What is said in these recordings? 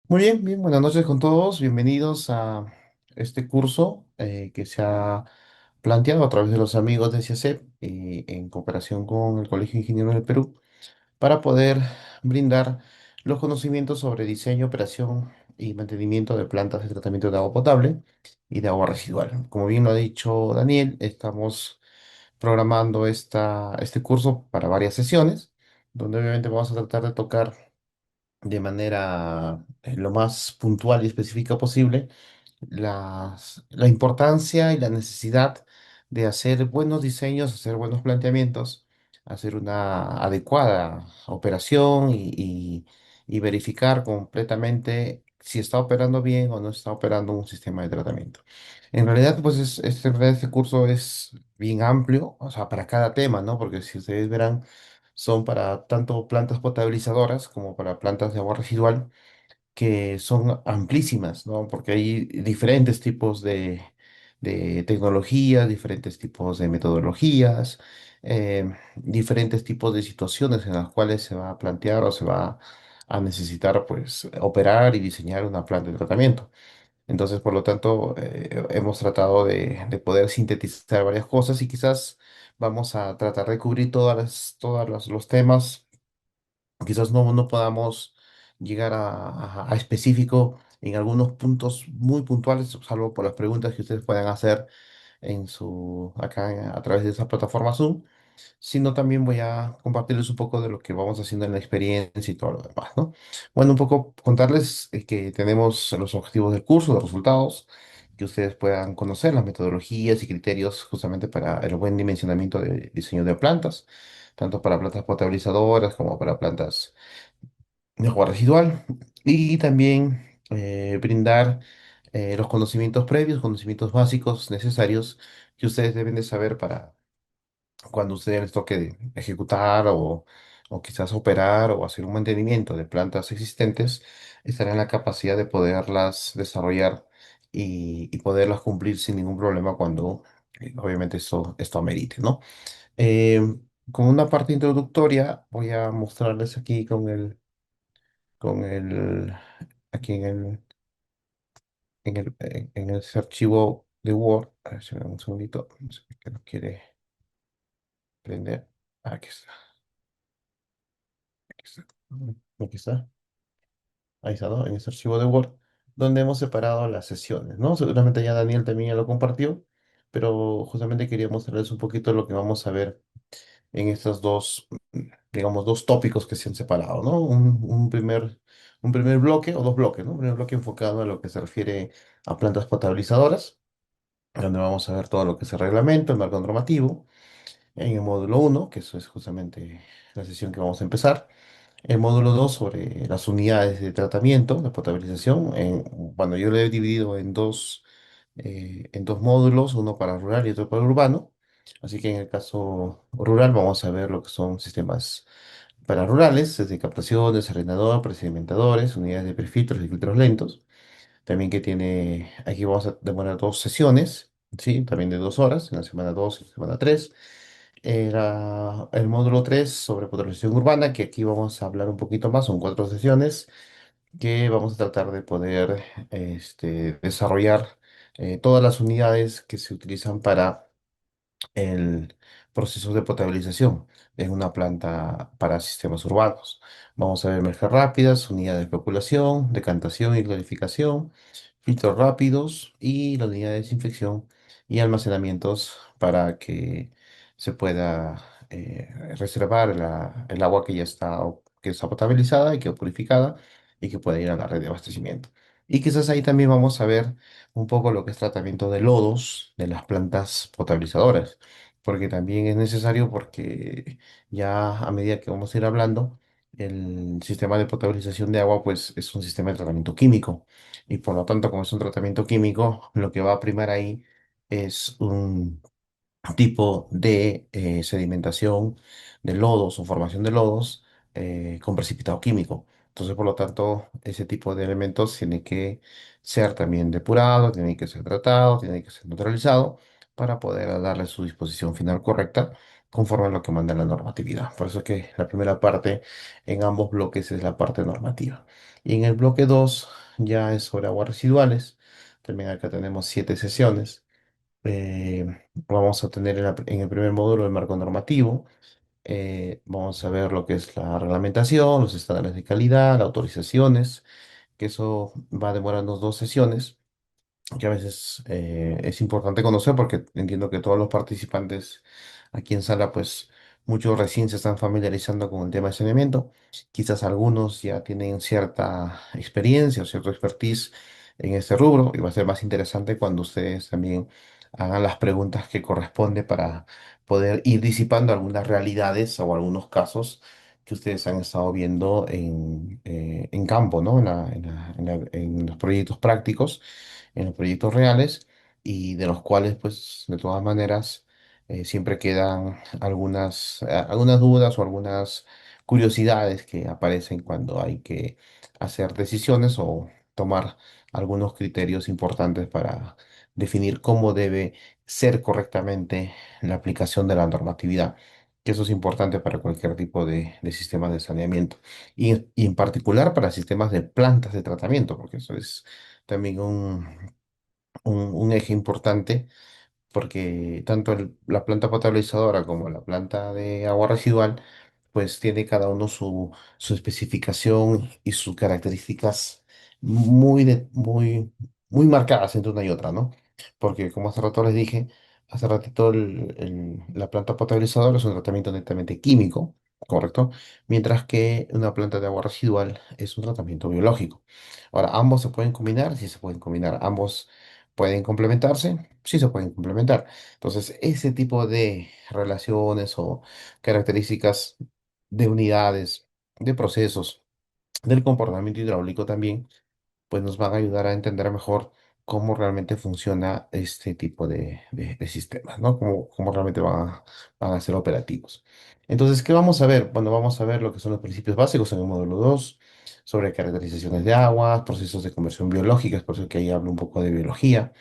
Muy bien, bien, buenas noches con todos. Bienvenidos a este curso que se ha planteado a través de los amigos de CIACEP y en cooperación con el Colegio de Ingenieros del Perú para poder brindar los conocimientos sobre diseño, operación y mantenimiento de plantas de tratamiento de agua potable y de agua residual. Como bien lo ha dicho Daniel, estamos programando este curso para varias sesiones, donde obviamente vamos a tratar de tocar de manera lo más puntual y específica posible la importancia y la necesidad de hacer buenos diseños, hacer buenos planteamientos, hacer una adecuada operación y verificar completamente si está operando bien o no está operando un sistema de tratamiento. En realidad, pues en realidad este curso es bien amplio, o sea, para cada tema, ¿no? Porque si ustedes verán, son para tanto plantas potabilizadoras como para plantas de agua residual que son amplísimas, ¿no? Porque hay diferentes tipos de tecnologías, diferentes tipos de metodologías, diferentes tipos de situaciones en las cuales se va a plantear o se va a necesitar, pues, operar y diseñar una planta de tratamiento. Entonces, por lo tanto, hemos tratado de poder sintetizar varias cosas y quizás vamos a tratar de cubrir los temas. Quizás no podamos llegar a específico en algunos puntos muy puntuales, salvo por las preguntas que ustedes puedan hacer a través de esa plataforma Zoom, sino también voy a compartirles un poco de lo que vamos haciendo en la experiencia y todo lo demás, ¿no? Bueno, un poco contarles que tenemos los objetivos del curso, los resultados, que ustedes puedan conocer las metodologías y criterios justamente para el buen dimensionamiento de diseño de plantas, tanto para plantas potabilizadoras como para plantas de agua residual, y también brindar los conocimientos previos, conocimientos básicos necesarios que ustedes deben de saber para cuando ustedes les toque ejecutar o quizás operar o hacer un mantenimiento de plantas existentes, estarán en la capacidad de poderlas desarrollar y poderlas cumplir sin ningún problema cuando obviamente esto amerite, ¿no? Eh, con una parte introductoria voy a mostrarles aquí con el, aquí en ese archivo de Word. A ver si me da un segundito, no sé por qué no quiere prender. Aquí está, aquí está. Aquí está. Ahí está, ¿no? En ese archivo de Word, donde hemos separado las sesiones, ¿no? Seguramente ya Daniel también ya lo compartió, pero justamente quería mostrarles un poquito lo que vamos a ver en estos dos, digamos, dos tópicos que se han separado, ¿no? Un primer bloque o dos bloques, ¿no? Un primer bloque enfocado a lo que se refiere a plantas potabilizadoras, donde vamos a ver todo lo que es el reglamento, el marco normativo, en el módulo uno, que eso es justamente la sesión que vamos a empezar. El módulo 2 sobre las unidades de tratamiento, de potabilización. Bueno, yo lo he dividido en dos módulos, uno para rural y otro para urbano. Así que en el caso rural vamos a ver lo que son sistemas para rurales, desde captaciones, arenador, procedimentadores, unidades de prefiltros y filtros lentos. También aquí vamos a demorar dos sesiones, ¿sí? También de 2 horas, en la semana 2 y la semana 3. Era el módulo 3 sobre potabilización urbana, que aquí vamos a hablar un poquito más, son 4 sesiones que vamos a tratar de poder desarrollar todas las unidades que se utilizan para el proceso de potabilización en una planta para sistemas urbanos. Vamos a ver mezclas rápidas, unidades de especulación, decantación y clarificación, filtros rápidos y la unidad de desinfección y almacenamientos para que se pueda reservar el agua que está potabilizada y que purificada y que pueda ir a la red de abastecimiento. Y quizás ahí también vamos a ver un poco lo que es tratamiento de lodos de las plantas potabilizadoras, porque también es necesario porque ya a medida que vamos a ir hablando, el sistema de potabilización de agua pues es un sistema de tratamiento químico y por lo tanto como es un tratamiento químico, lo que va a primar ahí es un tipo de sedimentación de lodos o formación de lodos con precipitado químico. Entonces, por lo tanto, ese tipo de elementos tiene que ser también depurado, tiene que ser tratado, tiene que ser neutralizado para poder darle su disposición final correcta conforme a lo que manda la normatividad. Por eso que la primera parte en ambos bloques es la parte normativa. Y en el bloque 2 ya es sobre aguas residuales. También acá tenemos 7 sesiones. Vamos a tener en el primer módulo el marco normativo. Vamos a ver lo que es la reglamentación, los estándares de calidad, las autorizaciones, que eso va a demorarnos 2 sesiones que a veces es importante conocer porque entiendo que todos los participantes aquí en sala, pues muchos recién se están familiarizando con el tema de saneamiento. Quizás algunos ya tienen cierta experiencia o cierto expertise en este rubro y va a ser más interesante cuando ustedes también hagan las preguntas que corresponde para poder ir disipando algunas realidades o algunos casos que ustedes han estado viendo en campo, ¿no? En los proyectos prácticos en los proyectos reales y de los cuales, pues, de todas maneras, siempre quedan algunas dudas o algunas curiosidades que aparecen cuando hay que hacer decisiones o tomar algunos criterios importantes para definir cómo debe ser correctamente la aplicación de la normatividad. Que eso es importante para cualquier tipo de sistema de saneamiento y en particular para sistemas de plantas de tratamiento, porque eso es también un eje importante porque tanto la planta potabilizadora como la planta de agua residual, pues tiene cada uno su especificación y sus características muy marcadas entre una y otra, ¿no? Porque como hace rato les dije, hace ratito la planta potabilizadora es un tratamiento netamente químico, ¿correcto? Mientras que una planta de agua residual es un tratamiento biológico. Ahora, ambos se pueden combinar, sí se pueden combinar, ambos pueden complementarse, sí se pueden complementar. Entonces, ese tipo de relaciones o características de unidades, de procesos, del comportamiento hidráulico también, pues nos van a ayudar a entender mejor cómo realmente funciona este tipo de sistemas, ¿no? Cómo realmente van a ser operativos. Entonces, ¿qué vamos a ver? Bueno, vamos a ver lo que son los principios básicos en el módulo 2 sobre caracterizaciones de aguas, procesos de conversión biológica, es por eso que ahí hablo un poco de biología.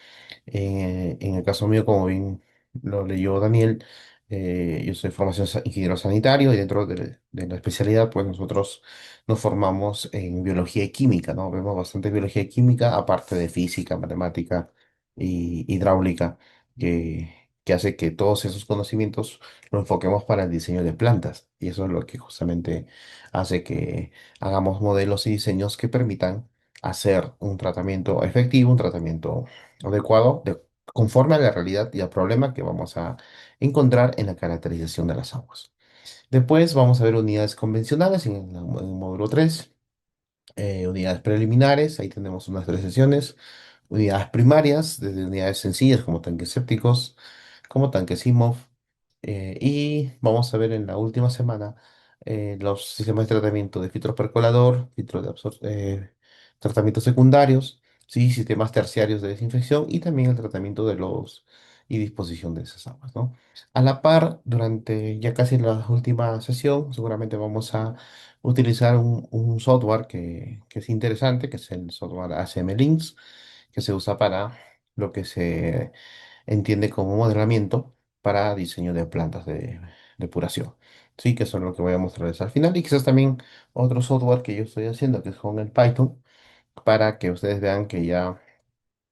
En el caso mío, como bien lo leyó Daniel, yo soy formación ingeniero sanitario y dentro de la especialidad, pues nosotros nos formamos en biología y química, ¿no? Vemos bastante biología y química, aparte de física, matemática y hidráulica, que hace que todos esos conocimientos los enfoquemos para el diseño de plantas. Y eso es lo que justamente hace que hagamos modelos y diseños que permitan hacer un tratamiento efectivo, un tratamiento adecuado, conforme a la realidad y al problema que vamos a encontrar en la caracterización de las aguas. Después vamos a ver unidades convencionales en el módulo 3, unidades preliminares, ahí tenemos unas 3 sesiones, unidades primarias, desde unidades sencillas como tanques sépticos, como tanques IMOV, y vamos a ver en la última semana los sistemas de tratamiento de filtro percolador, tratamientos secundarios, ¿sí? Sistemas terciarios de desinfección y también el tratamiento de los y disposición de esas aguas, ¿no? A la par, durante ya casi la última sesión, seguramente vamos a utilizar un software que es interesante, que es el software ACM Links, que se usa para lo que se entiende como modelamiento para diseño de plantas de depuración. Sí, que eso es lo que voy a mostrarles al final. Y quizás también otro software que yo estoy haciendo, que es con el Python, para que ustedes vean que ya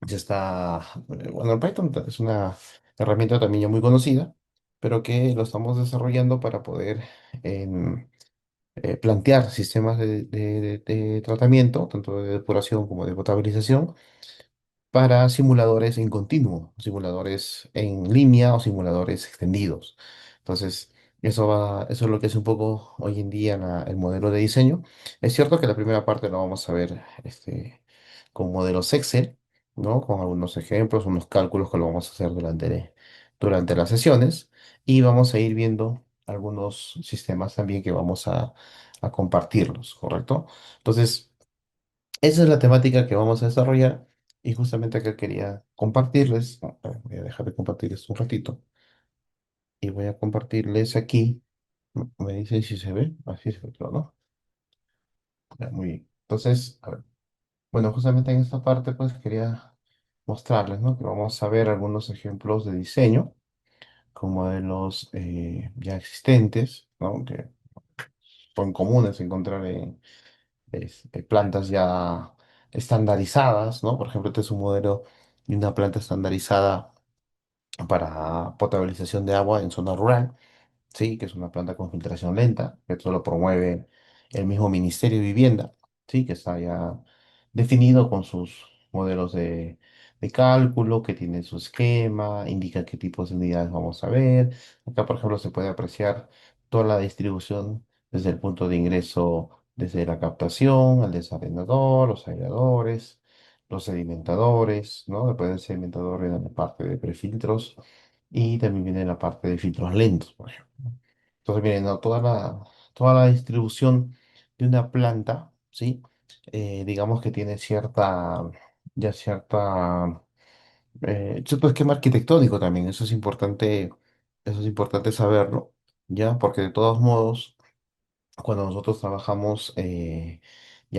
está, bueno, el Python es una herramienta también ya muy conocida, pero que lo estamos desarrollando para poder plantear sistemas de tratamiento, tanto de depuración como de potabilización, para simuladores en continuo, simuladores en línea o simuladores extendidos. Entonces, eso es lo que es un poco hoy en día el modelo de diseño. Es cierto que la primera parte lo vamos a ver con modelos Excel, ¿no? Con algunos ejemplos, unos cálculos que lo vamos a hacer durante las sesiones y vamos a ir viendo algunos sistemas también que vamos a compartirlos, ¿correcto? Entonces, esa es la temática que vamos a desarrollar y justamente acá quería compartirles. Voy a dejar de compartirles un ratito y voy a compartirles aquí. Me dicen si se ve. Así se ve, todo, ¿no? Ya, muy bien. Entonces, a ver. Bueno, justamente en esta parte pues quería mostrarles, ¿no? Que vamos a ver algunos ejemplos de diseño con modelos ya existentes, ¿no? Que son comunes encontrar en plantas ya estandarizadas, ¿no? Por ejemplo, este es un modelo de una planta estandarizada para potabilización de agua en zona rural. Sí, que es una planta con filtración lenta, que esto lo promueve el mismo Ministerio de Vivienda, sí, que está ya definido con sus modelos de cálculo, que tiene su esquema, indica qué tipos de unidades vamos a ver. Acá, por ejemplo, se puede apreciar toda la distribución desde el punto de ingreso, desde la captación, al desarenador, los aireadores, los sedimentadores, ¿no? Después del sedimentador viene la parte de prefiltros y también viene la parte de filtros lentos, por ejemplo. Entonces, miren, ¿no? Toda la distribución de una planta, ¿sí? Digamos que tiene cierto esquema arquitectónico también, eso es importante saberlo, ¿ya? Porque de todos modos, cuando nosotros trabajamos ya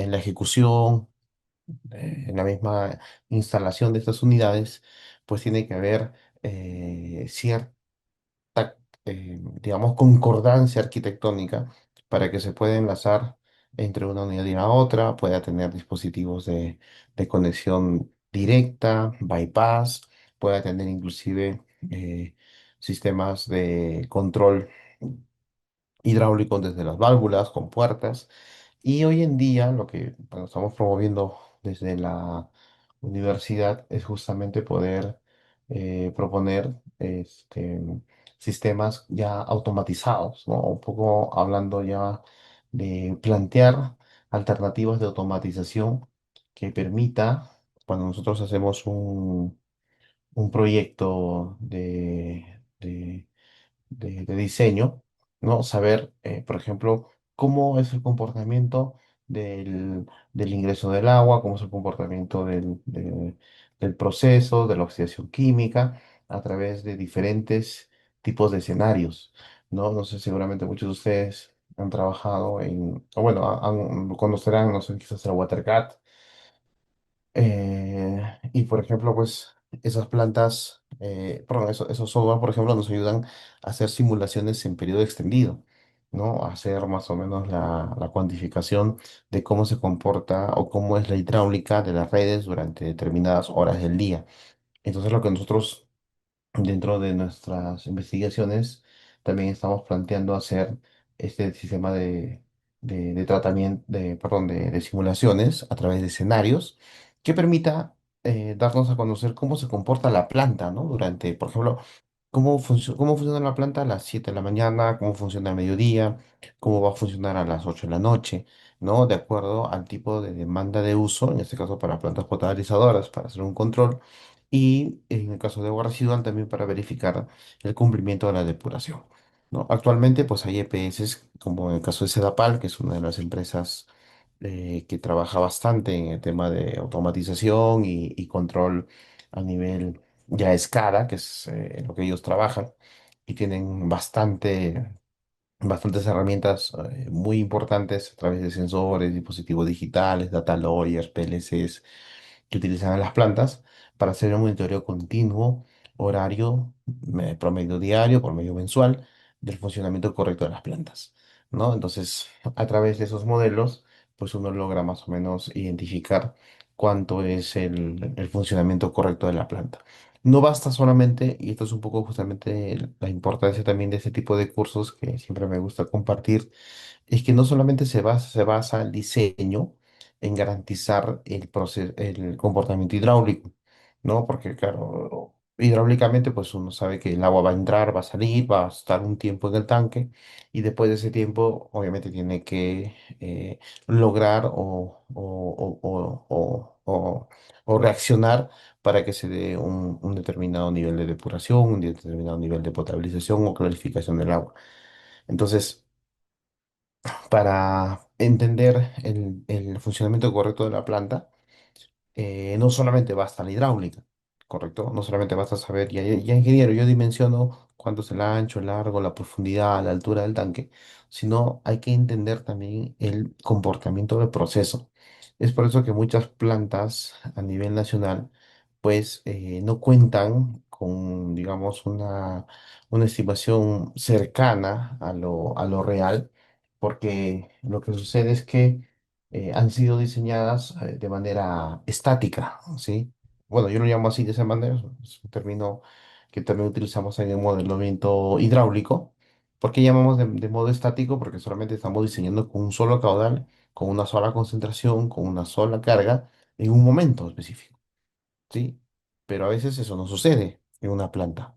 en la ejecución, en la misma instalación de estas unidades, pues tiene que haber cierta digamos, concordancia arquitectónica para que se pueda enlazar entre una unidad y la otra, pueda tener dispositivos de conexión directa, bypass, pueda tener inclusive sistemas de control hidráulico desde las válvulas, con puertas. Y hoy en día lo que bueno, estamos promoviendo desde la universidad es justamente poder proponer sistemas ya automatizados, ¿no? Un poco hablando ya de plantear alternativas de automatización que permita, cuando nosotros hacemos un proyecto de diseño, ¿no? Saber, por ejemplo, cómo es el comportamiento del ingreso del agua, cómo es el comportamiento del proceso, de la oxidación química, a través de diferentes tipos de escenarios, ¿no? No sé, seguramente muchos de ustedes han trabajado o bueno, conocerán, no sé, quizás el WaterCat, y por ejemplo, pues esas plantas, perdón, esos software, por ejemplo, nos ayudan a hacer simulaciones en periodo extendido, ¿no? A hacer más o menos la cuantificación de cómo se comporta o cómo es la hidráulica de las redes durante determinadas horas del día. Entonces, lo que nosotros dentro de nuestras investigaciones también estamos planteando hacer este sistema de tratamiento, perdón, de simulaciones a través de escenarios que permita darnos a conocer cómo se comporta la planta, ¿no? Durante, por ejemplo, cómo funciona la planta a las 7 de la mañana, cómo funciona al mediodía, cómo va a funcionar a las 8 de la noche, ¿no? De acuerdo al tipo de demanda de uso, en este caso para plantas potabilizadoras, para hacer un control y en el caso de agua residual también para verificar el cumplimiento de la depuración, ¿no? Actualmente pues hay EPS, como en el caso de Sedapal, que es una de las empresas que trabaja bastante en el tema de automatización y control a nivel ya escala, que es lo que ellos trabajan, y tienen bastantes herramientas muy importantes a través de sensores, dispositivos digitales, data lawyers, PLCs que utilizan las plantas para hacer un monitoreo continuo, horario, promedio diario, por medio mensual, del funcionamiento correcto de las plantas, ¿no? Entonces, a través de esos modelos, pues uno logra más o menos identificar cuánto es el funcionamiento correcto de la planta. No basta solamente, y esto es un poco justamente la importancia también de este tipo de cursos que siempre me gusta compartir, es que no solamente se basa el diseño en garantizar el comportamiento hidráulico, ¿no? Porque, claro, hidráulicamente, pues uno sabe que el agua va a entrar, va a salir, va a estar un tiempo en el tanque y después de ese tiempo, obviamente, tiene que lograr o reaccionar para que se dé un determinado nivel de depuración, un determinado nivel de potabilización o clarificación del agua. Entonces, para entender el funcionamiento correcto de la planta, no solamente basta la hidráulica, ¿correcto? No solamente basta saber, ya ingeniero, yo dimensiono cuánto es el ancho, el largo, la profundidad, la altura del tanque, sino hay que entender también el comportamiento del proceso. Es por eso que muchas plantas a nivel nacional, pues, no cuentan con, digamos, una estimación cercana a lo real, porque lo que sucede es que han sido diseñadas de manera estática, ¿sí? Bueno, yo lo llamo así de esa manera, es un término que también utilizamos en el modelamiento hidráulico. ¿Por qué llamamos de modo estático? Porque solamente estamos diseñando con un solo caudal, con una sola concentración, con una sola carga, en un momento específico, ¿sí? Pero a veces eso no sucede en una planta,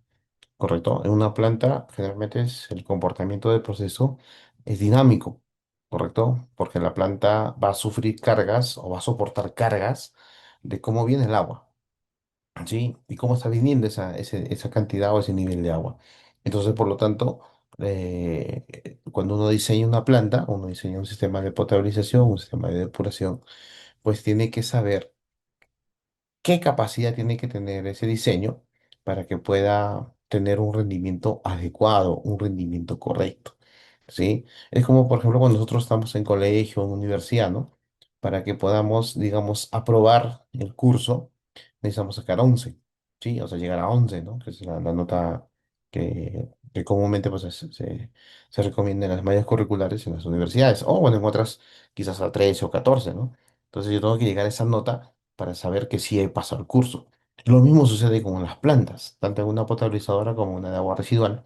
¿correcto? En una planta generalmente el comportamiento del proceso es dinámico, ¿correcto? Porque la planta va a sufrir cargas o va a soportar cargas de cómo viene el agua. ¿Sí? Y cómo está viniendo esa cantidad o ese nivel de agua. Entonces, por lo tanto, cuando uno diseña una planta, uno diseña un sistema de potabilización, un sistema de depuración, pues tiene que saber qué capacidad tiene que tener ese diseño para que pueda tener un rendimiento adecuado, un rendimiento correcto. ¿Sí? Es como, por ejemplo, cuando nosotros estamos en colegio, en universidad, ¿no? Para que podamos, digamos, aprobar el curso, necesitamos sacar 11, ¿sí? O sea, llegar a 11, ¿no? Que es la nota que comúnmente pues, se recomienda en las mallas curriculares en las universidades, o bueno, en otras quizás a 13 o 14, ¿no? Entonces yo tengo que llegar a esa nota para saber que sí he pasado el curso. Lo mismo sucede con las plantas, tanto en una potabilizadora como en una de agua residual,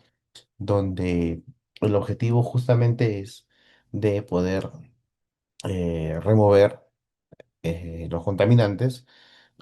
donde el objetivo justamente es de poder remover los contaminantes,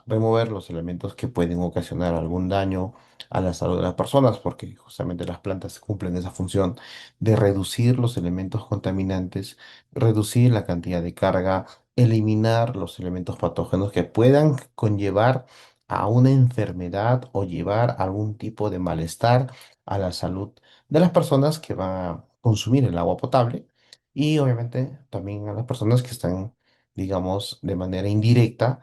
remover los elementos que pueden ocasionar algún daño a la salud de las personas, porque justamente las plantas cumplen esa función de reducir los elementos contaminantes, reducir la cantidad de carga, eliminar los elementos patógenos que puedan conllevar a una enfermedad o llevar algún tipo de malestar a la salud de las personas que van a consumir el agua potable y obviamente también a las personas que están, digamos, de manera indirecta,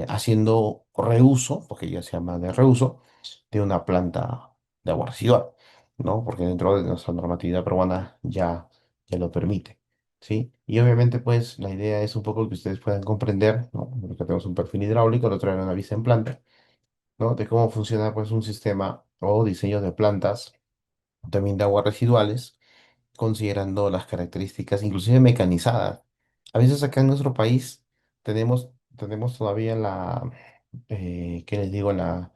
haciendo reuso, porque ya se llama de reuso, de una planta de agua residual, ¿no? Porque dentro de nuestra normatividad peruana ya lo permite, ¿sí? Y obviamente, pues, la idea es un poco que ustedes puedan comprender, ¿no? Porque tenemos un perfil hidráulico, lo traen una vista en planta, ¿no? De cómo funciona, pues, un sistema o diseño de plantas, también de aguas residuales considerando las características, inclusive mecanizadas. A veces acá en nuestro país tenemos todavía ¿qué les digo? La,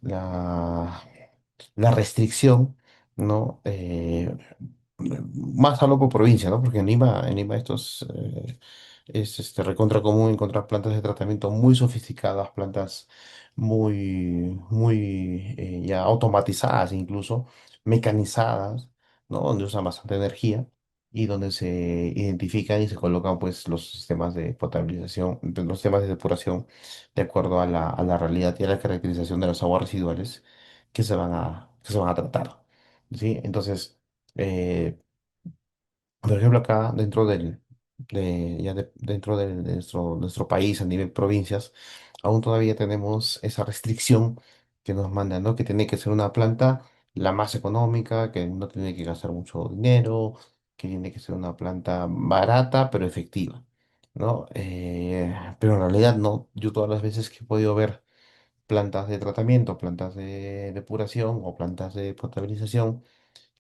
la restricción, ¿no? Más solo por provincia, ¿no? Porque en Lima es recontra común encontrar plantas de tratamiento muy sofisticadas, plantas muy ya automatizadas incluso, mecanizadas, ¿no? Donde usan bastante energía y donde se identifican y se colocan pues los sistemas de potabilización, los sistemas de depuración de acuerdo a a la realidad y a la caracterización de las aguas residuales que se van a tratar, ¿sí? Entonces, eh, por ejemplo, acá dentro de nuestro país, a nivel provincias, aún todavía tenemos esa restricción que nos mandan, ¿no? Que tiene que ser una planta la más económica, que no tiene que gastar mucho dinero, que tiene que ser una planta barata, pero efectiva, ¿no? Pero en realidad no. Yo todas las veces que he podido ver plantas de tratamiento, plantas de depuración o plantas de potabilización,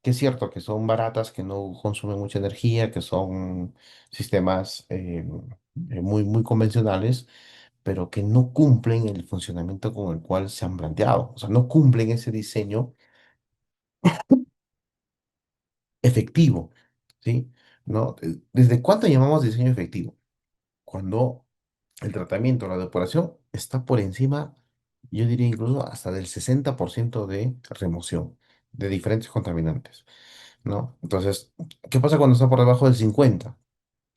que es cierto que son baratas, que no consumen mucha energía, que son sistemas muy convencionales, pero que no cumplen el funcionamiento con el cual se han planteado. O sea, no cumplen ese diseño efectivo, ¿sí? ¿No? ¿Desde cuánto llamamos diseño efectivo? Cuando el tratamiento, la depuración está por encima, yo diría incluso hasta del 60% de remoción de diferentes contaminantes, ¿no? Entonces, ¿qué pasa cuando está por debajo del 50?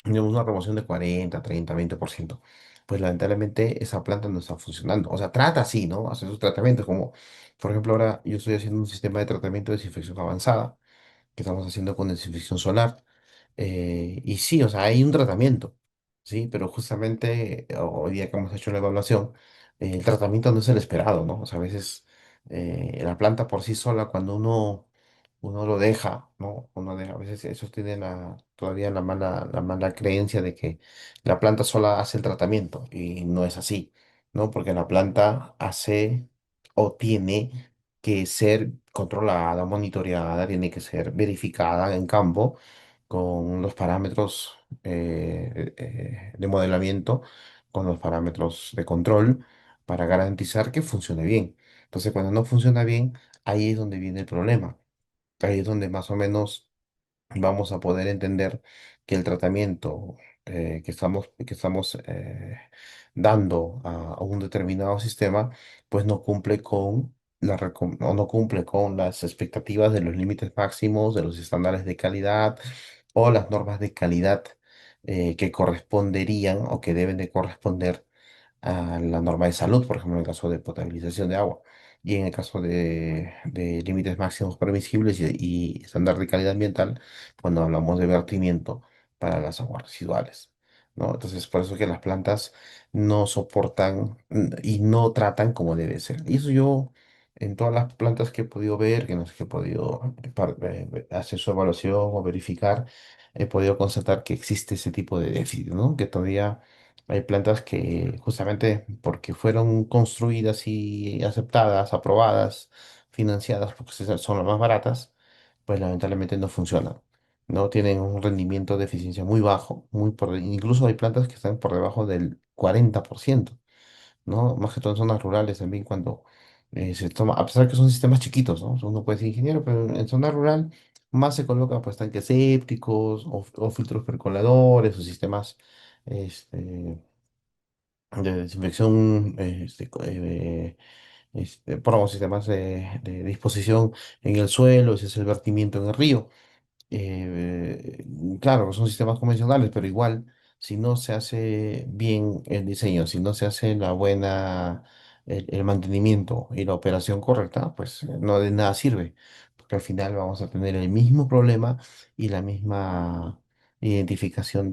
Tenemos una remoción de 40, 30, 20%. Pues lamentablemente esa planta no está funcionando. O sea, trata así, ¿no? Hace sus tratamientos, como por ejemplo ahora yo estoy haciendo un sistema de tratamiento de desinfección avanzada que estamos haciendo con desinfección solar. Y sí, o sea, hay un tratamiento, sí, pero justamente hoy día que hemos hecho la evaluación, el tratamiento no es el esperado, ¿no? O sea, a veces la planta por sí sola, cuando uno lo deja, ¿no? A veces esos tienen todavía la mala creencia de que la planta sola hace el tratamiento y no es así, ¿no? Porque la planta hace o tiene que ser controlada, monitoreada, tiene que ser verificada en campo con los parámetros de modelamiento, con los parámetros de control, para garantizar que funcione bien. Entonces, cuando no funciona bien, ahí es donde viene el problema. Ahí es donde más o menos vamos a poder entender que el tratamiento que estamos dando a un determinado sistema, pues no cumple con o no cumple con las expectativas de los límites máximos, de los estándares de calidad o las normas de calidad que corresponderían o que deben de corresponder a la norma de salud, por ejemplo, en el caso de potabilización de agua, y en el caso de límites máximos permisibles y estándar de calidad ambiental, cuando hablamos de vertimiento para las aguas residuales, ¿no? Entonces, por eso que las plantas no soportan y no tratan como debe ser. Y eso yo, en todas las plantas que he podido ver, que no sé, que he podido hacer su evaluación o verificar, he podido constatar que existe ese tipo de déficit, ¿no? Que todavía hay plantas que justamente porque fueron construidas y aceptadas, aprobadas, financiadas, porque son las más baratas, pues lamentablemente no funcionan. No tienen un rendimiento de eficiencia muy bajo, incluso hay plantas que están por debajo del 40%, ¿no? Más que todo en zonas rurales también cuando se toma, a pesar que son sistemas chiquitos, ¿no? Uno puede ser ingeniero, pero en zona rural más se colocan pues tanques sépticos o filtros percoladores o sistemas este, de desinfección, perdón, sistemas de disposición en el suelo, ese es el vertimiento en el río. Claro, son sistemas convencionales, pero igual, si no se hace bien el diseño, si no se hace el mantenimiento y la operación correcta, pues no de nada sirve, porque al final vamos a tener el mismo problema y la misma identificación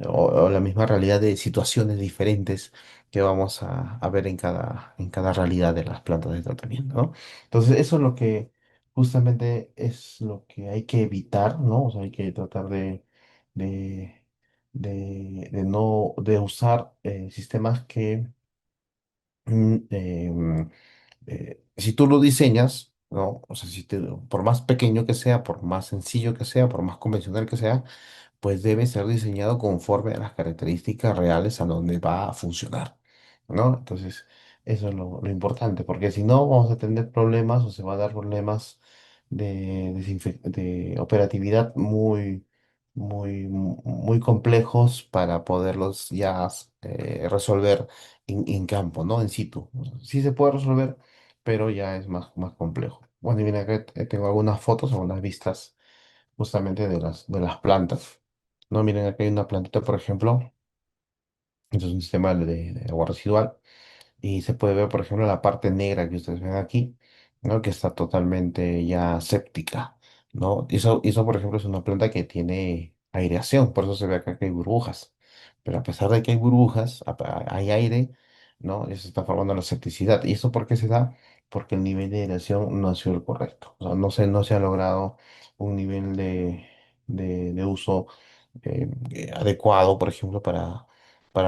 o la misma realidad de situaciones diferentes que vamos a ver en cada realidad de las plantas de tratamiento, ¿no? Entonces, eso es lo que justamente es lo que hay que evitar, ¿no? O sea, hay que tratar de, de no, de usar sistemas que, si tú lo diseñas, ¿no? O sea, por más pequeño que sea, por más sencillo que sea, por más convencional que sea, pues debe ser diseñado conforme a las características reales a donde va a funcionar, ¿no? Entonces, eso es lo importante, porque si no, vamos a tener problemas o se va a dar problemas de operatividad muy complejos para poderlos ya resolver en campo, ¿no? En situ. Sí se puede resolver, pero ya es más complejo. Bueno, y mira, acá tengo algunas fotos, algunas vistas justamente de las plantas. No, miren, aquí hay una plantita, por ejemplo, esto es un sistema de agua residual, y se puede ver, por ejemplo, la parte negra que ustedes ven aquí, ¿no? Que está totalmente ya séptica, ¿no? Eso, por ejemplo, es una planta que tiene aireación, por eso se ve acá que hay burbujas. Pero a pesar de que hay burbujas, hay aire, ¿no? Eso está formando la septicidad. ¿Y eso por qué se da? Porque el nivel de aireación no ha sido el correcto. O sea, no se ha logrado un nivel de uso adecuado, por ejemplo, para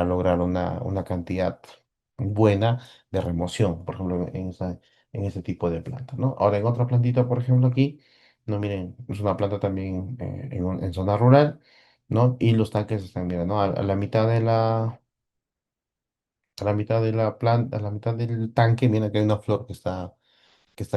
lograr una cantidad buena de remoción, por ejemplo, en ese tipo de plantas, ¿no? Ahora, en otra plantita, por ejemplo, aquí, no, miren, es una planta también en zona rural, ¿no? Y los tanques están, mira, ¿no? A la mitad de la planta, a la mitad del tanque, mira que hay una flor que está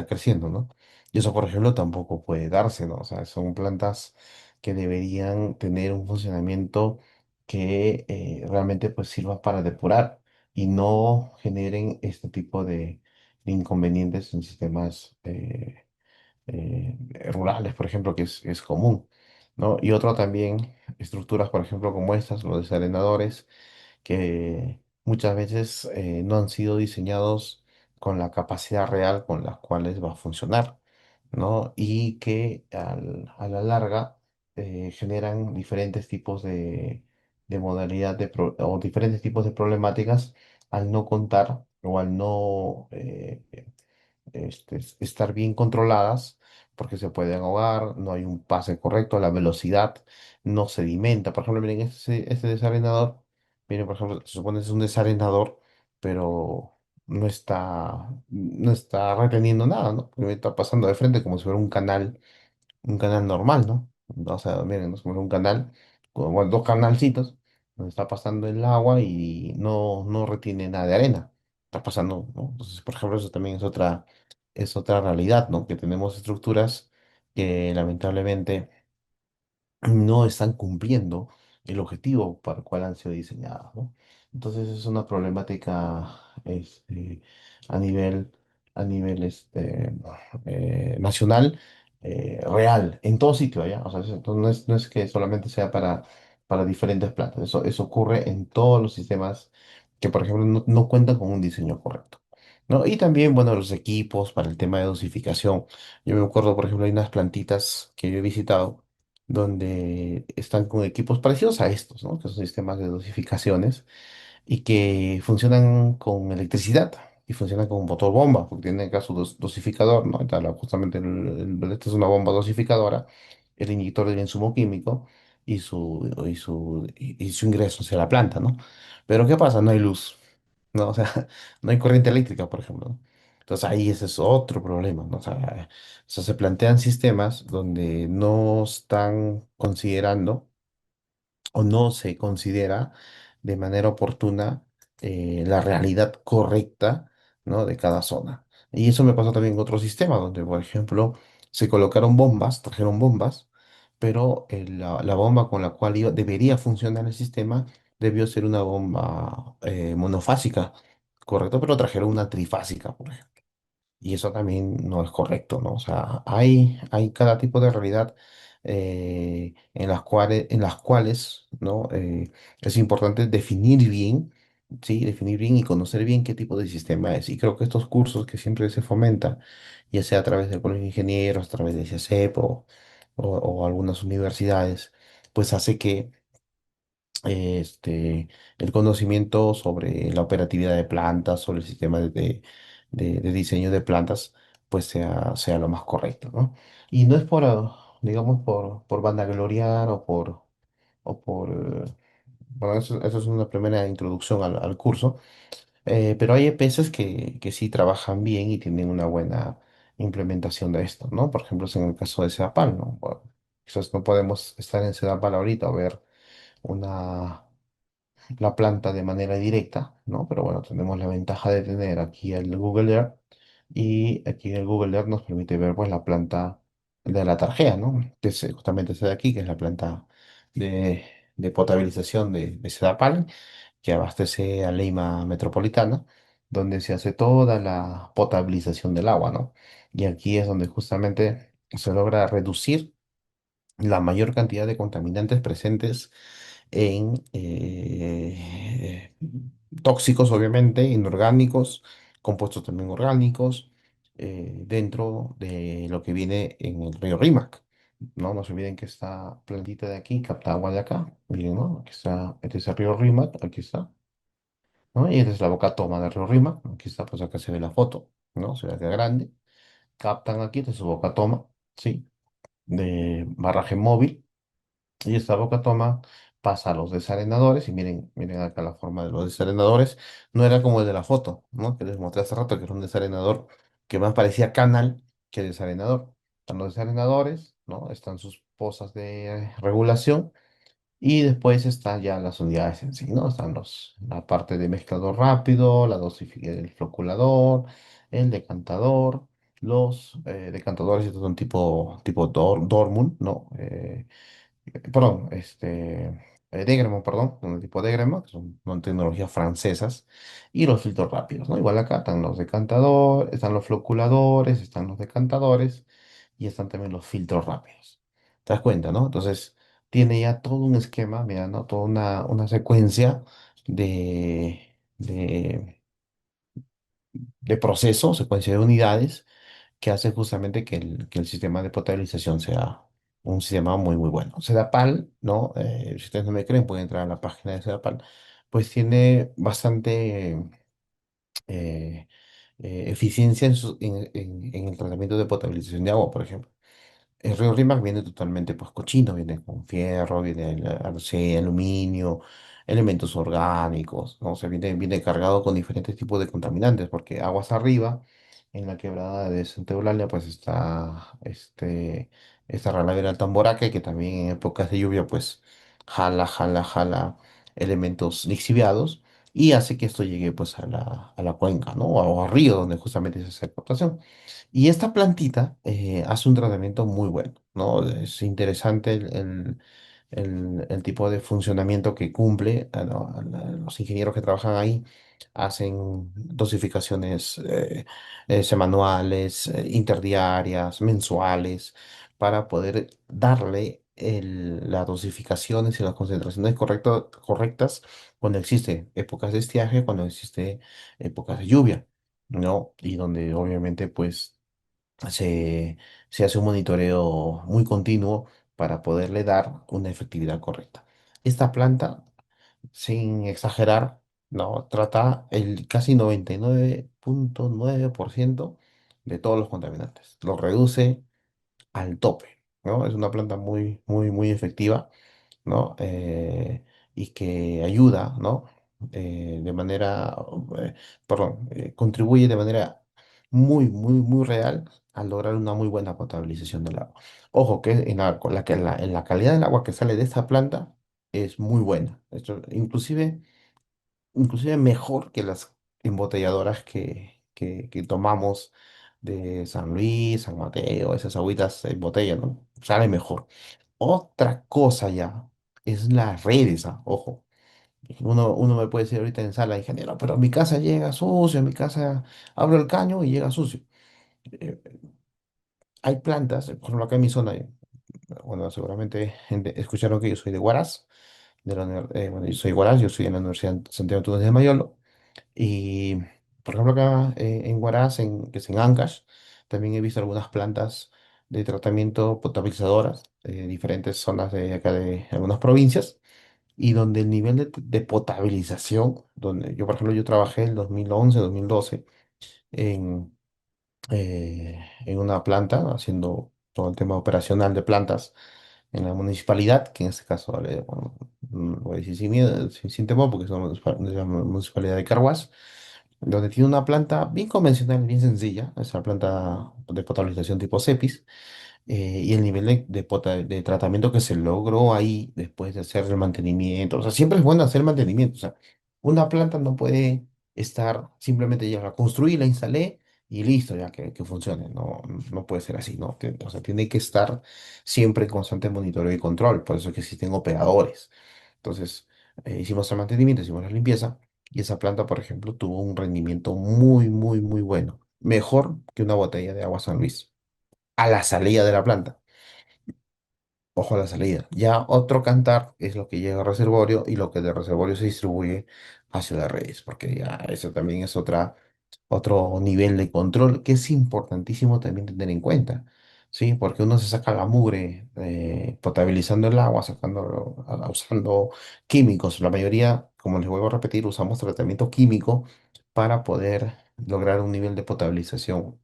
creciendo, ¿no? Y eso, por ejemplo, tampoco puede darse, ¿no? O sea, son plantas que deberían tener un funcionamiento que realmente pues sirva para depurar y no generen este tipo de inconvenientes en sistemas rurales, por ejemplo, que es común, ¿no? Y otro también, estructuras, por ejemplo, como estas, los desalenadores que muchas veces no han sido diseñados con la capacidad real con las cuales va a funcionar, ¿no? Y que a la larga generan diferentes tipos de modalidad o diferentes tipos de problemáticas al no contar o al no estar bien controladas, porque se pueden ahogar, no hay un pase correcto, la velocidad no sedimenta. Por ejemplo, miren, este desarenador, miren, por ejemplo, se supone que es un desarenador, pero no está reteniendo nada, ¿no? Porque está pasando de frente como si fuera un canal normal, ¿no? O sea, miren, ¿no? Es como un canal, con bueno, dos canalcitos, donde está pasando el agua y no retiene nada de arena. Está pasando, ¿no? Entonces, por ejemplo, eso también es otra realidad, ¿no? Que tenemos estructuras que lamentablemente no están cumpliendo el objetivo para el cual han sido diseñadas, ¿no? Entonces es una problemática a nivel, nacional, real, en todo sitio allá. O sea, eso no es que solamente sea para diferentes plantas, eso ocurre en todos los sistemas que, por ejemplo, no cuentan con un diseño correcto. ¿No? Y también, bueno, los equipos para el tema de dosificación. Yo me acuerdo, por ejemplo, hay unas plantitas que yo he visitado donde están con equipos parecidos a estos, ¿no? Que son sistemas de dosificaciones y que funcionan con electricidad y funcionan con un motor bomba, porque tienen acá su dosificador, ¿no? Justamente esta es una bomba dosificadora, el inyector del insumo químico y su ingreso hacia la planta, ¿no? Pero ¿qué pasa? No hay luz, ¿no? O sea, no hay corriente eléctrica, por ejemplo, ¿no? Entonces ahí ese es otro problema, ¿no? O sea, se plantean sistemas donde no están considerando o no se considera de manera oportuna la realidad correcta, ¿no? De cada zona. Y eso me pasó también en otro sistema, donde, por ejemplo, se colocaron bombas, trajeron bombas, pero la bomba con la cual debería funcionar el sistema debió ser una bomba monofásica, ¿correcto? Pero trajeron una trifásica, por ejemplo. Y eso también no es correcto, ¿no? O sea, hay cada tipo de realidad en las cuales, ¿no? Es importante definir bien, ¿sí? Definir bien y conocer bien qué tipo de sistema es. Y creo que estos cursos que siempre se fomentan, ya sea a través del Colegio de Ingenieros, a través de CIACEP o algunas universidades, pues hace que el conocimiento sobre la operatividad de plantas, sobre el sistema de diseño de plantas, pues sea lo más correcto, ¿no? Y no es digamos, por vanagloriar bueno, eso es una primera introducción al curso, pero hay EPSs que sí trabajan bien y tienen una buena implementación de esto, ¿no? Por ejemplo, es en el caso de Sedapal, ¿no? Bueno, quizás no podemos estar en Sedapal ahorita a ver una la planta de manera directa, ¿no? Pero bueno, tenemos la ventaja de tener aquí el Google Earth y aquí en el Google Earth nos permite ver pues la planta de la Tarjea, ¿no? Que es justamente esta de aquí, que es la planta de, de potabilización de Sedapal, que abastece a Lima Metropolitana, donde se hace toda la potabilización del agua, ¿no? Y aquí es donde justamente se logra reducir la mayor cantidad de contaminantes presentes en tóxicos, obviamente, inorgánicos, compuestos también orgánicos, dentro de lo que viene en el río Rímac. No se olviden que esta plantita de aquí capta agua de acá. Miren, ¿no? Aquí está, este es el río Rímac, aquí está, ¿no? Y esta es la boca toma del río Rímac. Aquí está, pues acá se ve la foto, ¿no? Se ve acá grande. Captan aquí, esta es su boca toma, ¿sí? De barraje móvil. Y esta boca toma pasa a los desarenadores y miren acá la forma de los desarenadores. No era como el de la foto, ¿no? Que les mostré hace rato, que era un desarenador que más parecía canal que desarenador. Están los desarenadores, ¿no? Están sus pozas de regulación y después están ya las unidades en sí, ¿no? Están la parte de mezclador rápido, el floculador, el decantador. Los decantadores estos son tipo Dortmund, ¿no? Perdón, Degremo, perdón, un tipo Degremo, que son tecnologías francesas, y los filtros rápidos, ¿no? Igual acá están los decantadores, están los floculadores, están los decantadores, y están también los filtros rápidos. ¿Te das cuenta, no? Entonces, tiene ya todo un esquema, mira, ¿no? Toda una secuencia de procesos, secuencia de unidades que hace justamente que el sistema de potabilización sea un sistema muy, muy bueno. Sedapal, ¿no? Si ustedes no me creen, pueden entrar a la página de Sedapal, pues tiene bastante eh, eficiencia en el tratamiento de potabilización de agua, por ejemplo. El río Rímac viene totalmente pues cochino, viene con fierro, viene aluminio, elementos orgánicos, ¿no? O sea, viene cargado con diferentes tipos de contaminantes, porque aguas arriba, en la quebrada de Santa Eulalia, pues está esta ralavera del Tamboraque, que también en épocas de lluvia, pues jala elementos lixiviados y hace que esto llegue pues a la cuenca, ¿no? O al río donde justamente se hace explotación. Y esta plantita hace un tratamiento muy bueno, ¿no? Es interesante el tipo de funcionamiento que cumple. Los ingenieros que trabajan ahí hacen dosificaciones semanuales, interdiarias, mensuales, para poder darle las dosificaciones y las concentraciones correctas cuando existe épocas de estiaje, cuando existe épocas de lluvia, ¿no? Y donde obviamente pues se, se hace un monitoreo muy continuo para poderle dar una efectividad correcta. Esta planta, sin exagerar, no, trata el casi 99,9% de todos los contaminantes. Lo reduce al tope, ¿no? Es una planta muy efectiva, ¿no? Y que ayuda, ¿no? De manera, eh, perdón, contribuye de manera muy real a lograr una muy buena potabilización del agua. Ojo, que en la calidad del agua que sale de esta planta es muy buena. Esto, inclusive mejor que las embotelladoras que tomamos de San Luis, San Mateo, esas agüitas en botella, ¿no? Sale mejor. Otra cosa ya es las redes, ah, ojo. Uno me puede decir ahorita en sala, ingeniero, pero mi casa llega sucio, en mi casa abro el caño y llega sucio. Eh, Hay plantas, por ejemplo, acá en mi zona, bueno, seguramente escucharon que yo soy de Huaraz, bueno, yo soy de Huaraz, yo estoy en la Universidad Santiago Túnez de Mayolo, y por ejemplo acá en Huaraz, que es en Ancash, también he visto algunas plantas de tratamiento potabilizadoras de diferentes zonas de acá de algunas provincias y donde el nivel de potabilización, donde yo, por ejemplo, yo trabajé en 2011, 2012 en, en una planta, haciendo todo el tema operacional de plantas en la municipalidad, que en este caso, bueno, voy a decir sin miedo, sin temor, porque es una municipalidad de Carhuaz, donde tiene una planta bien convencional, bien sencilla, es una planta de potabilización tipo CEPIS, y el nivel de tratamiento que se logró ahí después de hacer el mantenimiento. O sea, siempre es bueno hacer mantenimiento. O sea, una planta no puede estar simplemente ya la construí, la instalé y listo, ya que funcione. No, no puede ser así, ¿no? O sea, tiene que estar siempre en constante monitoreo y control. Por eso es que existen operadores. Entonces, hicimos el mantenimiento, hicimos la limpieza y esa planta, por ejemplo, tuvo un rendimiento muy bueno. Mejor que una botella de agua San Luis a la salida de la planta. Ojo a la salida. Ya otro cantar es lo que llega al reservorio y lo que del reservorio se distribuye hacia las redes, porque ya eso también es otro nivel de control que es importantísimo también tener en cuenta, ¿sí? Porque uno se saca la mugre potabilizando el agua, usando químicos. La mayoría, como les vuelvo a repetir, usamos tratamiento químico para poder lograr un nivel de potabilización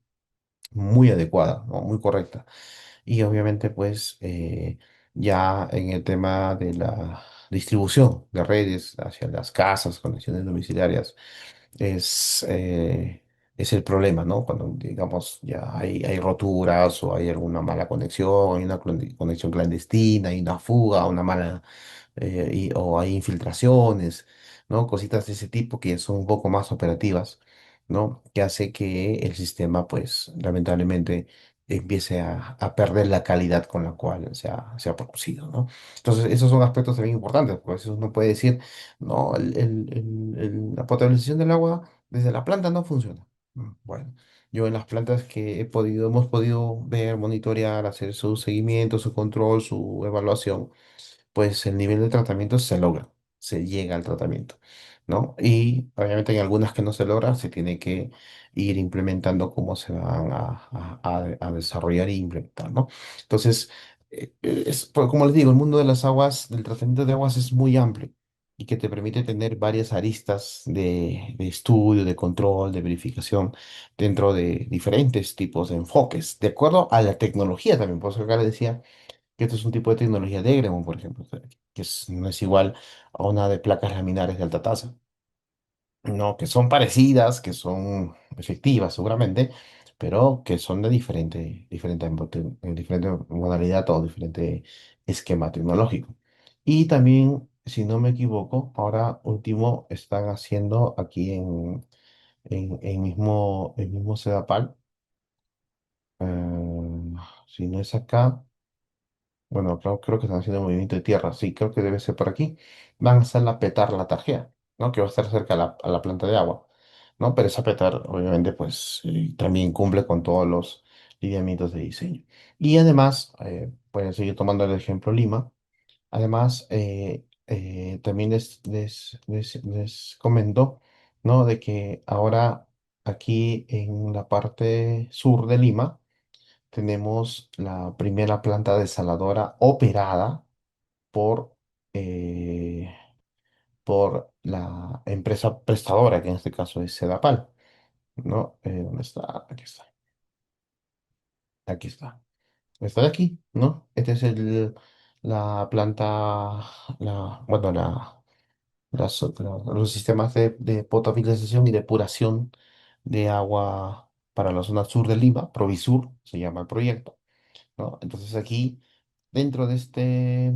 muy adecuada, ¿no? Muy correcta. Y obviamente, pues, ya en el tema de la distribución de redes hacia las casas, conexiones domiciliarias, es, eh, es el problema, ¿no? Cuando, digamos, ya hay roturas o hay alguna mala conexión, hay una conexión clandestina, hay una fuga, una mala o hay infiltraciones, ¿no? Cositas de ese tipo que son un poco más operativas, ¿no? Que hace que el sistema, pues, lamentablemente empiece a perder la calidad con la cual se ha producido, ¿no? Entonces, esos son aspectos también importantes, pues uno puede decir, no, la potabilización del agua desde la planta no funciona. Bueno, yo en las plantas que hemos podido ver, monitorear, hacer su seguimiento, su control, su evaluación, pues el nivel de tratamiento se logra, se llega al tratamiento, ¿no? Y obviamente en algunas que no se logra, se tiene que ir implementando cómo se van a desarrollar y implementar, ¿no? Entonces, como les digo, el mundo de las aguas, del tratamiento de aguas es muy amplio y que te permite tener varias aristas de estudio, de control, de verificación dentro de diferentes tipos de enfoques, de acuerdo a la tecnología también. Por eso acá le decía que esto es un tipo de tecnología de Egremont, por ejemplo, o sea, no es igual a una de placas laminares de alta tasa. No, que son parecidas, que son efectivas seguramente, pero que son de diferente modalidad o diferente esquema tecnológico. Y también, si no me equivoco, ahora último están haciendo aquí en mismo Sedapal, si no es acá. Bueno, creo que están haciendo movimiento de tierra. Sí, creo que debe ser por aquí. Van a hacer la petar la tarjea, ¿no? Que va a estar cerca a la planta de agua, ¿no? Pero esa petar, obviamente, pues también cumple con todos los lineamientos de diseño. Y además, pueden seguir tomando el ejemplo Lima. Además, también les comento, ¿no? De que ahora aquí en la parte sur de Lima, tenemos la primera planta desaladora operada por, eh, por la empresa prestadora, que en este caso es Sedapal, ¿no? ¿Dónde está? Aquí está. Aquí está. Está de aquí, ¿no? Este es la planta, bueno, los sistemas de potabilización y depuración de agua para la zona sur de Lima, Provisur, se llama el proyecto, ¿no? Entonces aquí, dentro de este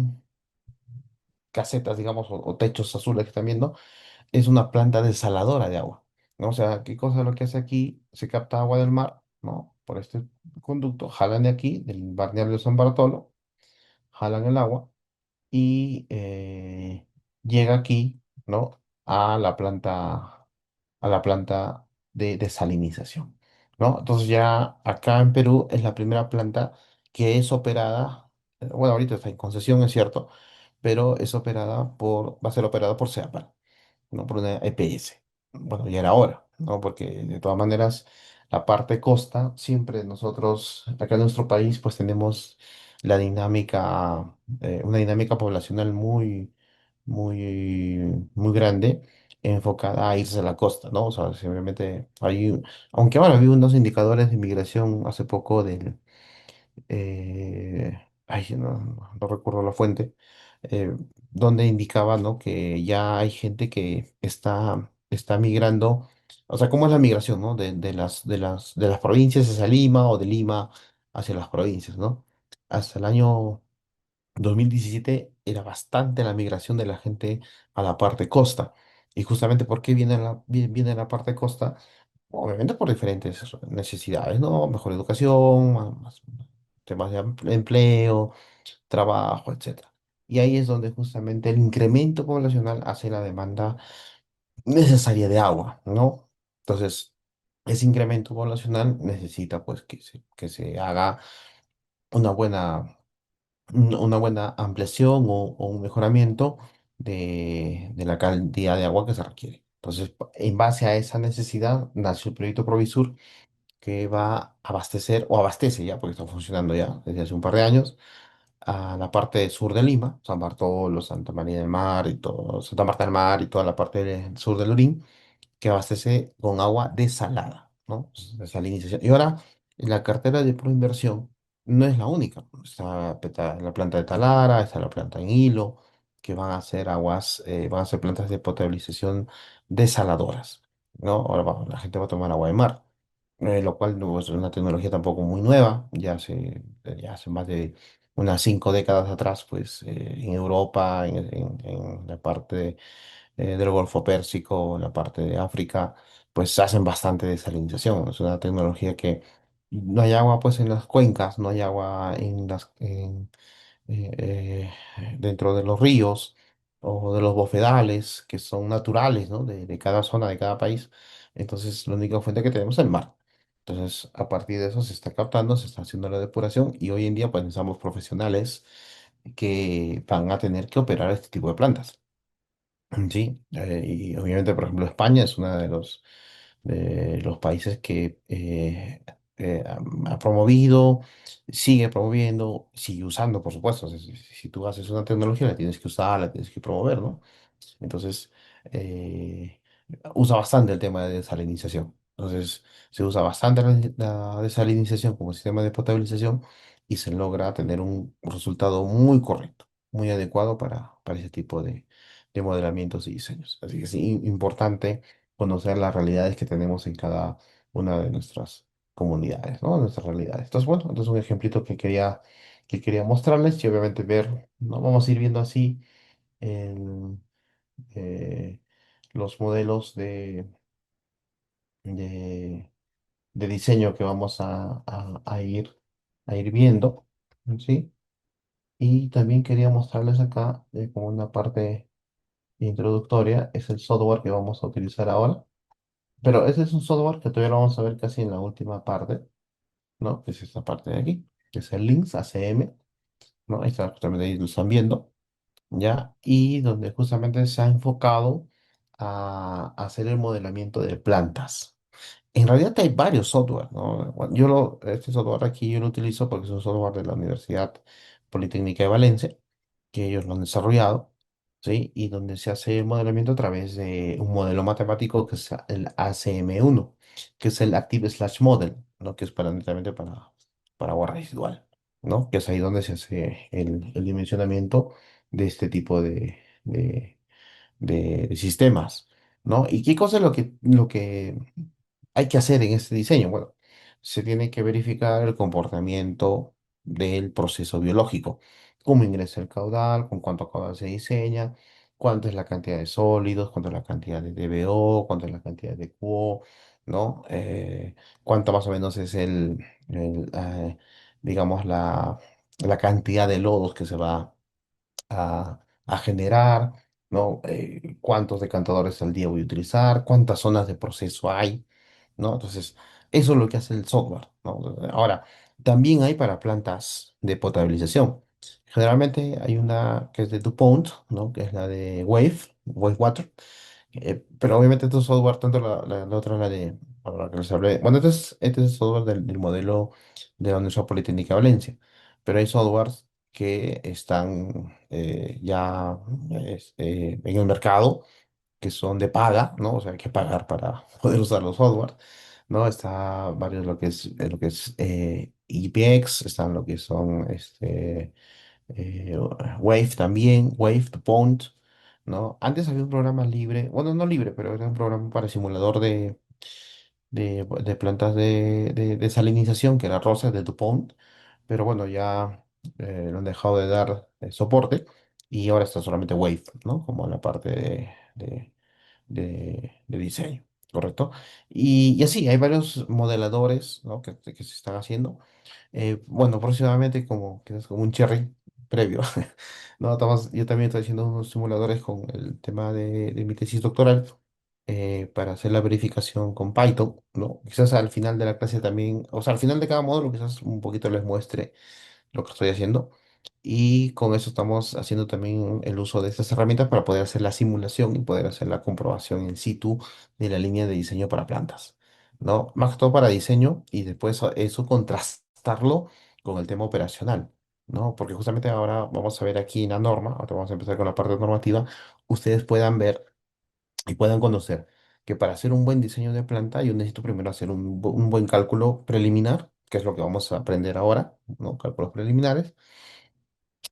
casetas, digamos, o techos azules que están viendo, es una planta desaladora de agua, ¿no? O sea, ¿qué cosa es lo que hace aquí? Se capta agua del mar, ¿no? Por este conducto, jalan de aquí, del balneario de San Bartolo, jalan el agua y llega aquí, ¿no? A la planta de desalinización, ¿no? Entonces ya acá en Perú es la primera planta que es operada, bueno, ahorita está en concesión, es cierto, pero va a ser operada por Ceapal, ¿no? Por una EPS. Bueno, ya era hora, ¿no? Porque de todas maneras, la parte costa, siempre nosotros, acá en nuestro país, pues tenemos una dinámica poblacional muy grande, enfocada a irse a la costa, ¿no? O sea, simplemente aunque ahora vi unos indicadores de migración hace poco ay, no recuerdo la fuente, eh, donde indicaba, ¿no? Que ya hay gente que está migrando, o sea, ¿cómo es la migración, ¿no? De las provincias hacia Lima o de Lima hacia las provincias, ¿no? Hasta el año 2017 era bastante la migración de la gente a la parte costa. Y justamente, ¿por qué viene la parte costa? Obviamente por diferentes necesidades, ¿no? Mejor educación, temas de empleo, trabajo, etcétera. Y ahí es donde justamente el incremento poblacional hace la demanda necesaria de agua, ¿no? Entonces, ese incremento poblacional necesita pues que se haga una una buena ampliación o un mejoramiento de la cantidad de agua que se requiere. Entonces, en base a esa necesidad, nació el proyecto Provisur, que va a abastecer, o abastece ya, porque está funcionando ya desde hace un par de años, a la parte sur de Lima, San Bartolo, Santa María del Mar y todo, Santa Marta del Mar y toda la parte del sur del Lurín, que abastece con agua desalada, ¿no? Desalinización. Y ahora, la cartera de Proinversión no es la única. Está la planta de Talara, está la planta en Hilo, que van a hacer van a ser plantas de potabilización desaladoras, ¿no? Ahora la gente va a tomar agua de mar, lo cual no es una tecnología tampoco muy nueva, ya hace más de unas 5 décadas atrás, pues en Europa, en la parte del Golfo Pérsico, la parte de África, pues hacen bastante desalinización. Es una tecnología que no hay agua pues en las cuencas, no hay agua eh, dentro de los ríos o de los bofedales que son naturales, ¿no? De cada zona, de cada país. Entonces, la única fuente que tenemos es el mar. Entonces, a partir de eso se está captando, se está haciendo la depuración y hoy en día pues necesitamos profesionales que van a tener que operar este tipo de plantas. Sí, y obviamente, por ejemplo, España es uno de los países que ha promovido, sigue promoviendo, sigue usando, por supuesto. Si tú haces una tecnología, la tienes que usar, la tienes que promover, ¿no? Entonces, eh, usa bastante el tema de desalinización. Entonces, se usa bastante la desalinización como sistema de potabilización y se logra tener un resultado muy correcto. muy adecuado para ese tipo de modelamientos y diseños. Así que es importante conocer las realidades que tenemos en cada una de nuestras comunidades, ¿no? Nuestras realidades. Entonces, bueno, entonces un ejemplito que quería mostrarles y obviamente ver, ¿no? Vamos a ir viendo así el, eh, los modelos de, de diseño que vamos a ir viendo, ¿sí? Y también quería mostrarles acá, como una parte introductoria, es el software que vamos a utilizar ahora. Pero ese es un software que todavía lo vamos a ver casi en la última parte, ¿no? Que es esta parte de aquí, que es el Links ACM, ¿no? Ahí está, justamente ahí lo están viendo, ¿ya? Y donde justamente se ha enfocado a hacer el modelamiento de plantas. En realidad hay varios software, ¿no? Bueno, este software aquí yo lo utilizo porque es un software de la Universidad Politécnica de Valencia, que ellos lo han desarrollado, ¿sí? Y donde se hace el modelamiento a través de un modelo matemático que es el ACM1, que es el Active Slash Model, ¿no? Que es netamente para agua residual, ¿no? Que es ahí donde se hace el dimensionamiento de este tipo de sistemas, ¿no? ¿Y qué cosa es lo que hay que hacer en este diseño? Bueno, se tiene que verificar el comportamiento del proceso biológico, cómo ingresa el caudal, con cuánto caudal se diseña, cuánto es la cantidad de sólidos, cuánto es la cantidad de DBO, cuánto es la cantidad de QO, ¿no? Cuánto más o menos es digamos, la cantidad de lodos que se va a generar, ¿no? Cuántos decantadores al día voy a utilizar, cuántas zonas de proceso hay, ¿no? Entonces, eso es lo que hace el software, ¿no? Ahora, también hay para plantas de potabilización. Generalmente hay una que es de DuPont, ¿no? Que es la de Wave Water. Pero obviamente este software, tanto la otra, la que les hablé, bueno, este es el software del modelo de la Universidad Politécnica de Valencia, pero hay softwares que están ya en el mercado, que son de paga, ¿no? O sea, hay que pagar para poder usar los software, ¿no? Está varios lo que es EPX, están lo que son eh, Wave también, Wave, Pond, ¿no? Antes había un programa libre, bueno, no libre, pero era un programa para simulador de plantas de desalinización, que era Rosa de DuPont, pero bueno, ya lo han dejado de dar soporte y ahora está solamente Wave, ¿no? Como la parte de diseño, ¿correcto? Y así, hay varios modeladores, ¿no? que se están haciendo. Bueno, próximamente como, que es como un cherry previo. No, yo también estoy haciendo unos simuladores con el tema de mi tesis doctoral, para hacer la verificación con Python, ¿no? Quizás al final de la clase también, o sea, al final de cada módulo quizás un poquito les muestre lo que estoy haciendo. Y con eso estamos haciendo también el uso de estas herramientas para poder hacer la simulación y poder hacer la comprobación in situ de la línea de diseño para plantas, ¿no? Más que todo para diseño y después eso contrastarlo con el tema operacional, ¿no? Porque justamente ahora vamos a ver aquí en la norma, ahora vamos a empezar con la parte normativa, ustedes puedan ver y puedan conocer que para hacer un buen diseño de planta yo necesito primero hacer un buen cálculo preliminar, que es lo que vamos a aprender ahora, ¿no? Cálculos preliminares,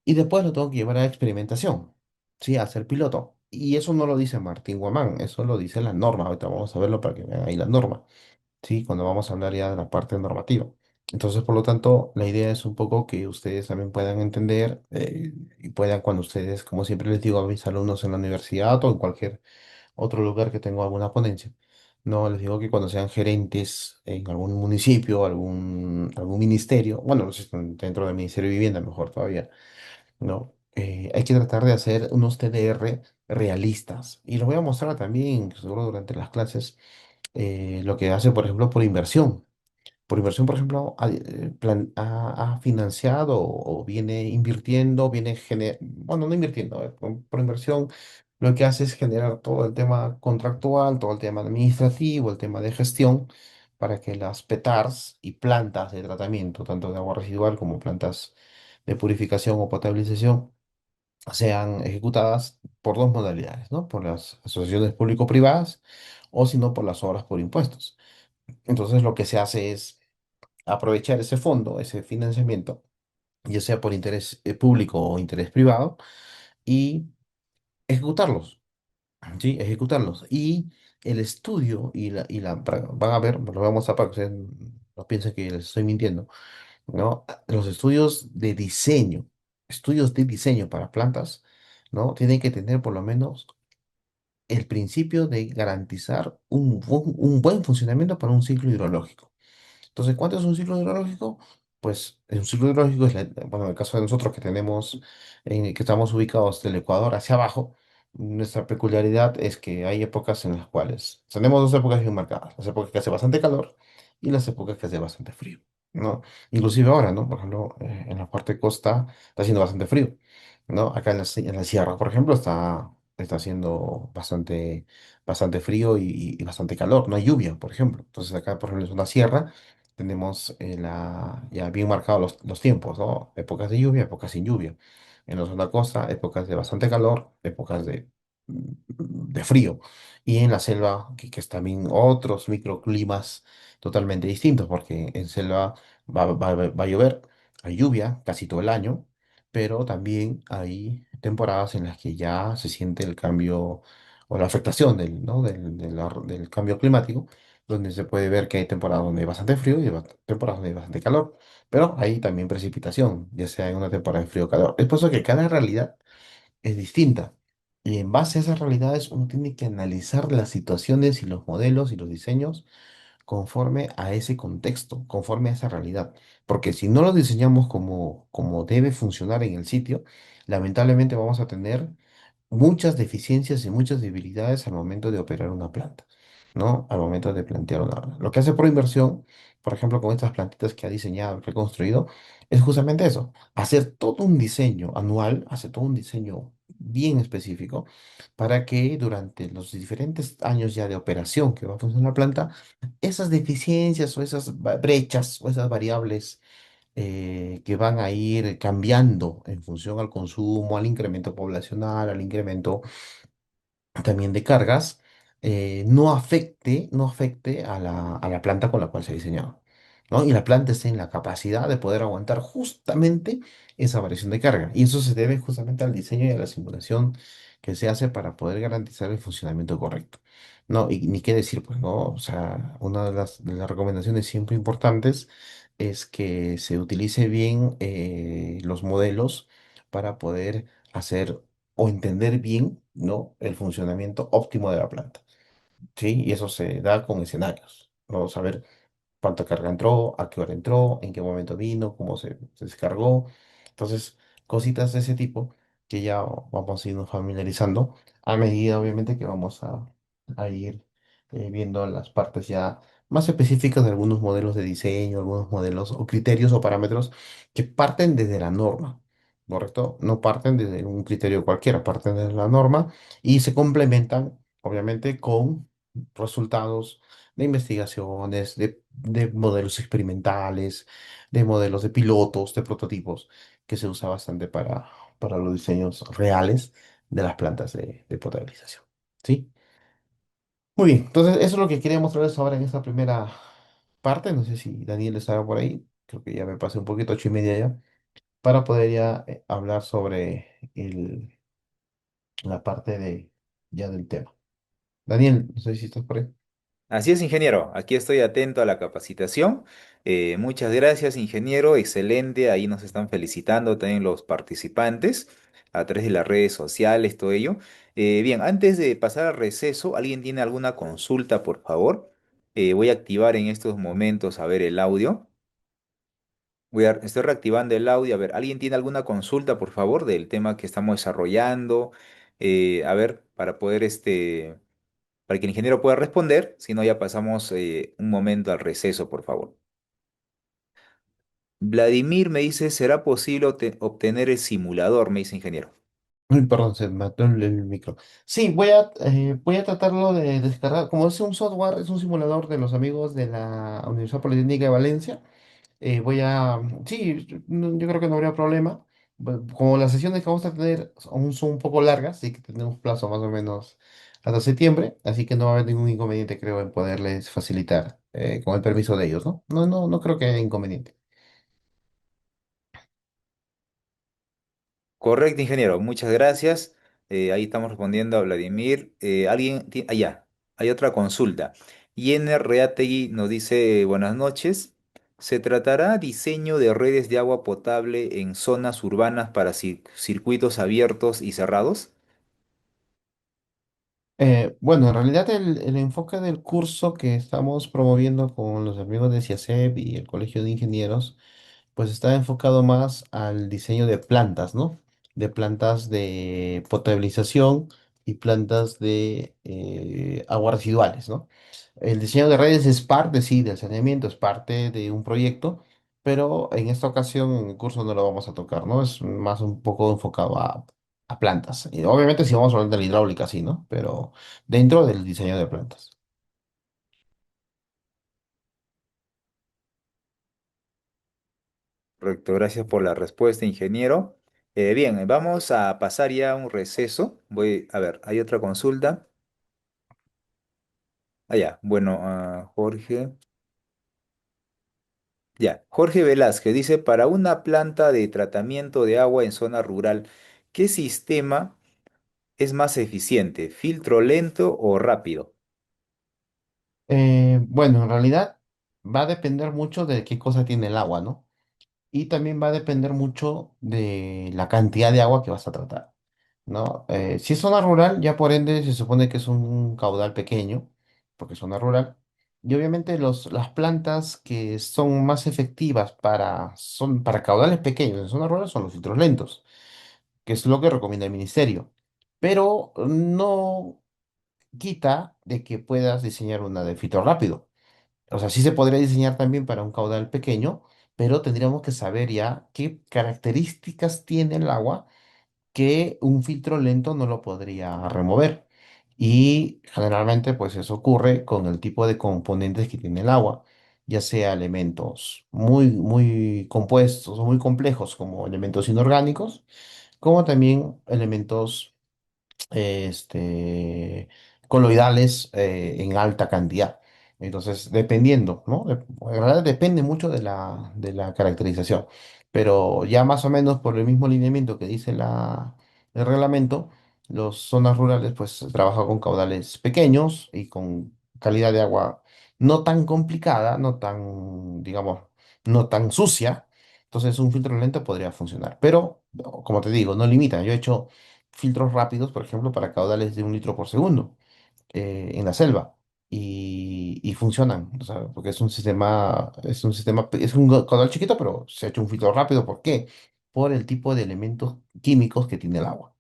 y después lo tengo que llevar a experimentación, ¿sí? A hacer piloto. Y eso no lo dice Martín Guamán, eso lo dice la norma. Ahorita vamos a verlo para que vean ahí la norma, ¿sí? Cuando vamos a hablar ya de la parte normativa. Entonces, por lo tanto, la idea es un poco que ustedes también puedan entender, y puedan, cuando ustedes, como siempre les digo a mis alumnos en la universidad o en cualquier otro lugar que tengo alguna ponencia, no, les digo que cuando sean gerentes en algún municipio, algún ministerio, bueno, si están dentro del Ministerio de Vivienda, mejor todavía, ¿no? Hay que tratar de hacer unos TDR realistas. Y los voy a mostrar también, seguro durante las clases, lo que hace, por ejemplo, por inversión. Por inversión, por ejemplo, ha financiado o viene invirtiendo, bueno, no invirtiendo, por inversión, lo que hace es generar todo el tema contractual, todo el tema administrativo, el tema de gestión, para que las PETARs y plantas de tratamiento, tanto de agua residual como plantas de purificación o potabilización, sean ejecutadas por dos modalidades, ¿no? Por las asociaciones público-privadas o si no por las obras por impuestos. Entonces lo que se hace es aprovechar ese fondo, ese financiamiento ya sea por interés público o interés privado, y ejecutarlos. Sí, ejecutarlos. Y el estudio van a ver, lo vamos a para que ustedes no piensen que les estoy mintiendo, ¿no? Los estudios de diseño para plantas, ¿no? Tienen que tener por lo menos el principio de garantizar un buen funcionamiento para un ciclo hidrológico. Entonces, ¿cuánto es un ciclo hidrológico? Pues un ciclo hidrológico es, bueno, en el caso de nosotros que tenemos, que estamos ubicados del Ecuador hacia abajo, nuestra peculiaridad es que hay épocas en las cuales tenemos dos épocas bien marcadas, las épocas que hace bastante calor y las épocas que hace bastante frío, ¿no? Inclusive ahora, ¿no? Por ejemplo, en la parte costa está haciendo bastante frío, ¿no? Acá en la sierra, por ejemplo, está haciendo bastante frío y bastante calor, no hay lluvia, por ejemplo. Entonces acá, por ejemplo, es una sierra, tenemos ya bien marcados los tiempos, ¿no? Épocas de lluvia, épocas sin lluvia. En la zona costa, épocas de bastante calor, épocas de frío. Y en la selva, que es también otros microclimas totalmente distintos, porque en selva va a llover, hay lluvia casi todo el año, pero también hay temporadas en las que ya se siente el cambio o la afectación ¿no? del cambio climático, donde se puede ver que hay temporadas donde hay bastante frío y temporadas donde hay bastante calor, pero hay también precipitación, ya sea en una temporada de frío o calor. Es por eso que cada realidad es distinta. Y en base a esas realidades uno tiene que analizar las situaciones y los modelos y los diseños conforme a ese contexto, conforme a esa realidad. Porque si no lo diseñamos como debe funcionar en el sitio, lamentablemente vamos a tener muchas deficiencias y muchas debilidades al momento de operar una planta, ¿no? Al momento de plantear una. Lo que hace por inversión, por ejemplo, con estas plantitas que ha diseñado, que ha construido, es justamente eso, hacer todo un diseño anual, hacer todo un diseño bien específico para que durante los diferentes años ya de operación que va a funcionar la planta, esas deficiencias o esas brechas o esas variables que van a ir cambiando en función al consumo, al incremento poblacional, al incremento también de cargas, no afecte a la planta con la cual se ha diseñado, ¿no? Y la planta esté en la capacidad de poder aguantar justamente esa variación de carga. Y eso se debe justamente al diseño y a la simulación que se hace para poder garantizar el funcionamiento correcto. No, y ni qué decir, pues, ¿no? O sea, una de las recomendaciones siempre importantes es que se utilice bien los modelos para poder hacer o entender bien, ¿no? El funcionamiento óptimo de la planta, ¿sí? Y eso se da con escenarios, ¿no? Saber cuánta carga entró, a qué hora entró, en qué momento vino, cómo se descargó. Entonces, cositas de ese tipo que ya vamos a irnos familiarizando a medida, obviamente, que vamos a ir viendo las partes ya más específicas de algunos modelos de diseño, algunos modelos o criterios o parámetros que parten desde la norma, ¿correcto? No parten desde un criterio cualquiera, parten desde la norma y se complementan, obviamente, con resultados de investigaciones, de modelos experimentales, de modelos de pilotos, de prototipos, que se usa bastante para los diseños reales de las plantas de potabilización. ¿Sí? Muy bien, entonces eso es lo que quería mostrarles ahora en esta primera parte. No sé si Daniel estaba por ahí, creo que ya me pasé un poquito, 8:30 ya, para poder ya hablar sobre la parte ya del tema. Daniel, no sé si estás por ahí. Así es, ingeniero. Aquí estoy atento a la capacitación. Muchas gracias, ingeniero. Excelente. Ahí nos están felicitando también los participantes a través de las redes sociales, todo ello. Bien, antes de pasar al receso, ¿alguien tiene alguna consulta, por favor? Voy a activar en estos momentos a ver el audio. Estoy reactivando el audio. A ver, ¿alguien tiene alguna consulta, por favor, del tema que estamos desarrollando? A ver, para que el ingeniero pueda responder, si no ya pasamos un momento al receso, por favor. Vladimir me dice, ¿será posible obtener el simulador? Me dice ingeniero. Uy, perdón, se me mató el micro. Sí, voy a tratarlo de descargar. Como es un software, es un simulador de los amigos de la Universidad Politécnica de Valencia. Sí, yo creo que no habría problema. Como las sesiones que vamos a tener son un poco largas, así que tenemos plazo más o menos hasta septiembre, así que no va a haber ningún inconveniente, creo, en poderles facilitar con el permiso de ellos, ¿no? No, no, no creo que haya inconveniente. Correcto, ingeniero. Muchas gracias. Ahí estamos respondiendo a Vladimir. Ya, hay otra consulta. Yener Reategui nos dice, buenas noches. ¿Se tratará diseño de redes de agua potable en zonas urbanas para circuitos abiertos y cerrados? Bueno, en realidad el enfoque del curso que estamos promoviendo con los amigos de CIACEP y el Colegio de Ingenieros pues está enfocado más al diseño de plantas, ¿no? De plantas de potabilización y plantas de aguas residuales, ¿no? El diseño de redes es parte, sí, del saneamiento, es parte de un proyecto, pero en esta ocasión en el curso no lo vamos a tocar, ¿no? Es más un poco enfocado a plantas. Y obviamente sí vamos a hablar de la hidráulica, sí, ¿no? Pero dentro del diseño de plantas. Correcto, gracias por la respuesta, ingeniero. Bien, vamos a pasar ya a un receso. Voy a ver, hay otra consulta. Ya, bueno, Jorge. Ya, Jorge Velázquez dice, para una planta de tratamiento de agua en zona rural, ¿qué sistema es más eficiente? ¿Filtro lento o rápido? Bueno, en realidad va a depender mucho de qué cosa tiene el agua, ¿no? Y también va a depender mucho de la cantidad de agua que vas a tratar, ¿no? Si es zona rural, ya por ende se supone que es un caudal pequeño, porque es zona rural. Y obviamente las plantas que son más efectivas para caudales pequeños en zona rural son los filtros lentos, que es lo que recomienda el ministerio. Pero no quita de que puedas diseñar una de filtro rápido. O sea, sí se podría diseñar también para un caudal pequeño, pero tendríamos que saber ya qué características tiene el agua que un filtro lento no lo podría remover. Y generalmente, pues eso ocurre con el tipo de componentes que tiene el agua, ya sea elementos muy compuestos o muy complejos como elementos inorgánicos, como también elementos este, coloidales en alta cantidad. Entonces, dependiendo, ¿no? En realidad depende mucho de la caracterización, pero ya más o menos por el mismo lineamiento que dice el reglamento, las zonas rurales pues se trabaja con caudales pequeños y con calidad de agua no tan complicada, no tan, digamos, no tan sucia. Entonces un filtro lento podría funcionar, pero como te digo, no limita. Yo he hecho filtros rápidos, por ejemplo, para caudales de 1 litro por segundo en la selva. Y funcionan, o sea, porque es un caudal chiquito, pero se ha hecho un filtro rápido. ¿Por qué? Por el tipo de elementos químicos que tiene el agua.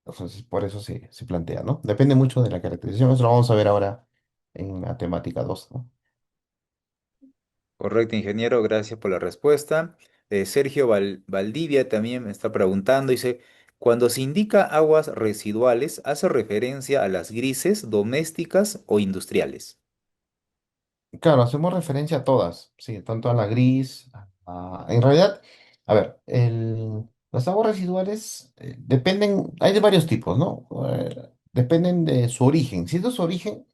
Entonces, por eso se plantea, ¿no? Depende mucho de la caracterización. Eso lo vamos a ver ahora en la temática 2, ¿no? Correcto, ingeniero, gracias por la respuesta. Sergio Valdivia también me está preguntando, dice, cuando se indica aguas residuales, ¿hace referencia a las grises, domésticas o industriales? Claro, hacemos referencia a todas, sí, tanto a la gris, en realidad, a ver, las aguas residuales dependen, hay de varios tipos, ¿no? Dependen de su origen. Si es de su origen,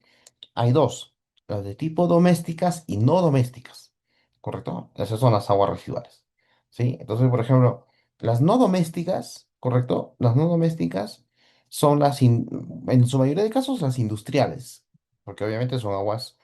hay dos, las de tipo domésticas y no domésticas, ¿correcto? Esas son las aguas residuales, ¿sí? Entonces, por ejemplo, las no domésticas, ¿correcto? Las no domésticas son en su mayoría de casos, las industriales, porque obviamente son aguas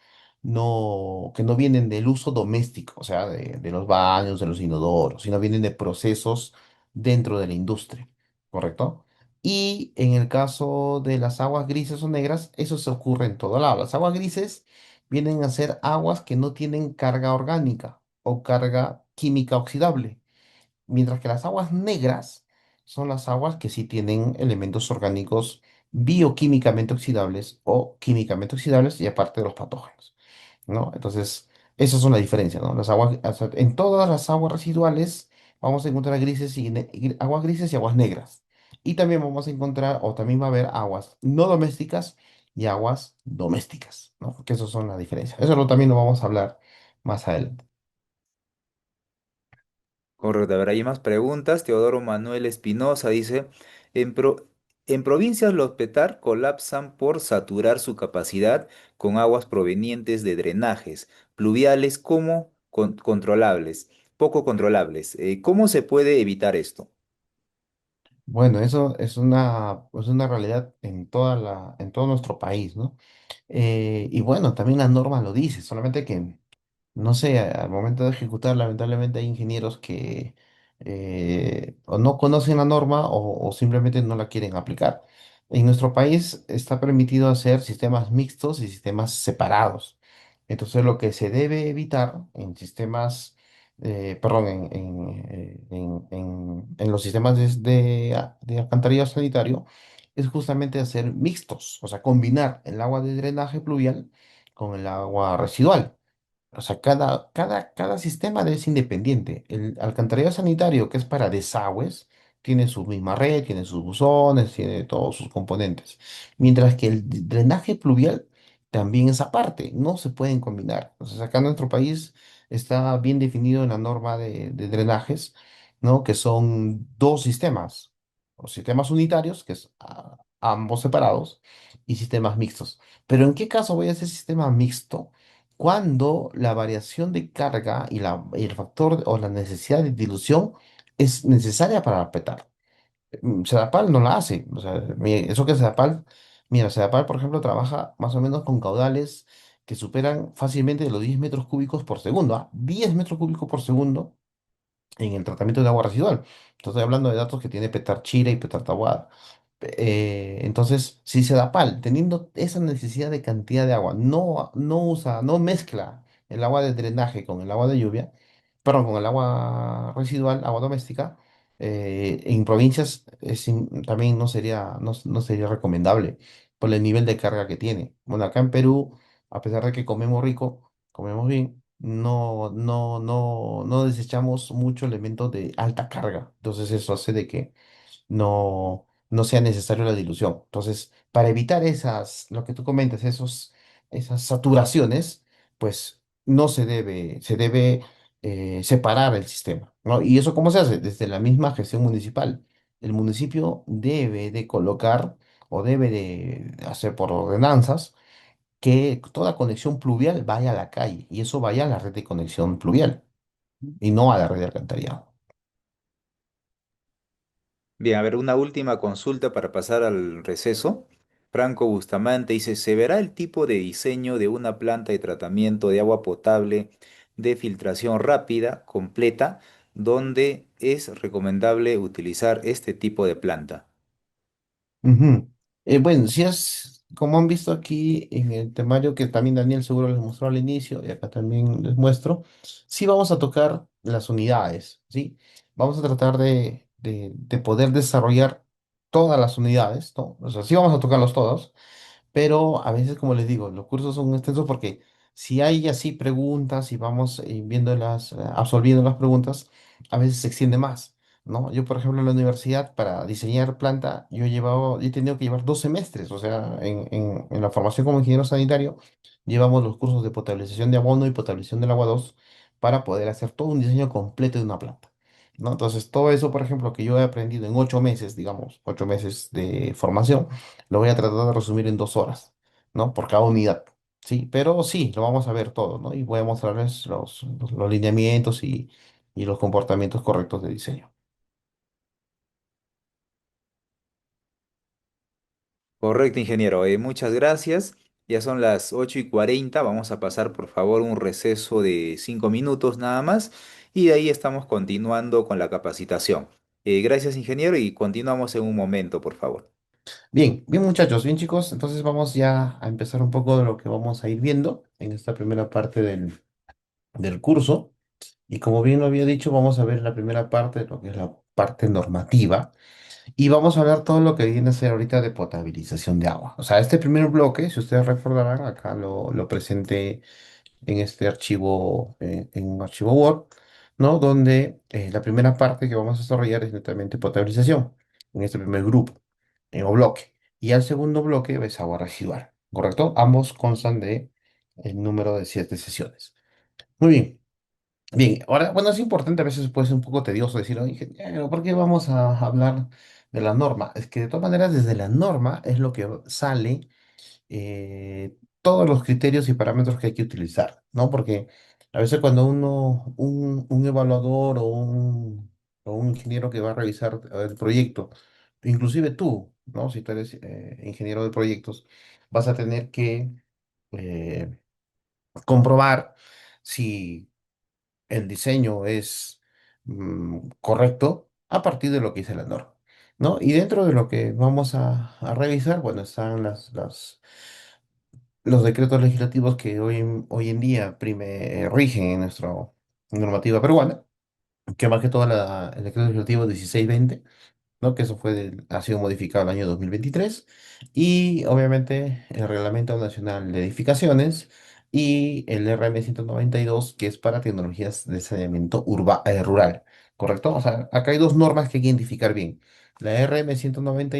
que no vienen del uso doméstico, o sea, de los baños, de los inodoros, sino vienen de procesos dentro de la industria, ¿correcto? Y en el caso de las aguas grises o negras, eso se ocurre en todo lado. Las aguas grises vienen a ser aguas que no tienen carga orgánica o carga química oxidable, mientras que las aguas negras son las aguas que sí tienen elementos orgánicos bioquímicamente oxidables o químicamente oxidables y aparte de los patógenos, ¿no? Entonces, esas son las diferencias, ¿no? Las aguas, o sea, en todas las aguas residuales vamos a encontrar grises aguas grises y aguas negras. Y también vamos a encontrar, o también va a haber aguas no domésticas y aguas domésticas, ¿no? Que esas son las diferencias. También lo vamos a hablar más adelante. Correcto, a ver, hay más preguntas. Teodoro Manuel Espinosa dice, en, pro- en provincias los PETAR colapsan por saturar su capacidad con aguas provenientes de drenajes pluviales como controlables, poco controlables. ¿Cómo se puede evitar esto? Bueno, eso es una realidad en en todo nuestro país, ¿no? Y bueno, también la norma lo dice, solamente que, no sé, al momento de ejecutar, lamentablemente hay ingenieros que o no conocen la norma o simplemente no la quieren aplicar. En nuestro país está permitido hacer sistemas mixtos y sistemas separados. Entonces, lo que se debe evitar en sistemas, perdón, en los sistemas de alcantarillado sanitario es justamente hacer mixtos, o sea, combinar el agua de drenaje pluvial con el agua residual. O sea, cada sistema es independiente. El alcantarillado sanitario, que es para desagües, tiene su misma red, tiene sus buzones, tiene todos sus componentes. Mientras que el drenaje pluvial también es aparte, no se pueden combinar. Entonces, acá en nuestro país está bien definido en la norma de drenajes, ¿no? Que son dos sistemas, o sistemas unitarios, que es ambos separados, y sistemas mixtos. Pero ¿en qué caso voy a hacer sistema mixto? Cuando la variación de carga y el factor o la necesidad de dilución es necesaria para petar. Sedapal no la hace. O sea, eso que Sedapal, mira, Sedapal, por ejemplo, trabaja más o menos con caudales que superan fácilmente de los 10 metros cúbicos por segundo. 10 metros cúbicos por segundo en el tratamiento de agua residual. Estoy hablando de datos que tiene Petarchira y Petartaguada. Entonces, si Sedapal, teniendo esa necesidad de cantidad de agua, no mezcla el agua de drenaje con el agua de lluvia, perdón, con el agua residual, agua doméstica, en provincias también no sería recomendable por el nivel de carga que tiene. Bueno, acá en Perú, a pesar de que comemos rico, comemos bien, no desechamos mucho elementos de alta carga. Entonces eso hace de que no sea necesario la dilución. Entonces, para evitar lo que tú comentas, esas saturaciones, pues no se debe separar el sistema, ¿no? ¿Y eso cómo se hace? Desde la misma gestión municipal. El municipio debe de colocar o debe de hacer por ordenanzas que toda conexión pluvial vaya a la calle y eso vaya a la red de conexión pluvial y no a la red de alcantarillado. Bien, a ver, una última consulta para pasar al receso. Franco Bustamante dice, ¿se verá el tipo de diseño de una planta de tratamiento de agua potable de filtración rápida, completa, donde es recomendable utilizar este tipo de planta? Ujú. Bueno, si es, como han visto aquí en el temario que también Daniel seguro les mostró al inicio y acá también les muestro, sí vamos a tocar las unidades, ¿sí? Vamos a tratar de poder desarrollar todas las unidades, ¿no? O sea, sí vamos a tocarlos todos, pero a veces, como les digo, los cursos son extensos porque si hay así preguntas y vamos absolviendo las preguntas, a veces se extiende más, ¿no? Yo, por ejemplo, en la universidad, para diseñar planta, yo he tenido que llevar 2 semestres, o sea, en la formación como ingeniero sanitario, llevamos los cursos de potabilización de abono y potabilización del agua 2 para poder hacer todo un diseño completo de una planta. ¿No? Entonces, todo eso, por ejemplo, que yo he aprendido en 8 meses, digamos, 8 meses de formación, lo voy a tratar de resumir en 2 horas, ¿no? Por cada unidad, ¿sí? Pero sí, lo vamos a ver todo, ¿no? Y voy a mostrarles los lineamientos y los comportamientos correctos de diseño. Correcto, ingeniero. Muchas gracias. Ya son las 8:40. Vamos a pasar, por favor, un receso de 5 minutos nada más. Y de ahí estamos continuando con la capacitación. Gracias, ingeniero, y continuamos en un momento, por favor. Bien, bien muchachos, bien chicos, entonces vamos ya a empezar un poco de lo que vamos a ir viendo en esta primera parte del curso. Y como bien lo había dicho, vamos a ver la primera parte de lo que es la parte normativa. Y vamos a hablar todo lo que viene a ser ahorita de potabilización de agua. O sea, este primer bloque, si ustedes recordarán, acá lo presenté en este archivo, en un archivo Word, ¿no? Donde la primera parte que vamos a desarrollar es netamente potabilización, en este primer grupo, o bloque. Y el segundo bloque es agua residual, ¿correcto? Ambos constan de el número de 7 sesiones. Muy bien. Bien, ahora, bueno, es importante, a veces puede ser un poco tedioso decir, oye, ingeniero, ¿por qué vamos a hablar de la norma? Es que de todas maneras, desde la norma es lo que sale todos los criterios y parámetros que hay que utilizar, ¿no? Porque a veces cuando un evaluador o un ingeniero que va a revisar el proyecto, inclusive tú, ¿no? Si tú eres ingeniero de proyectos, vas a tener que eh, comprobar si el diseño es correcto a partir de lo que dice la norma, ¿no? Y dentro de lo que vamos a revisar, bueno, están los decretos legislativos que hoy en día rigen en nuestra normativa peruana, que más que todo el decreto legislativo 1620, ¿no? Que eso ha sido modificado en el año 2023, y obviamente el Reglamento Nacional de Edificaciones y el RM 2, que es para tecnologías de saneamiento rural, ¿correcto? O sea, acá hay dos normas que hay que identificar bien. La RM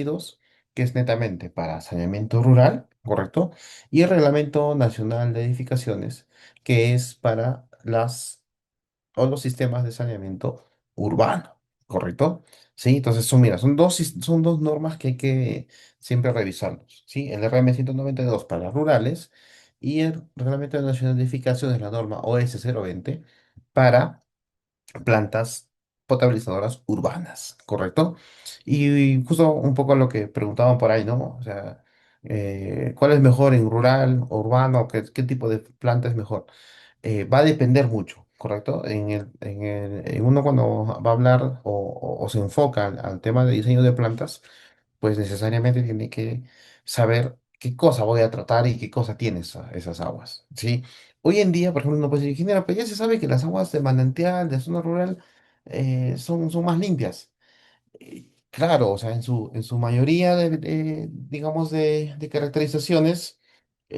2, que es netamente para saneamiento rural, ¿correcto? Y el Reglamento Nacional de Edificaciones, que es para o los sistemas de saneamiento urbano, ¿correcto? Sí, entonces mira, son dos normas que hay que siempre revisarlos, ¿sí? El RM 2 para rurales y el Reglamento Nacional de Edificaciones, la norma OS 020 para plantas potabilizadoras urbanas, ¿correcto? Y justo un poco lo que preguntaban por ahí, ¿no? O sea, ¿cuál es mejor en rural o urbano? ¿Qué tipo de planta es mejor? Va a depender mucho, ¿correcto? En uno cuando va a hablar o se enfoca al tema de diseño de plantas, pues necesariamente tiene que saber qué cosa voy a tratar y qué cosa tiene esas aguas, ¿sí? Hoy en día, por ejemplo, uno puede decir, ingeniero, pero ya se sabe que las aguas de manantial, de zona rural, son más limpias. Claro, o sea, en su mayoría digamos, de caracterizaciones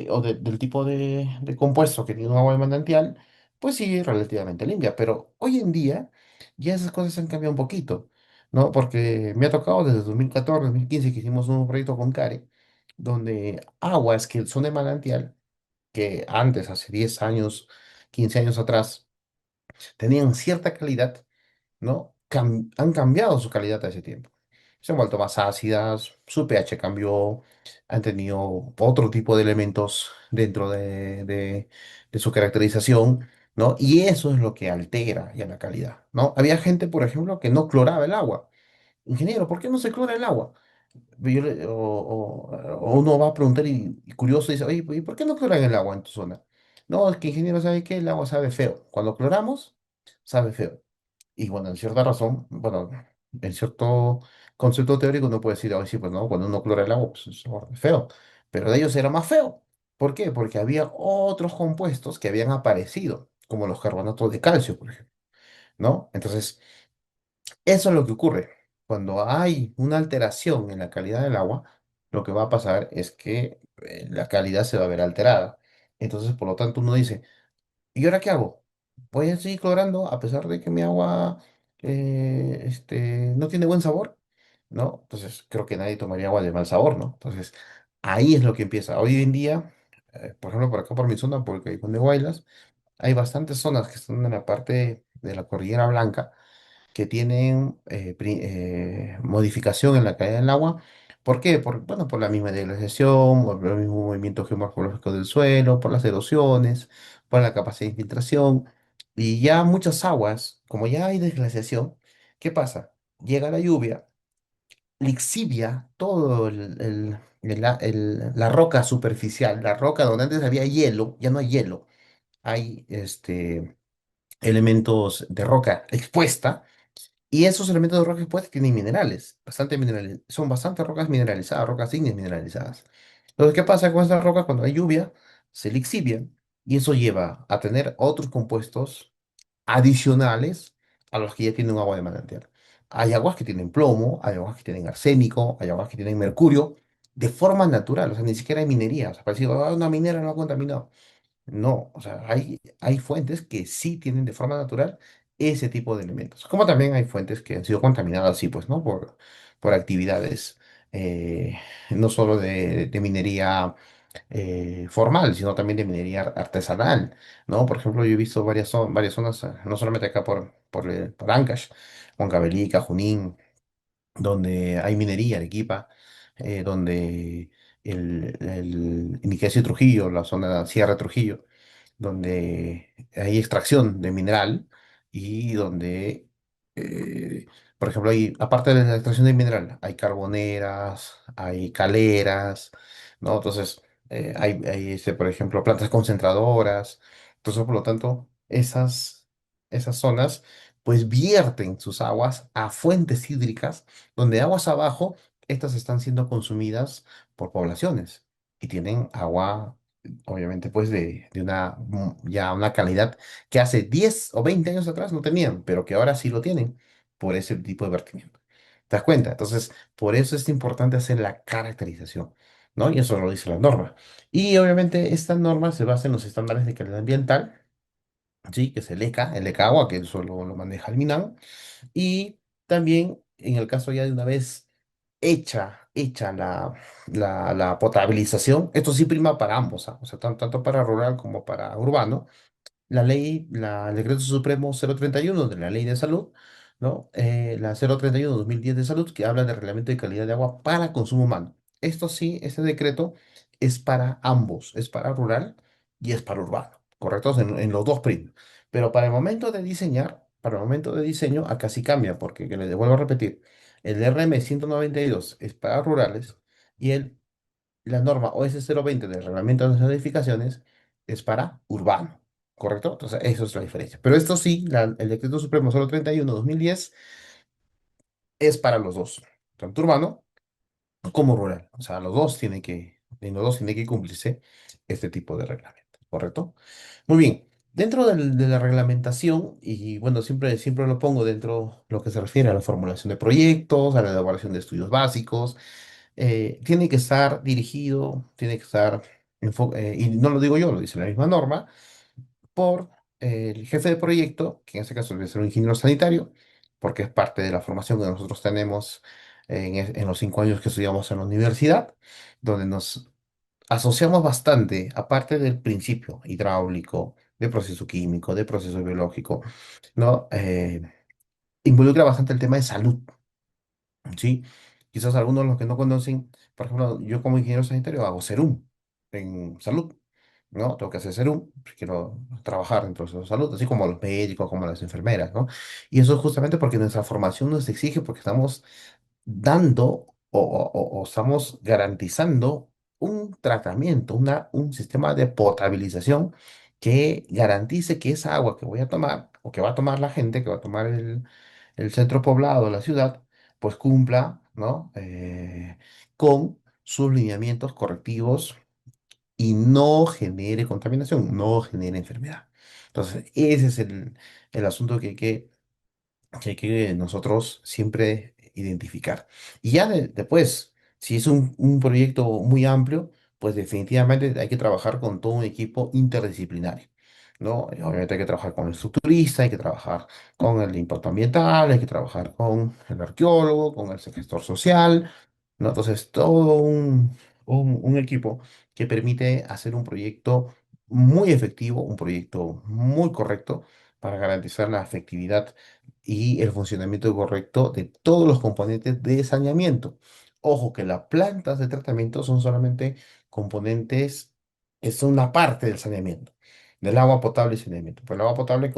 o del tipo de compuesto que tiene un agua de manantial, pues sí, es relativamente limpia. Pero hoy en día ya esas cosas han cambiado un poquito, ¿no? Porque me ha tocado desde 2014, 2015 que hicimos un proyecto con CARE, donde aguas que son de manantial, que antes, hace 10 años, 15 años atrás, tenían cierta calidad, ¿no? Han cambiado su calidad a ese tiempo. Se han vuelto más ácidas, su pH cambió, han tenido otro tipo de elementos dentro de su caracterización, ¿no? Y eso es lo que altera ya la calidad, ¿no? Había gente, por ejemplo, que no cloraba el agua. Ingeniero, ¿por qué no se clora el agua? O uno va a preguntar y curioso dice, oye, ¿y por qué no cloran el agua en tu zona? No, es que ingeniero sabe que el agua sabe feo. Cuando cloramos, sabe feo. Y bueno, en cierta razón, bueno, en cierto concepto teórico uno puede decir, "Ay, sí, pues no, cuando uno clora el agua, pues es feo. Pero de ellos era más feo. ¿Por qué? Porque había otros compuestos que habían aparecido, como los carbonatos de calcio, por ejemplo, ¿no? Entonces, eso es lo que ocurre. Cuando hay una alteración en la calidad del agua, lo que va a pasar es que la calidad se va a ver alterada. Entonces, por lo tanto, uno dice, ¿y ahora qué hago? ¿Voy a seguir clorando a pesar de que mi agua no tiene buen sabor? ¿No? Entonces creo que nadie tomaría agua de mal sabor, ¿no? Entonces ahí es lo que empieza. Hoy en día, por ejemplo, por acá por mi zona, porque hay de Guaylas, hay bastantes zonas que están en la parte de la Cordillera Blanca que tienen modificación en la calidad del agua. ¿Por qué? Bueno, por la misma deglasiación, por el mismo movimiento geomorfológico del suelo, por las erosiones, por la capacidad de infiltración. Y ya muchas aguas, como ya hay desglaciación, ¿qué pasa? Llega la lluvia, lixivia todo la roca superficial, la roca donde antes había hielo, ya no hay hielo, hay elementos de roca expuesta, y esos elementos de roca pues tienen minerales, bastante minerales, son bastante rocas mineralizadas, rocas ígneas mineralizadas. Entonces, ¿qué pasa con estas rocas cuando hay lluvia? Se lixivian y eso lleva a tener otros compuestos adicionales a los que ya tienen un agua de manantial. Hay aguas que tienen plomo, hay aguas que tienen arsénico, hay aguas que tienen mercurio, de forma natural, o sea, ni siquiera hay minería, o sea, parece que una minera no ha contaminado. No, o sea, hay fuentes que sí tienen de forma natural ese tipo de elementos. Como también hay fuentes que han sido contaminadas así, pues, ¿no? Por actividades eh, no solo de minería formal, sino también de minería artesanal, ¿no? Por ejemplo, yo he visto varias zonas, no solamente acá por Ancash, Huancavelica, Junín, donde hay minería, Arequipa, donde Niquecia y Trujillo, la zona de Sierra de Trujillo, donde hay extracción de mineral y donde eh, por ejemplo, aparte de la extracción de mineral, hay carboneras, hay caleras, ¿no? Entonces, por ejemplo, plantas concentradoras. Entonces, por lo tanto, esas zonas, pues vierten sus aguas a fuentes hídricas, donde aguas abajo, estas están siendo consumidas por poblaciones y tienen agua, obviamente, pues de ya una calidad que hace 10 o 20 años atrás no tenían, pero que ahora sí lo tienen por ese tipo de vertimiento. ¿Te das cuenta? Entonces, por eso es importante hacer la caracterización, ¿no? Y eso lo dice la norma. Y obviamente esta norma se basa en los estándares de calidad ambiental, ¿sí? Que es el ECA agua, que eso lo maneja el MINAM. Y también, en el caso ya de una vez hecha la potabilización, esto sí prima para ambos, ¿ah? O sea, tanto para rural como para urbano, el decreto supremo 031 de la ley de salud, ¿no? La 031/2010 de salud, que habla de reglamento de calidad de agua para consumo humano. Esto sí, este decreto es para ambos, es para rural y es para urbano, ¿correcto? En los dos primos. Pero para el momento de diseñar, para el momento de diseño, acá sí cambia, porque que les vuelvo a repetir, el RM 192 es para rurales y la norma OS 020 del Reglamento de Edificaciones es para urbano, ¿correcto? Entonces, eso es la diferencia. Pero esto sí, el Decreto Supremo 031/2010 es para los dos, tanto urbano como rural. O sea, en los dos tiene que cumplirse este tipo de reglamento, ¿correcto? Muy bien. Dentro de la reglamentación, y bueno, siempre lo pongo dentro de lo que se refiere a la formulación de proyectos, a la elaboración de estudios básicos, tiene que estar dirigido, tiene que estar, y no lo digo yo, lo dice la misma norma, por el jefe de proyecto, que en este caso debe ser un ingeniero sanitario, porque es parte de la formación que nosotros tenemos en los 5 años que estudiamos en la universidad, donde nos asociamos bastante, aparte del principio hidráulico, de proceso químico, de proceso biológico, ¿no? Involucra bastante el tema de salud. Sí, quizás algunos de los que no conocen, por ejemplo, yo como ingeniero sanitario hago serum en salud, ¿no? Tengo que hacer serum, si quiero trabajar dentro de la salud, así como los médicos, como las enfermeras, ¿no? Y eso es justamente porque nuestra formación nos exige, porque estamos dando o estamos garantizando un tratamiento, un sistema de potabilización que garantice que esa agua que voy a tomar o que va a tomar la gente, que va a tomar el centro poblado, la ciudad, pues cumpla, ¿no? Con sus lineamientos correctivos y no genere contaminación, no genere enfermedad. Entonces, ese es el asunto que hay que nosotros siempre identificar. Y ya después, si es un proyecto muy amplio, pues definitivamente hay que trabajar con todo un equipo interdisciplinario, ¿no? Y obviamente hay que trabajar con el estructurista, hay que trabajar con el impacto ambiental, hay que trabajar con el arqueólogo, con el gestor social, ¿no? Entonces, todo un equipo que permite hacer un proyecto muy efectivo, un proyecto muy correcto para garantizar la efectividad y el funcionamiento correcto de todos los componentes de saneamiento. Ojo que las plantas de tratamiento son solamente componentes, es una parte del saneamiento, del agua potable y saneamiento. Pues el agua potable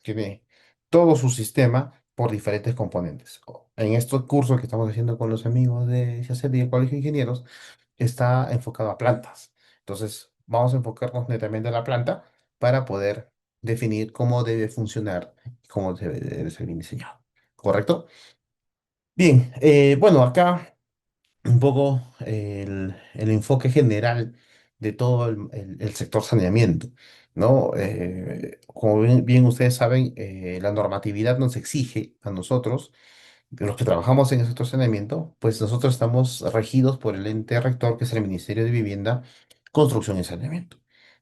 tiene todo su sistema por diferentes componentes. En estos cursos que estamos haciendo con los amigos de CIACET y el Colegio de Ingenieros, está enfocado a plantas. Entonces, vamos a enfocarnos netamente a la planta para poder definir cómo debe funcionar y cómo debe ser bien diseñado. ¿Correcto? Bien, bueno, acá un poco el enfoque general de todo el sector saneamiento, ¿no? Como bien ustedes saben, la normatividad nos exige a nosotros, de los que trabajamos en el sector saneamiento, pues nosotros estamos regidos por el ente rector, que es el Ministerio de Vivienda, Construcción y Saneamiento.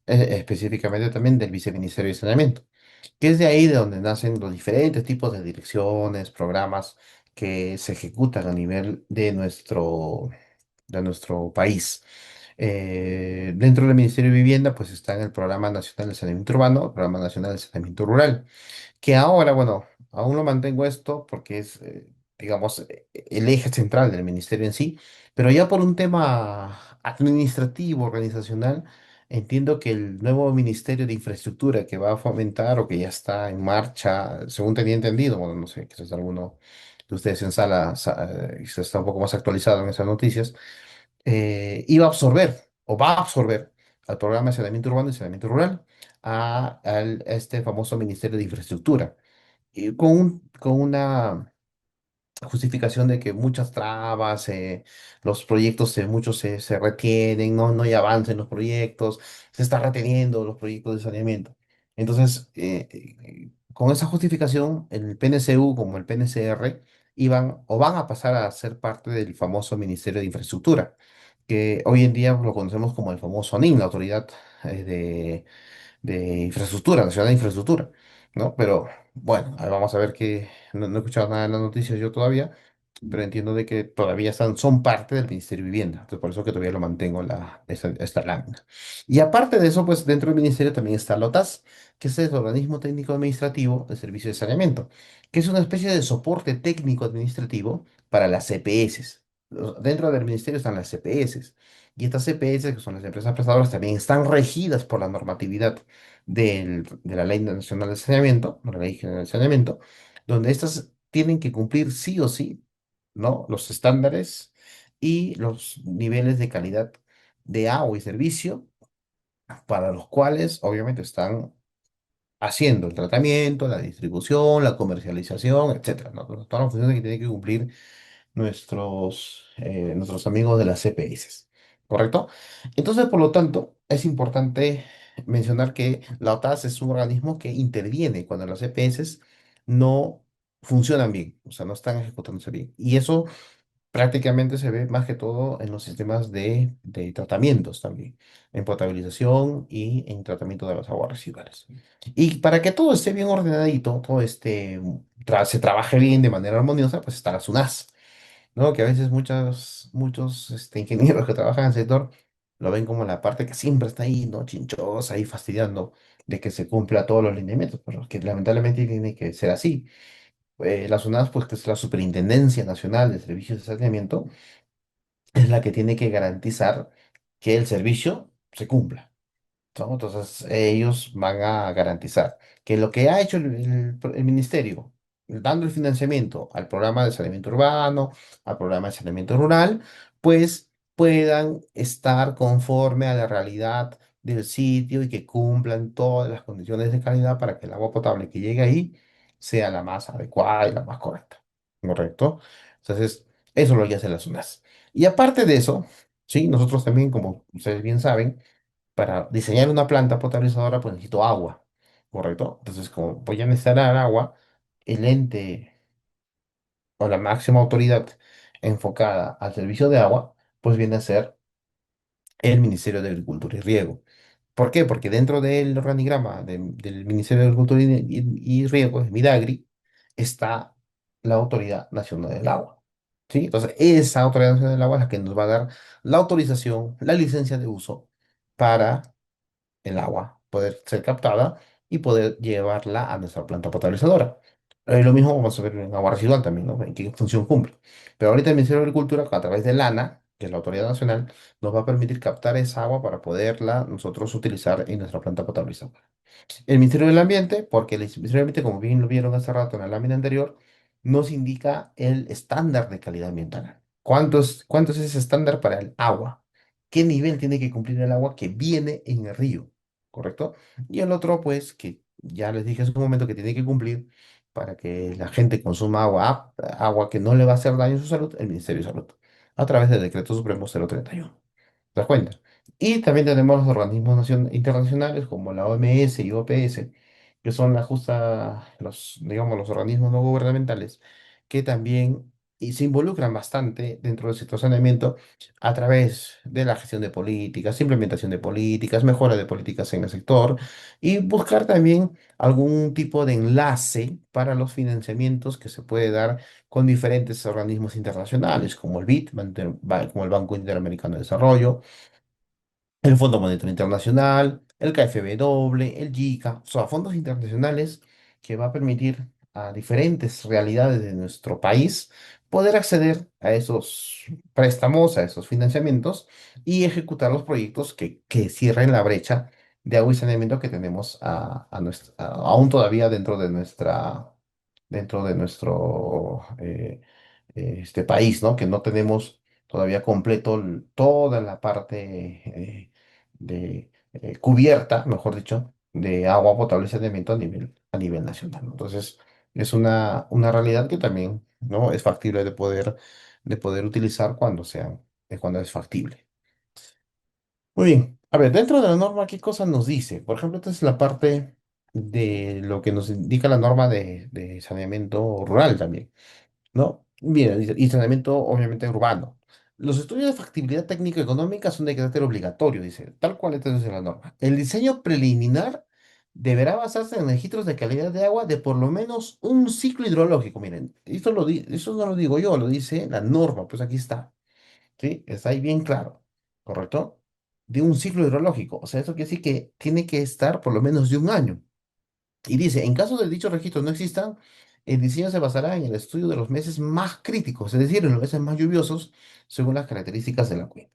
Específicamente también del Viceministerio de Saneamiento, que es de ahí de donde nacen los diferentes tipos de direcciones, programas que se ejecutan a nivel de nuestro país. Dentro del Ministerio de Vivienda, pues está en el Programa Nacional de Saneamiento Urbano, el Programa Nacional de Saneamiento Rural, que ahora, bueno, aún lo mantengo esto porque es, digamos, el eje central del ministerio en sí, pero ya por un tema administrativo, organizacional, entiendo que el nuevo Ministerio de Infraestructura que va a fomentar o que ya está en marcha, según tenía entendido, bueno, no sé, quizás alguno de ustedes en sala quizás está un poco más actualizado en esas noticias, iba a absorber o va a absorber al programa de saneamiento urbano y saneamiento rural, a este famoso Ministerio de Infraestructura, y con una justificación de que muchas trabas, los proyectos, muchos se retienen, no hay avance en los proyectos, se está reteniendo los proyectos de saneamiento. Entonces, con esa justificación, el PNCU como el PNCR iban o van a pasar a ser parte del famoso Ministerio de Infraestructura, que hoy en día lo conocemos como el famoso ANIN, la Autoridad de Infraestructura, Nacional de Infraestructura, ¿no? Pero bueno, ahí vamos a ver que no he escuchado nada en las noticias yo todavía, pero entiendo de que todavía son parte del Ministerio de Vivienda, entonces por eso que todavía lo mantengo esta lámina. Y aparte de eso, pues dentro del Ministerio también está la OTAS, que es el Organismo Técnico Administrativo de Servicio de Saneamiento, que es una especie de soporte técnico administrativo para las CPS. Dentro del Ministerio están las CPS. Y estas CPS, que son las empresas prestadoras, también están regidas por la normatividad de la Ley Nacional de Saneamiento, la Ley General de Saneamiento, donde estas tienen que cumplir sí o sí, ¿no? Los estándares y los niveles de calidad de agua y servicio para los cuales obviamente están haciendo el tratamiento, la distribución, la comercialización, etcétera, ¿no? Todas las funciones que tienen que cumplir nuestros amigos de las CPS, ¿correcto? Entonces, por lo tanto, es importante mencionar que la OTAS es un organismo que interviene cuando las CPS no funcionan bien, o sea, no están ejecutándose bien. Y eso prácticamente se ve más que todo en los sistemas de tratamientos también, en potabilización y en tratamiento de las aguas residuales. Y para que todo esté bien ordenadito, todo se trabaje bien de manera armoniosa, pues está la SUNAS, ¿no? Que a veces muchos ingenieros que trabajan en el sector lo ven como la parte que siempre está ahí, ¿no? Chinchosa, ahí fastidiando de que se cumpla todos los lineamientos, pero que lamentablemente tiene que ser así. La SUNAS, pues que es la Superintendencia Nacional de Servicios de Saneamiento, es la que tiene que garantizar que el servicio se cumpla, ¿no? Entonces, ellos van a garantizar que lo que ha hecho el ministerio, dando el financiamiento al programa de saneamiento urbano, al programa de saneamiento rural, pues puedan estar conforme a la realidad del sitio y que cumplan todas las condiciones de calidad para que el agua potable que llegue ahí sea la más adecuada y la más correcta. ¿Correcto? Entonces, eso es lo que hace la SUNAS. Y aparte de eso, sí, nosotros también, como ustedes bien saben, para diseñar una planta potabilizadora, pues necesito agua, ¿correcto? Entonces, como voy a necesitar agua, el ente o la máxima autoridad enfocada al servicio de agua, pues viene a ser el Ministerio de Agricultura y Riego. ¿Por qué? Porque dentro del organigrama del Ministerio de Agricultura y Riego, el Midagri, está la Autoridad Nacional del Agua. ¿Sí? Entonces, esa Autoridad Nacional del Agua es la que nos va a dar la autorización, la licencia de uso para el agua, poder ser captada y poder llevarla a nuestra planta potabilizadora. Lo mismo vamos a ver en agua residual también, ¿no? En qué función cumple. Pero ahorita el Ministerio de Agricultura, a través del ANA, que es la Autoridad Nacional, nos va a permitir captar esa agua para poderla nosotros utilizar en nuestra planta potabilizadora. El Ministerio del Ambiente, porque el Ministerio del Ambiente, como bien lo vieron hace rato en la lámina anterior, nos indica el estándar de calidad ambiental. ¿Cuánto es ese estándar para el agua? ¿Qué nivel tiene que cumplir el agua que viene en el río? ¿Correcto? Y el otro, pues, que ya les dije hace un momento que tiene que cumplir para que la gente consuma agua que no le va a hacer daño a su salud, el Ministerio de Salud, a través del Decreto Supremo 031. ¿Te das cuenta? Y también tenemos los organismos internacionales como la OMS y OPS, que son digamos, los organismos no gubernamentales, que también se involucran bastante dentro del sector saneamiento a través de la gestión de políticas, implementación de políticas, mejora de políticas en el sector y buscar también algún tipo de enlace para los financiamientos que se puede dar con diferentes organismos internacionales, como el BID, como el Banco Interamericano de Desarrollo, el Fondo Monetario Internacional, el KfW, el JICA, o sea, fondos internacionales que va a permitir a diferentes realidades de nuestro país, poder acceder a esos préstamos, a esos financiamientos y ejecutar los proyectos que cierren la brecha de agua y saneamiento que tenemos aún todavía dentro de nuestro este país, ¿no? Que no tenemos todavía completo toda la parte cubierta, mejor dicho, de agua potable y saneamiento a nivel nacional, ¿no? Entonces, es una realidad que también, ¿no? Es factible de poder utilizar cuando es factible. Muy bien. A ver, dentro de la norma, ¿qué cosa nos dice? Por ejemplo, esta es la parte de lo que nos indica la norma de saneamiento rural también, ¿no? Bien, y saneamiento obviamente urbano. Los estudios de factibilidad técnico-económica son de carácter obligatorio, dice, tal cual está en la norma. El diseño preliminar deberá basarse en registros de calidad de agua de por lo menos un ciclo hidrológico. Miren, esto no lo digo yo, lo dice la norma, pues aquí está. ¿Sí? Está ahí bien claro, ¿correcto? De un ciclo hidrológico. O sea, eso quiere decir que tiene que estar por lo menos de un año. Y dice, en caso de dichos registros no existan, el diseño se basará en el estudio de los meses más críticos, es decir, en los meses más lluviosos, según las características de la cuenca.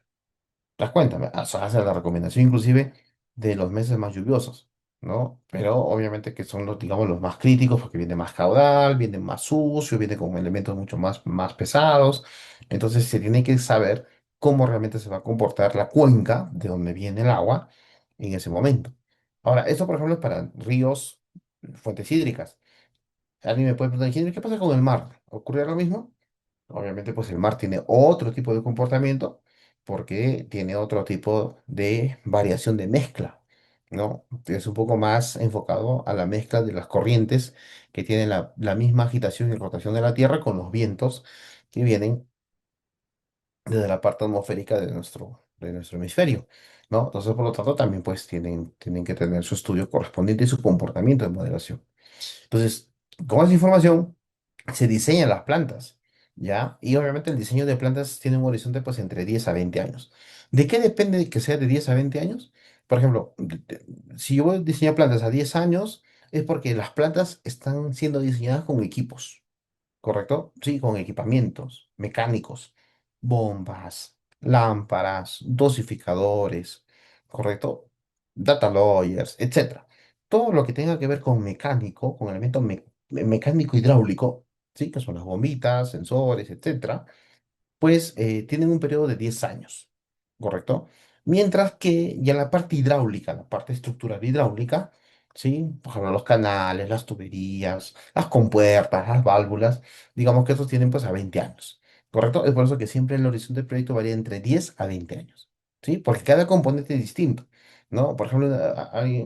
¿Te das cuenta? O sea, hace la recomendación inclusive de los meses más lluviosos, ¿no? Pero obviamente que son los, digamos, los más críticos porque viene más caudal, viene más sucio, viene con elementos mucho más pesados. Entonces se tiene que saber cómo realmente se va a comportar la cuenca de donde viene el agua en ese momento. Ahora, esto por ejemplo es para ríos, fuentes hídricas. Alguien me puede preguntar, "Ingeniero, ¿qué pasa con el mar? ¿Ocurre lo mismo? Obviamente, pues el mar tiene otro tipo de comportamiento porque tiene otro tipo de variación de mezcla, ¿no? Es un poco más enfocado a la mezcla de las corrientes que tienen la misma agitación y rotación de la Tierra con los vientos que vienen desde la parte atmosférica de nuestro hemisferio, ¿no? Entonces, por lo tanto, también pues tienen que tener su estudio correspondiente y su comportamiento de modelación. Entonces, con esa información se diseñan las plantas, ¿ya? Y obviamente el diseño de plantas tiene un horizonte pues entre 10 a 20 años. ¿De qué depende de que sea de 10 a 20 años? Por ejemplo, si yo voy a diseñar plantas a 10 años, es porque las plantas están siendo diseñadas con equipos. ¿Correcto? Sí, con equipamientos mecánicos, bombas, lámparas, dosificadores, ¿correcto? Data lawyers, etcétera. Todo lo que tenga que ver con mecánico, con elemento mecánico hidráulico, ¿sí? Que son las bombitas, sensores, etcétera, pues tienen un periodo de 10 años, ¿correcto? Mientras que ya la parte hidráulica, la parte estructural hidráulica, ¿sí? Por ejemplo, los canales, las tuberías, las compuertas, las válvulas, digamos que estos tienen pues a 20 años, ¿correcto? Es por eso que siempre el horizonte del proyecto varía entre 10 a 20 años, ¿sí? Porque cada componente es distinto, ¿no? Por ejemplo,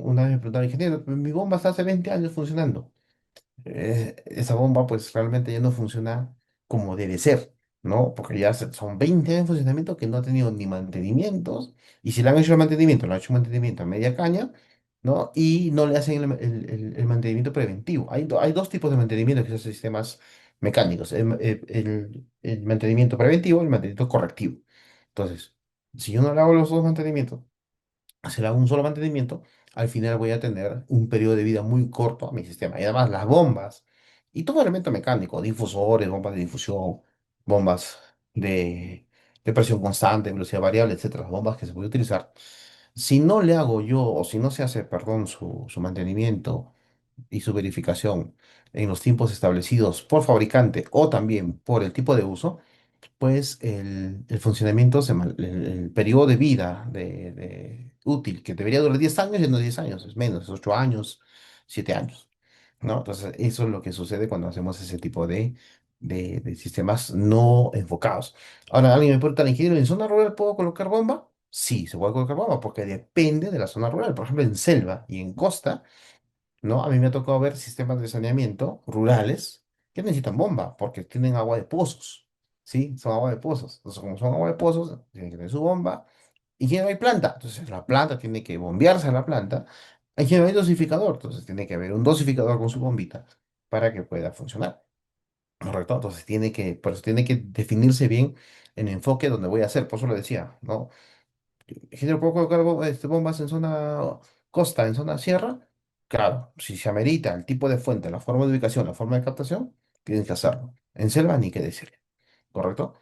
una vez me preguntaba, ingeniero, mi bomba está hace 20 años funcionando, esa bomba pues realmente ya no funciona como debe ser, ¿no? Porque ya son 20 años de funcionamiento que no ha tenido ni mantenimientos, y si le han hecho el mantenimiento, le han hecho un mantenimiento a media caña, ¿no? Y no le hacen el mantenimiento preventivo. Hay dos tipos de mantenimiento que son sistemas mecánicos, el mantenimiento preventivo y el mantenimiento correctivo. Entonces, si yo no le hago los dos mantenimientos, hacer un solo mantenimiento, al final voy a tener un periodo de vida muy corto a mi sistema. Y además las bombas y todo elemento mecánico, difusores, bombas de difusión, bombas de, de presión constante, velocidad variable, etcétera, las bombas que se puede utilizar. Si no le hago yo, o si no se hace, perdón, su mantenimiento y su verificación en los tiempos establecidos por fabricante o también por el tipo de uso, pues el funcionamiento, el periodo de vida útil, que debería durar 10 años, ya no es 10 años, es menos, es 8 años, 7 años, ¿no? Entonces, eso es lo que sucede cuando hacemos ese tipo de sistemas no enfocados. Ahora, alguien me pregunta, ingeniero, ¿en zona rural puedo colocar bomba? Sí, se puede colocar bomba, porque depende de la zona rural. Por ejemplo, en selva y en costa, ¿no? A mí me ha tocado ver sistemas de saneamiento rurales que necesitan bomba porque tienen agua de pozos, ¿sí? Son agua de pozos. Entonces, como son agua de pozos, tienen que tener su bomba. ¿Y que no hay planta? Entonces, la planta tiene que bombearse a la planta. Hay que no hay dosificador, entonces tiene que haber un dosificador con su bombita para que pueda funcionar, ¿correcto? Entonces, por eso tiene que definirse bien el enfoque donde voy a hacer. Por eso lo decía, ¿no? Ingeniero, ¿puedo colocar bombas en zona costa, en zona sierra? Claro, si se amerita el tipo de fuente, la forma de ubicación, la forma de captación, tienes que hacerlo. En selva ni qué decir, ¿correcto?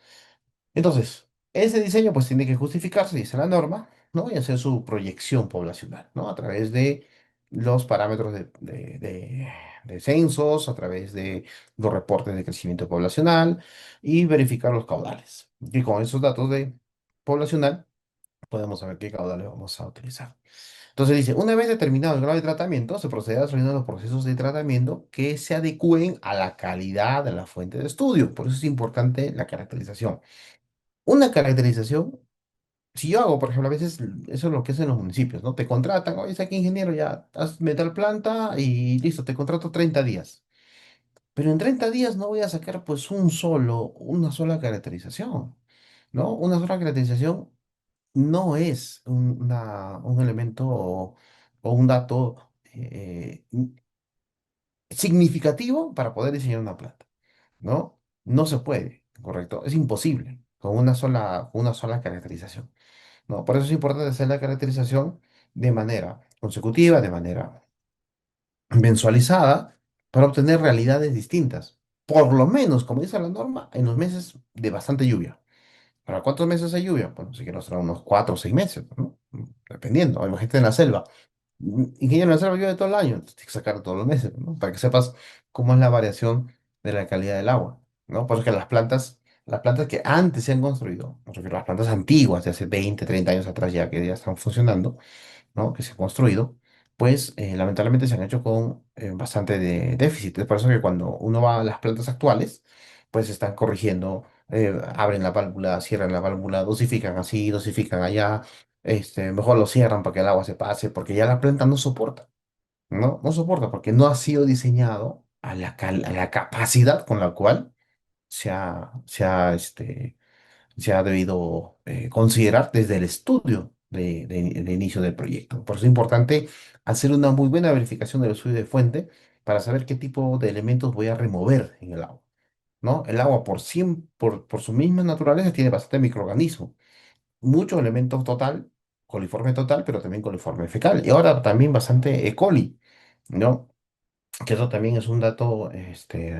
Entonces, ese diseño pues tiene que justificarse, dice la norma, ¿no? Y hacer su proyección poblacional, ¿no? A través de los parámetros de censos, a través de los reportes de crecimiento poblacional y verificar los caudales. Y con esos datos de poblacional podemos saber qué caudales vamos a utilizar. Entonces dice, una vez determinado el grado de tratamiento, se procederá a realizar los procesos de tratamiento que se adecúen a la calidad de la fuente de estudio. Por eso es importante la caracterización. Una caracterización, si yo hago, por ejemplo, a veces eso es lo que hacen los municipios, ¿no? Te contratan, oye, aquí ingeniero, ya, hazme tal planta y listo, te contrato 30 días. Pero en 30 días no voy a sacar pues una sola caracterización, ¿no? Una sola caracterización no es un elemento o un dato significativo para poder diseñar una planta, ¿no? No se puede, ¿correcto? Es imposible con una sola caracterización, ¿no? Por eso es importante hacer la caracterización de manera consecutiva, de manera mensualizada, para obtener realidades distintas. Por lo menos, como dice la norma, en los meses de bastante lluvia. ¿Para cuántos meses hay lluvia? Bueno, si quiero será unos 4 o 6 meses, ¿no? Dependiendo. Imagínate en la selva. Ingeniero en la selva llueve todo el año. Tienes que sacar todos los meses, ¿no? Para que sepas cómo es la variación de la calidad del agua, ¿no? Por eso que las plantas que antes se han construido, me refiero a las plantas antiguas de hace 20, 30 años atrás ya que ya están funcionando, ¿no? Que se han construido, pues lamentablemente se han hecho con bastante de déficit. Es por eso que cuando uno va a las plantas actuales, pues están corrigiendo, abren la válvula, cierran la válvula, dosifican así, dosifican allá, mejor lo cierran para que el agua se pase, porque ya la planta no soporta, ¿no? No soporta porque no ha sido diseñado a la capacidad con la cual se ha debido considerar desde el estudio de inicio del proyecto. Por eso es importante hacer una muy buena verificación del estudio de fuente para saber qué tipo de elementos voy a remover en el agua, ¿no? El agua por su misma naturaleza tiene bastante microorganismo, muchos elementos total, coliforme total, pero también coliforme fecal, y ahora también bastante E. coli, ¿no? Que eso también es un dato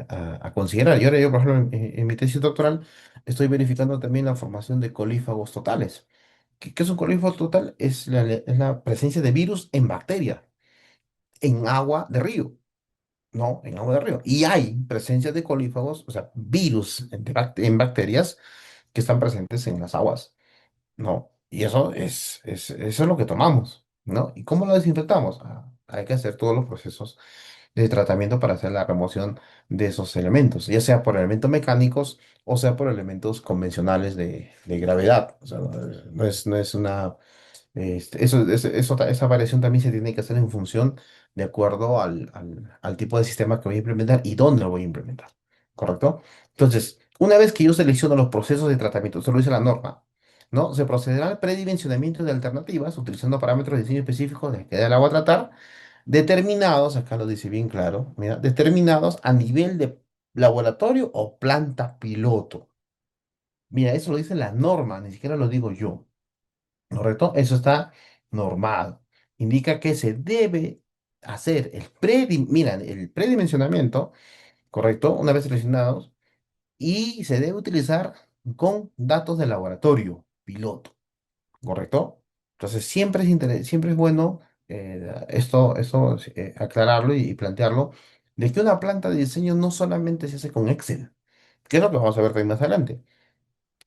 a considerar. Y ahora yo, por ejemplo, en mi tesis doctoral estoy verificando también la formación de colífagos totales. ¿Qué es un colífago total? Es la presencia de virus en bacteria, en agua de río, ¿no? En agua de río. Y hay presencia de colífagos, o sea, virus en bacterias que están presentes en las aguas, ¿no? Y eso es lo que tomamos, ¿no? ¿Y cómo lo desinfectamos? Hay que hacer todos los procesos de tratamiento para hacer la remoción de esos elementos, ya sea por elementos mecánicos o sea por elementos convencionales de gravedad. O sea, no es una esa variación también se tiene que hacer en función de acuerdo al tipo de sistema que voy a implementar y dónde lo voy a implementar. ¿Correcto? Entonces, una vez que yo selecciono los procesos de tratamiento, eso lo dice la norma, ¿no? Se procederá al predimensionamiento de alternativas utilizando parámetros de diseño específicos de qué del agua a tratar, determinados, acá lo dice bien claro, mira, determinados a nivel de laboratorio o planta piloto. Mira, eso lo dice la norma, ni siquiera lo digo yo. ¿Correcto? Eso está normado. Indica que se debe hacer mira, el predimensionamiento, ¿correcto? Una vez seleccionados, y se debe utilizar con datos de laboratorio, piloto, ¿correcto? Entonces, siempre es bueno esto aclararlo y plantearlo, de que una planta de diseño no solamente se hace con Excel, que es lo que vamos a ver también más adelante,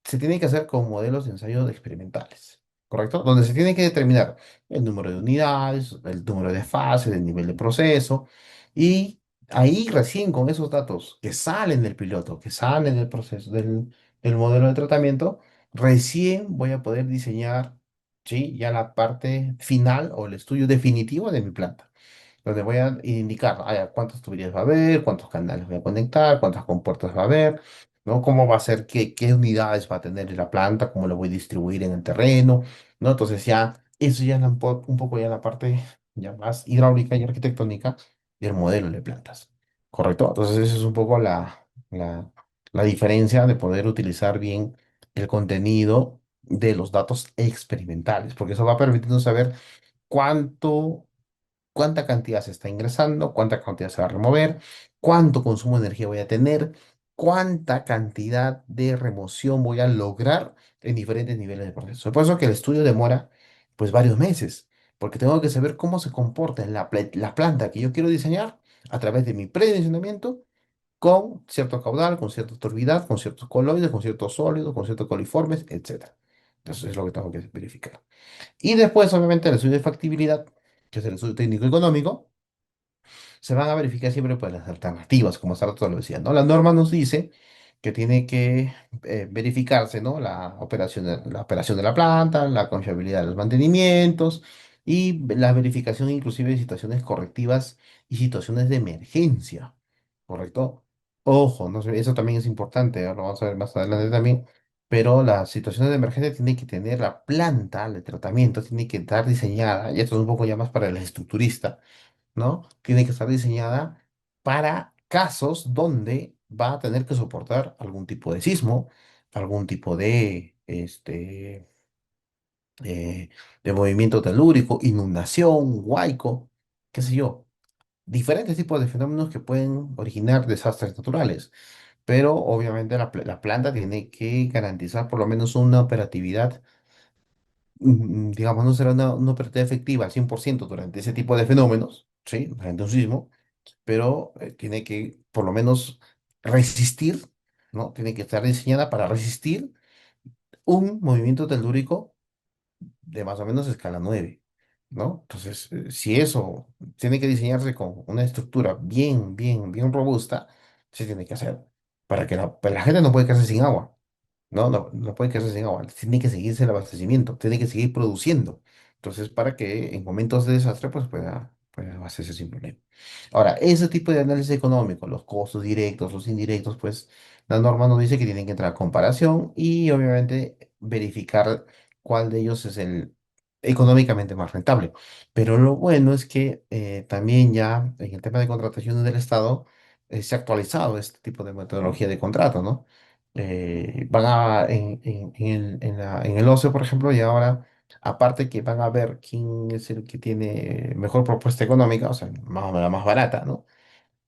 se tiene que hacer con modelos de ensayo experimentales, ¿correcto? Donde se tiene que determinar el número de unidades, el número de fases, el nivel de proceso, y ahí recién con esos datos que salen del piloto, que salen del proceso, del modelo de tratamiento, recién voy a poder diseñar, ¿sí? Ya la parte final o el estudio definitivo de mi planta donde voy a indicar cuántas tuberías va a haber, cuántos canales voy a conectar, cuántas compuertas va a haber, ¿no? Cómo va a ser, qué unidades va a tener la planta, cómo lo voy a distribuir en el terreno, ¿no? Entonces ya, eso ya es un poco ya la parte ya más hidráulica y arquitectónica del modelo de plantas, ¿correcto? Entonces esa es un poco la diferencia de poder utilizar bien el contenido de los datos experimentales, porque eso va permitiendo saber cuánto cuánta cantidad se está ingresando, cuánta cantidad se va a remover, cuánto consumo de energía voy a tener, cuánta cantidad de remoción voy a lograr en diferentes niveles de proceso. Por eso que el estudio demora pues varios meses, porque tengo que saber cómo se comporta en la planta que yo quiero diseñar a través de mi predimensionamiento con cierto caudal, con cierta turbidez, con ciertos coloides, con ciertos sólidos, con ciertos coliformes, etcétera. Eso es lo que tengo que verificar. Y después, obviamente, el estudio de factibilidad, que es el estudio técnico económico, se van a verificar siempre pues, las alternativas, como hasta rato lo decía, ¿no? La norma nos dice que tiene que verificarse, ¿no? La operación de la planta, la confiabilidad de los mantenimientos y la verificación inclusive de situaciones correctivas y situaciones de emergencia, ¿correcto? Ojo, no sé, eso también es importante, lo vamos a ver más adelante también, pero las situaciones de emergencia tienen que tener la planta de tratamiento, tiene que estar diseñada, y esto es un poco ya más para el estructurista, ¿no? Tiene que estar diseñada para casos donde va a tener que soportar algún tipo de sismo, algún tipo de movimiento telúrico, inundación, huaico, qué sé yo. Diferentes tipos de fenómenos que pueden originar desastres naturales, pero obviamente la planta tiene que garantizar por lo menos una operatividad, digamos, no será una operatividad efectiva al 100% durante ese tipo de fenómenos, ¿sí? Durante un sismo, pero tiene que por lo menos resistir, ¿no? Tiene que estar diseñada para resistir un movimiento telúrico de más o menos escala 9, ¿no? Entonces, si eso tiene que diseñarse con una estructura bien robusta, se tiene que hacer para que la gente no puede quedarse sin agua. No puede quedarse sin agua. Tiene que seguirse el abastecimiento, tiene que seguir produciendo. Entonces, para que en momentos de desastre, pues pueda hacerse sin problema. Ahora, ese tipo de análisis económico, los costos directos, los indirectos, pues la norma nos dice que tienen que entrar a comparación y obviamente verificar cuál de ellos es el económicamente más rentable. Pero lo bueno es que también ya en el tema de contrataciones del Estado se ha actualizado este tipo de metodología de contrato, ¿no? Van a, en el OCE, por ejemplo, y ahora, aparte que van a ver quién es el que tiene mejor propuesta económica, o sea, la más barata, ¿no?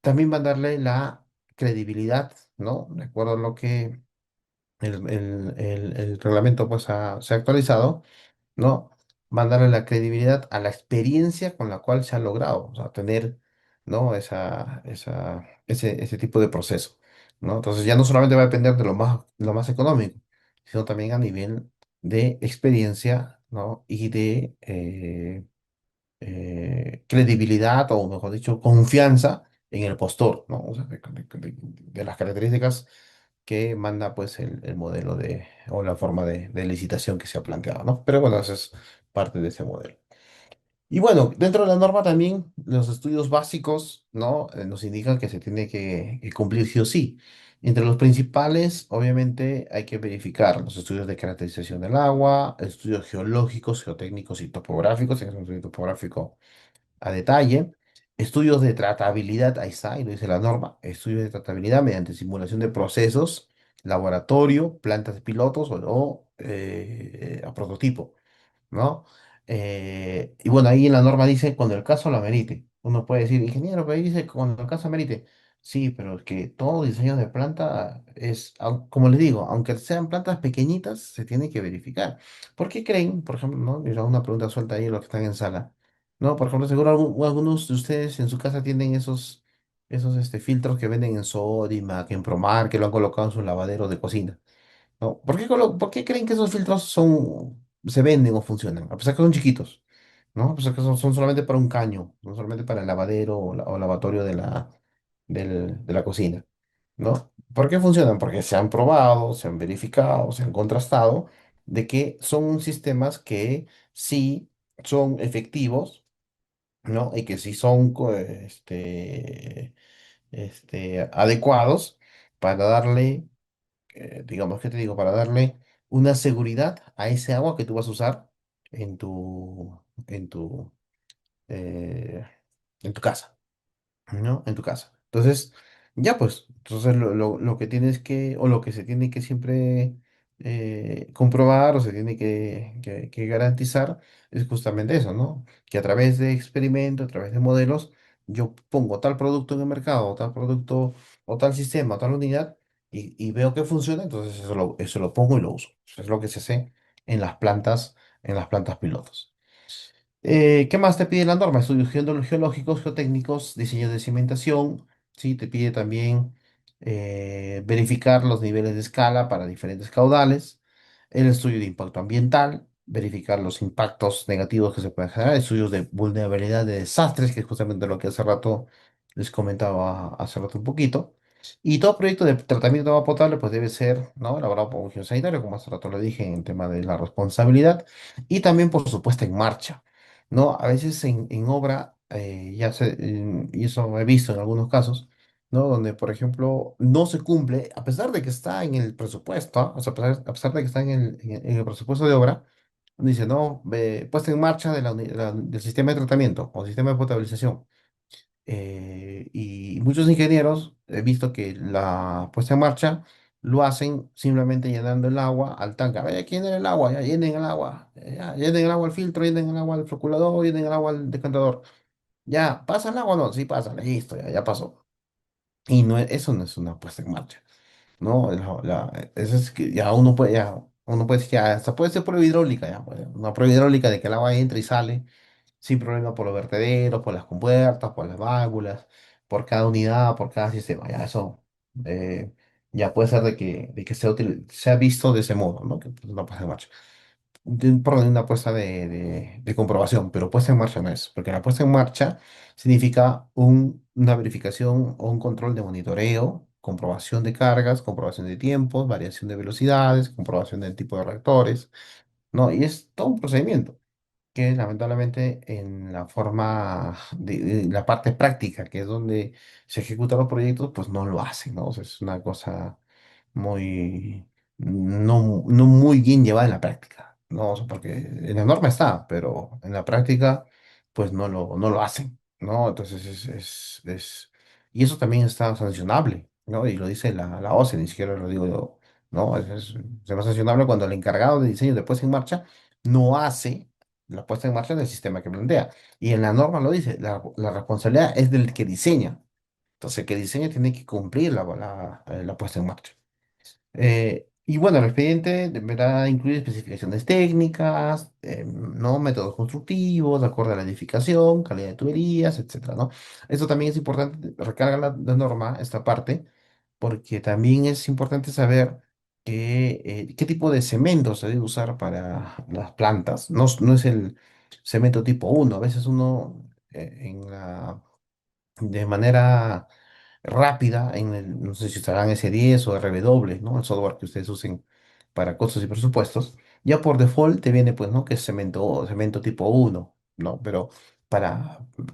También van a darle la credibilidad, ¿no? De acuerdo a lo que el reglamento pues, se ha actualizado, ¿no? Van a darle la credibilidad a la experiencia con la cual se ha logrado, o sea, tener, ¿no? Ese tipo de proceso, ¿no? Entonces ya no solamente va a depender de lo más económico, sino también a nivel de experiencia, ¿no? Y de credibilidad, o mejor dicho, confianza en el postor, ¿no? O sea, de las características que manda pues el modelo o la forma de licitación que se ha planteado, ¿no? Pero bueno, eso es parte de ese modelo. Y bueno, dentro de la norma también los estudios básicos, ¿no? Nos indican que se tiene que cumplir sí o sí. Entre los principales, obviamente, hay que verificar los estudios de caracterización del agua, estudios geológicos, geotécnicos y topográficos, en un estudio topográfico a detalle, estudios de tratabilidad, ahí está, y lo dice la norma, estudios de tratabilidad mediante simulación de procesos, laboratorio, plantas de pilotos o a prototipo. ¿No? Y bueno, ahí en la norma dice cuando el caso lo amerite. Uno puede decir, ingeniero, pero ahí dice cuando el caso amerite. Sí, pero es que todo diseño de planta es, como les digo, aunque sean plantas pequeñitas, se tiene que verificar. ¿Por qué creen, por ejemplo, no? Y hago una pregunta suelta ahí a los que están en sala. No, por ejemplo, seguro algunos de ustedes en su casa tienen esos filtros que venden en Sodimac, en Promar, que lo han colocado en su lavadero de cocina. ¿No? ¿Por qué creen que esos filtros se venden o funcionan? A pesar que son chiquitos, ¿no? A pesar que son solamente para un caño, no solamente para el lavadero o lavatorio de la cocina, ¿no? ¿Por qué funcionan? Porque se han probado, se han verificado, se han contrastado de que son sistemas que sí son efectivos, ¿no? Y que sí son adecuados para darle digamos, ¿qué te digo? Para darle una seguridad a ese agua que tú vas a usar en en tu, eh, en tu casa, ¿no? En tu casa. Entonces, ya pues, entonces lo que tienes que, o lo que se tiene que siempre comprobar o se tiene que garantizar es justamente eso, ¿no? Que a través de experimento, a través de modelos, yo pongo tal producto en el mercado, o tal producto, o tal sistema, o tal unidad, y veo que funciona, entonces eso lo pongo y lo uso. Eso es lo que se hace en las plantas pilotos. ¿Qué más te pide la norma? Estudios geológicos, geotécnicos, diseño de cimentación, ¿sí? Te pide también verificar los niveles de escala para diferentes caudales, el estudio de impacto ambiental, verificar los impactos negativos que se pueden generar, estudios de vulnerabilidad de desastres, que es justamente lo que hace rato les comentaba hace rato un poquito. Y todo proyecto de tratamiento de agua potable pues debe ser, ¿no?, elaborado por un geosanitario, como hace rato le dije en el tema de la responsabilidad, y también por su puesta en marcha. ¿No? A veces en obra, y eso he visto en algunos casos, ¿no? Donde, por ejemplo, no se cumple, a pesar de que está en el presupuesto, ¿ah? O sea, a pesar de que está en el presupuesto de obra, dice, no, puesta en marcha del sistema de tratamiento o sistema de potabilización. Y muchos ingenieros he visto que la puesta en marcha lo hacen simplemente llenando el agua al tanque. A ver, aquí llenen el agua, ya llenen el agua, ya llenen el agua al filtro, llenen el agua al procurador, llenen el agua al decantador. Ya, ¿pasa el agua o no? Sí pasa, listo, ya pasó. Y no, eso no es una puesta en marcha, ¿no? Eso es que uno puede decir, ya, hasta puede ser prueba hidráulica, ya, pues, una prueba hidráulica de que el agua entra y sale sin problema por los vertederos, por las compuertas, por las válvulas, por cada unidad, por cada sistema. Ya eso ya puede ser de que sea visto de ese modo, ¿no? Que pues, una puesta en marcha. Perdón, una puesta de comprobación, pero puesta en marcha no es, porque la puesta en marcha significa una verificación o un control de monitoreo, comprobación de cargas, comprobación de tiempos, variación de velocidades, comprobación del tipo de reactores, ¿no? Y es todo un procedimiento que lamentablemente en la forma de la parte práctica, que es donde se ejecutan los proyectos, pues no lo hacen, ¿no? O sea, es una cosa muy, no muy bien llevada en la práctica, ¿no? O sea, porque en la norma está, pero en la práctica, pues no lo hacen, ¿no? Entonces y eso también está sancionable, ¿no? Y lo dice la OCDE, ni siquiera lo digo yo, ¿no? Se va sancionable cuando el encargado de diseño de puesta en marcha no hace la puesta en marcha del sistema que plantea. Y en la norma lo dice, la responsabilidad es del que diseña. Entonces, el que diseña tiene que cumplir la puesta en marcha. Y bueno, el expediente deberá incluir especificaciones técnicas, ¿no? Métodos constructivos, de acuerdo a la edificación, calidad de tuberías, etcétera, ¿no? Esto también es importante, recarga la norma, esta parte, porque también es importante saber qué tipo de cemento se debe usar para las plantas. No es el cemento tipo uno. A veces uno de manera rápida, no sé si estarán S10 o RW, ¿no? El software que ustedes usen para costos y presupuestos. Ya por default te viene, pues, ¿no? Que es cemento tipo uno, ¿no? Pero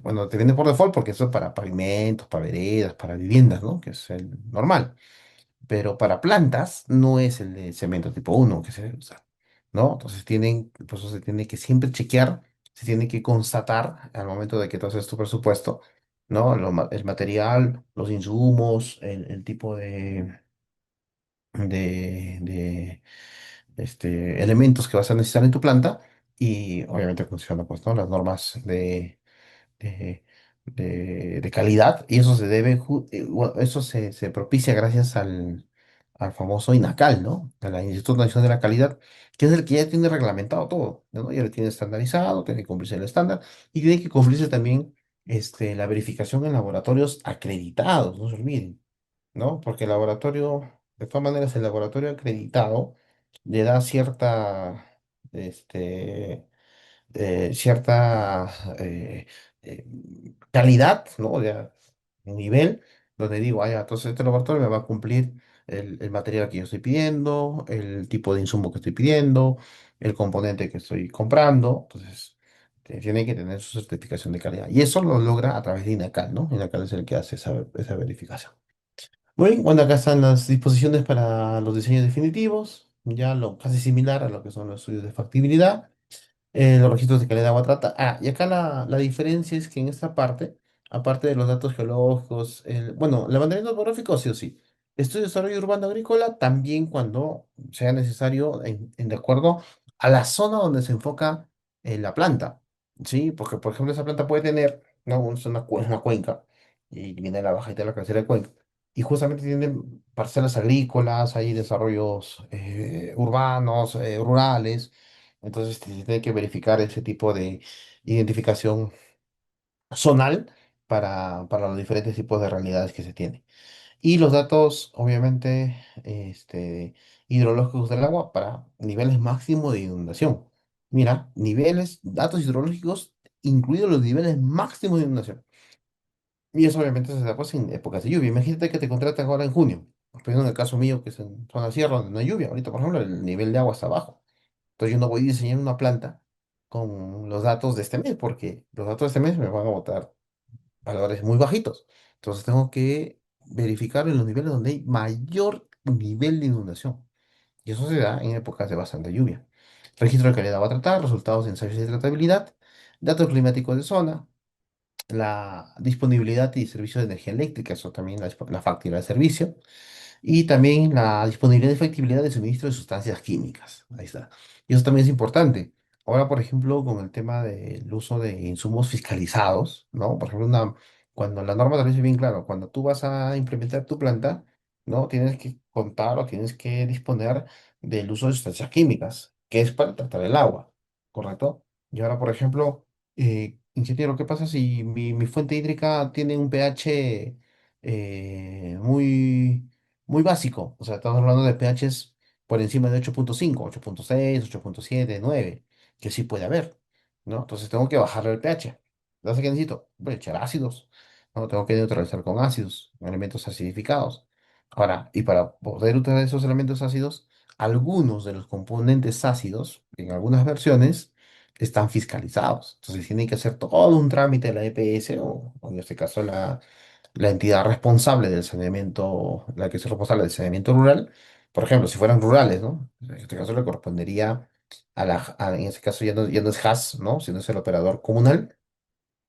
bueno, te viene por default porque eso es para pavimentos, para veredas, para viviendas, ¿no? Que es el normal, pero para plantas no es el de cemento tipo uno que se debe usar, ¿no? Entonces por eso se tiene que siempre chequear, se tiene que constatar al momento de que tú haces tu presupuesto, ¿no? El material, los insumos, el tipo de elementos que vas a necesitar en tu planta y obviamente funciona, pues, ¿no? Las normas de, de calidad y eso se debe, bueno, eso se propicia gracias al famoso INACAL, ¿no? Al Instituto Nacional de la Calidad, que es el que ya tiene reglamentado todo, ¿no? Ya lo tiene estandarizado, tiene que cumplirse el estándar y tiene que cumplirse también la verificación en laboratorios acreditados, no se olviden, ¿no? Porque el laboratorio, de todas maneras, el laboratorio acreditado le da este, cierta eh, calidad, ¿no? De un nivel donde digo, ah, ya, entonces este laboratorio me va a cumplir el material que yo estoy pidiendo, el tipo de insumo que estoy pidiendo, el componente que estoy comprando. Entonces, tiene que tener su certificación de calidad. Y eso lo logra a través de INACAL, ¿no? INACAL es el que hace esa verificación. Muy bien, bueno, acá están las disposiciones para los diseños definitivos, ya lo casi similar a lo que son los estudios de factibilidad, los registros de calidad de agua trata. Ah, y acá la diferencia es que en esta parte, aparte de los datos geológicos, bueno, levantamiento topográfico sí o sí, Estudio de desarrollo urbano agrícola también cuando sea necesario, de acuerdo a la zona donde se enfoca la planta, ¿sí? Porque, por ejemplo, esa planta puede tener, ¿no? Es una cuenca, y viene la bajita de la cabecera de cuenca, y justamente tiene parcelas agrícolas, hay desarrollos urbanos, rurales, entonces se tiene que verificar ese tipo de identificación zonal para los diferentes tipos de realidades que se tienen. Y los datos, obviamente, hidrológicos del agua para niveles máximos de inundación. Mira, datos hidrológicos, incluidos los niveles máximos de inundación. Y eso obviamente se da pues en épocas de lluvia. Imagínate que te contratan ahora en junio. Pues en el caso mío, que es en zona sierra, donde no hay lluvia. Ahorita, por ejemplo, el nivel de agua está bajo. Entonces yo no voy a diseñar una planta con los datos de este mes, porque los datos de este mes me van a botar valores muy bajitos. Entonces tengo que verificar en los niveles donde hay mayor nivel de inundación. Y eso se da en épocas de bastante lluvia. Registro de calidad de agua tratada, resultados de ensayos de tratabilidad, datos climáticos de zona, la disponibilidad y servicio de energía eléctrica, eso también la factura de servicio, y también la disponibilidad y factibilidad de suministro de sustancias químicas. Ahí está. Y eso también es importante. Ahora, por ejemplo, con el tema del uso de insumos fiscalizados, ¿no? Por ejemplo, cuando la norma te lo dice bien claro, cuando tú vas a implementar tu planta, ¿no? Tienes que contar o tienes que disponer del uso de sustancias químicas, que es para tratar el agua, ¿correcto? Y ahora, por ejemplo, ingeniero, ¿qué pasa si mi fuente hídrica tiene un pH muy básico? O sea, estamos hablando de pHs por encima de 8.5, 8.6, 8.7, 9, que sí puede haber, ¿no? Entonces tengo que bajarle el pH. Entonces, ¿qué necesito? Voy a echar ácidos, ¿no? Tengo que neutralizar con ácidos, elementos acidificados. Ahora, y para poder utilizar esos elementos ácidos, algunos de los componentes ácidos, en algunas versiones, están fiscalizados. Entonces tienen que hacer todo un trámite de la EPS o en este caso la entidad responsable del saneamiento, la que es responsable del saneamiento rural. Por ejemplo, si fueran rurales, ¿no? En este caso le correspondería en este caso ya no es HAS, ¿no? Sino es el operador comunal.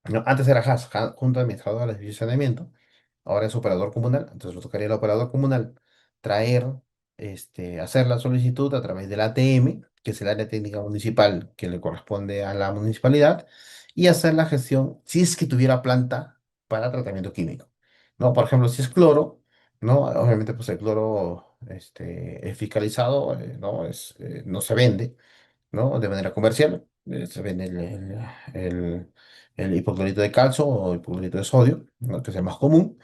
No, antes era HAS, Junta Administradora de Servicios de Saneamiento. Ahora es operador comunal. Entonces lo tocaría al operador comunal traer, hacer la solicitud a través del ATM, que es el área técnica municipal que le corresponde a la municipalidad, y hacer la gestión si es que tuviera planta para tratamiento químico. ¿No? Por ejemplo, si es cloro, ¿no? Obviamente, pues el cloro es fiscalizado, ¿no? No se vende, ¿no? De manera comercial. Se vende el, el hipoclorito de calcio o hipoclorito de sodio, ¿no? Que es el más común,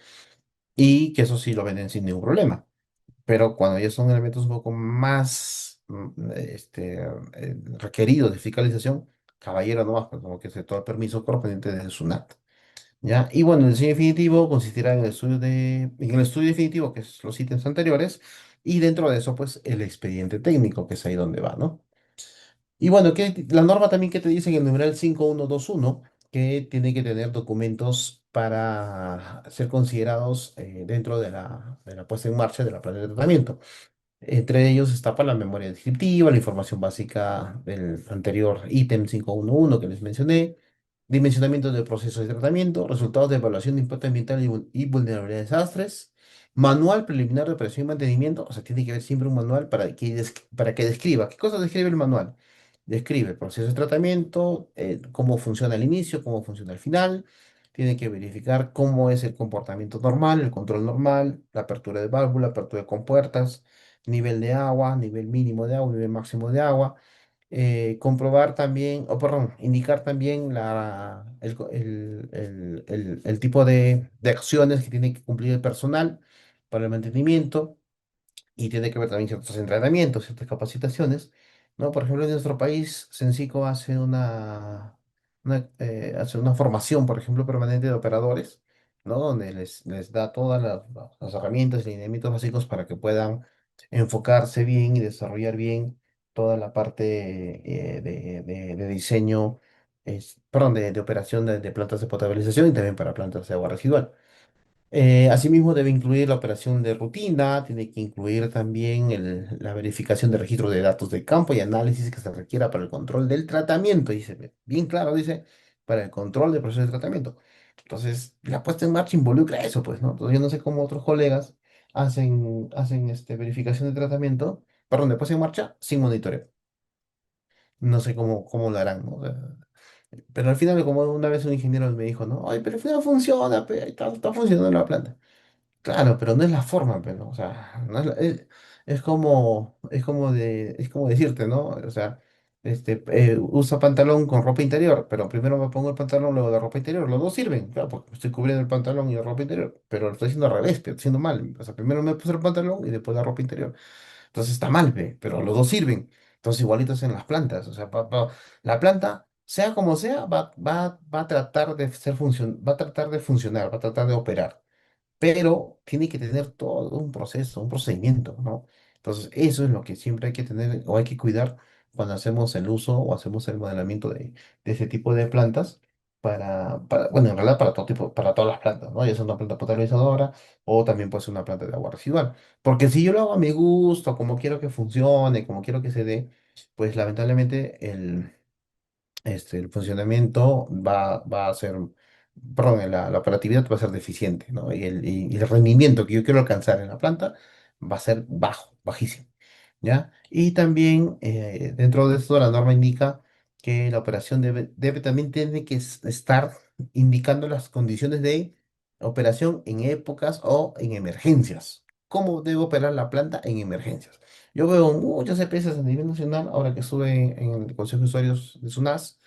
y que eso sí lo venden sin ningún problema. Pero cuando ya son elementos un poco más requeridos de fiscalización, caballero nomás, pues como que se toma el permiso correspondiente de SUNAT. ¿Ya? Y bueno, el diseño definitivo consistirá en el estudio definitivo, que es los ítems anteriores, y dentro de eso, pues, el expediente técnico, que es ahí donde va, ¿no? Y bueno, la norma también que te dice en el numeral 5121 que tiene que tener documentos para ser considerados dentro de la puesta en marcha de la planta de tratamiento. Entre ellos está para la memoria descriptiva, la información básica del anterior ítem 511 que les mencioné, dimensionamiento de procesos de tratamiento, resultados de evaluación de impacto ambiental y vulnerabilidad de desastres, manual preliminar de operación y mantenimiento, o sea, tiene que haber siempre un manual para que describa. ¿Qué cosa describe el manual? Describe el proceso de tratamiento, cómo funciona al inicio, cómo funciona al final. Tiene que verificar cómo es el comportamiento normal, el control normal, la apertura de válvula, apertura de compuertas, nivel de agua, nivel mínimo de agua, nivel máximo de agua. Comprobar también, o perdón, indicar también el tipo de acciones que tiene que cumplir el personal para el mantenimiento, y tiene que ver también ciertos entrenamientos, ciertas capacitaciones, ¿no? Por ejemplo, en nuestro país, Sensico hace hace una formación, por ejemplo, permanente de operadores, ¿no? Donde les da todas las herramientas y lineamientos básicos para que puedan enfocarse bien y desarrollar bien toda la parte de diseño, perdón, de operación de plantas de potabilización y también para plantas de agua residual. Asimismo, debe incluir la operación de rutina, tiene que incluir también la verificación de registro de datos de campo y análisis que se requiera para el control del tratamiento. Dice, bien claro, dice, para el control del proceso de tratamiento. Entonces, la puesta en marcha involucra eso, pues, ¿no? Entonces, yo no sé cómo otros colegas hacen verificación de tratamiento, perdón, de puesta en marcha sin monitoreo. No sé cómo lo harán, ¿no? O sea, pero al final, como una vez un ingeniero me dijo, ¿no? Ay, pero al final funciona, pe, está funcionando la planta. Claro, pero no es la forma, pero, o sea, no es, es como decirte, ¿no? O sea, usa pantalón con ropa interior, pero primero me pongo el pantalón, luego la ropa interior. Los dos sirven, claro, porque estoy cubriendo el pantalón y la ropa interior, pero lo estoy haciendo al revés, pero estoy haciendo mal. O sea, primero me puse el pantalón y después la ropa interior. Entonces está mal, pe, pero los dos sirven. Entonces igualitos en las plantas. O sea, la planta, sea como sea, va a tratar de va a tratar de funcionar, va a tratar de operar, pero tiene que tener todo un proceso, un procedimiento, ¿no? Entonces, eso es lo que siempre hay que tener o hay que cuidar cuando hacemos el uso o hacemos el modelamiento de ese tipo de plantas bueno, en realidad para todo tipo, para todas las plantas, ¿no? Ya sea una planta potabilizadora o también puede ser una planta de agua residual. Porque si yo lo hago a mi gusto, como quiero que funcione, como quiero que se dé, pues lamentablemente el funcionamiento va a ser, perdón, la operatividad va a ser deficiente, ¿no? Y el rendimiento que yo quiero alcanzar en la planta va a ser bajo, bajísimo, ¿ya? Y también dentro de esto la norma indica que la operación debe también tiene que estar indicando las condiciones de operación en épocas o en emergencias. ¿Cómo debe operar la planta en emergencias? Yo veo muchas empresas a nivel nacional, ahora que estuve en el Consejo de Usuarios de SUNAS,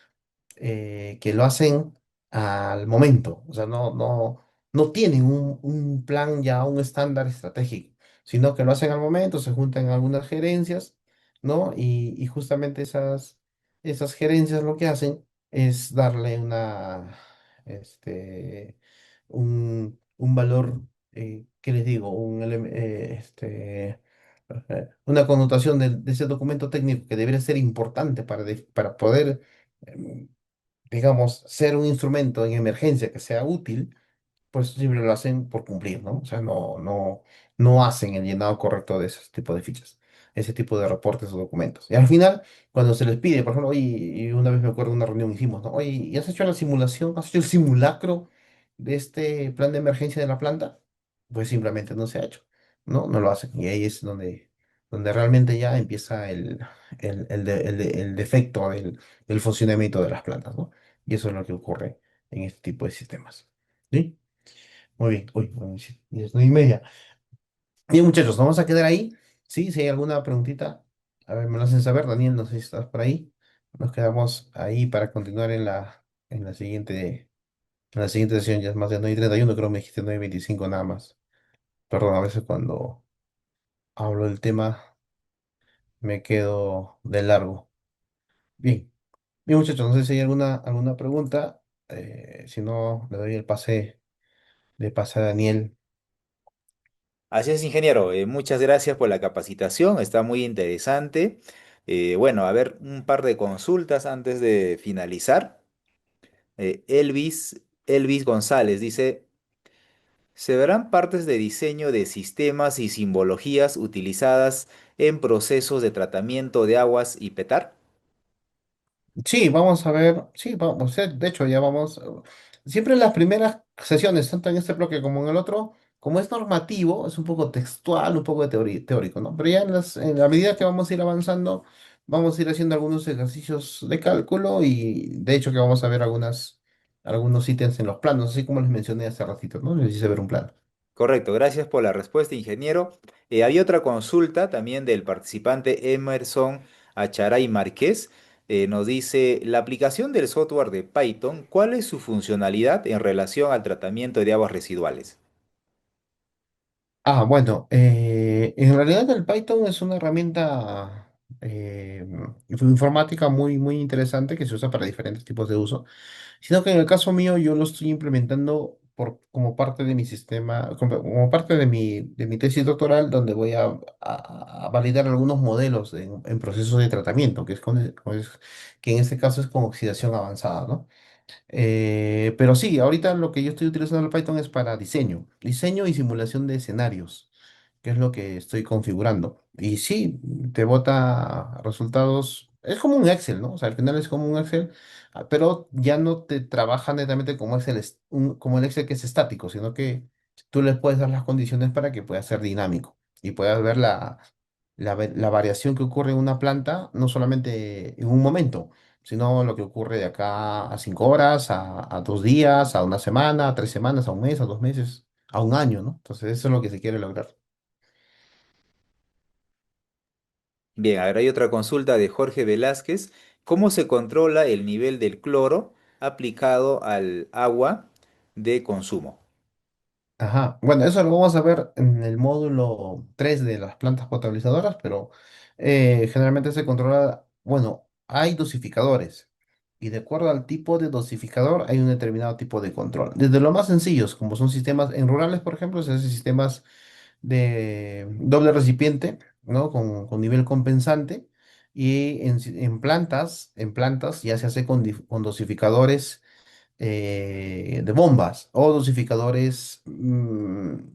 que lo hacen al momento, o sea, no tienen un plan ya, un estándar estratégico, sino que lo hacen al momento, se juntan algunas gerencias, ¿no? Y justamente esas gerencias lo que hacen es darle un valor, ¿qué les digo? Una connotación de ese documento técnico que debería ser importante para poder em, digamos, ser un instrumento en emergencia que sea útil, pues siempre lo hacen por cumplir, ¿no? O sea, no hacen el llenado correcto de ese tipo de fichas, ese tipo de reportes o documentos. Y al final, cuando se les pide, por ejemplo, oye, y una vez me acuerdo de una reunión que hicimos, ¿no? Oye, ¿y has hecho la simulación? ¿Has hecho el simulacro de este plan de emergencia de la planta? Pues simplemente no se ha hecho, ¿no? No lo hacen. Y ahí es donde realmente ya empieza el defecto del funcionamiento de las plantas, ¿no? Y eso es lo que ocurre en este tipo de sistemas. ¿Sí? Muy bien. Uy, bueno, sí, 10:30. Bien, muchachos, nos vamos a quedar ahí. Sí, si hay alguna preguntita, a ver, me lo hacen saber. Daniel, no sé si estás por ahí. Nos quedamos ahí para continuar en la siguiente sesión. Ya es más de 9:31, creo que me dijiste 9:25 nada más. Perdón, a veces cuando hablo del tema me quedo de largo. Bien, bien, muchachos, no sé si hay alguna pregunta. Si no, le doy le pase a Daniel. Así es, ingeniero. Muchas gracias por la capacitación. Está muy interesante. Bueno, a ver, un par de consultas antes de finalizar. Elvis González dice, ¿se verán partes de diseño de sistemas y simbologías utilizadas en procesos de tratamiento de aguas y petar? Sí, vamos a ver, sí, vamos, de hecho ya vamos, siempre en las primeras sesiones, tanto en este bloque como en el otro, como es normativo, es un poco textual, un poco de teórico, ¿no? Pero ya en la medida que vamos a ir avanzando, vamos a ir haciendo algunos ejercicios de cálculo y de hecho que vamos a ver algunos ítems en los planos, así como les mencioné hace ratito, ¿no? Les hice ver un plano. Correcto, gracias por la respuesta, ingeniero. Había otra consulta también del participante Emerson Acharay Márquez. Nos dice, la aplicación del software de Python, ¿cuál es su funcionalidad en relación al tratamiento de aguas residuales? Bueno, en realidad el Python es una herramienta informática muy, muy interesante que se usa para diferentes tipos de uso, sino que en el caso mío yo lo estoy implementando como parte de mi sistema, como parte de mi tesis doctoral, donde voy a validar algunos modelos en procesos de tratamiento, que en este caso es con oxidación avanzada, ¿no? Pero sí, ahorita lo que yo estoy utilizando el Python es para diseño y simulación de escenarios, que es lo que estoy configurando. Y sí, te bota resultados, es como un Excel, ¿no? O sea, al final es como un Excel, pero ya no te trabaja netamente como Excel, como el Excel que es estático, sino que tú le puedes dar las condiciones para que pueda ser dinámico y puedas ver la variación que ocurre en una planta, no solamente en un momento, sino lo que ocurre de acá a 5 horas, a 2 días, a una semana, a 3 semanas, a un mes, a 2 meses, a un año, ¿no? Entonces eso es lo que se quiere lograr. Bien, ahora hay otra consulta de Jorge Velázquez. ¿Cómo se controla el nivel del cloro aplicado al agua de consumo? Ajá. Bueno, eso lo vamos a ver en el módulo 3 de las plantas potabilizadoras, pero generalmente se controla, bueno, hay dosificadores y de acuerdo al tipo de dosificador hay un determinado tipo de control. Desde lo más sencillos, como son sistemas en rurales, por ejemplo, se hacen sistemas de doble recipiente, ¿no? Con nivel compensante y en plantas ya se hace con dosificadores de bombas o dosificadores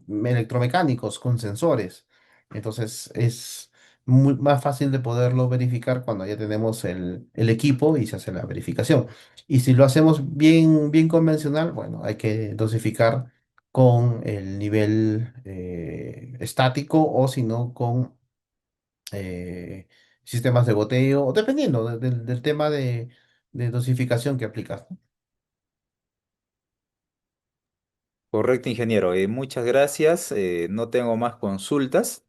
electromecánicos con sensores. Entonces es más fácil de poderlo verificar cuando ya tenemos el equipo y se hace la verificación. Y si lo hacemos bien, bien convencional, bueno, hay que dosificar con el nivel estático o si no con eh, sistemas de goteo, dependiendo del tema de dosificación que aplicas, ¿no? Correcto, ingeniero. Muchas gracias. No tengo más consultas.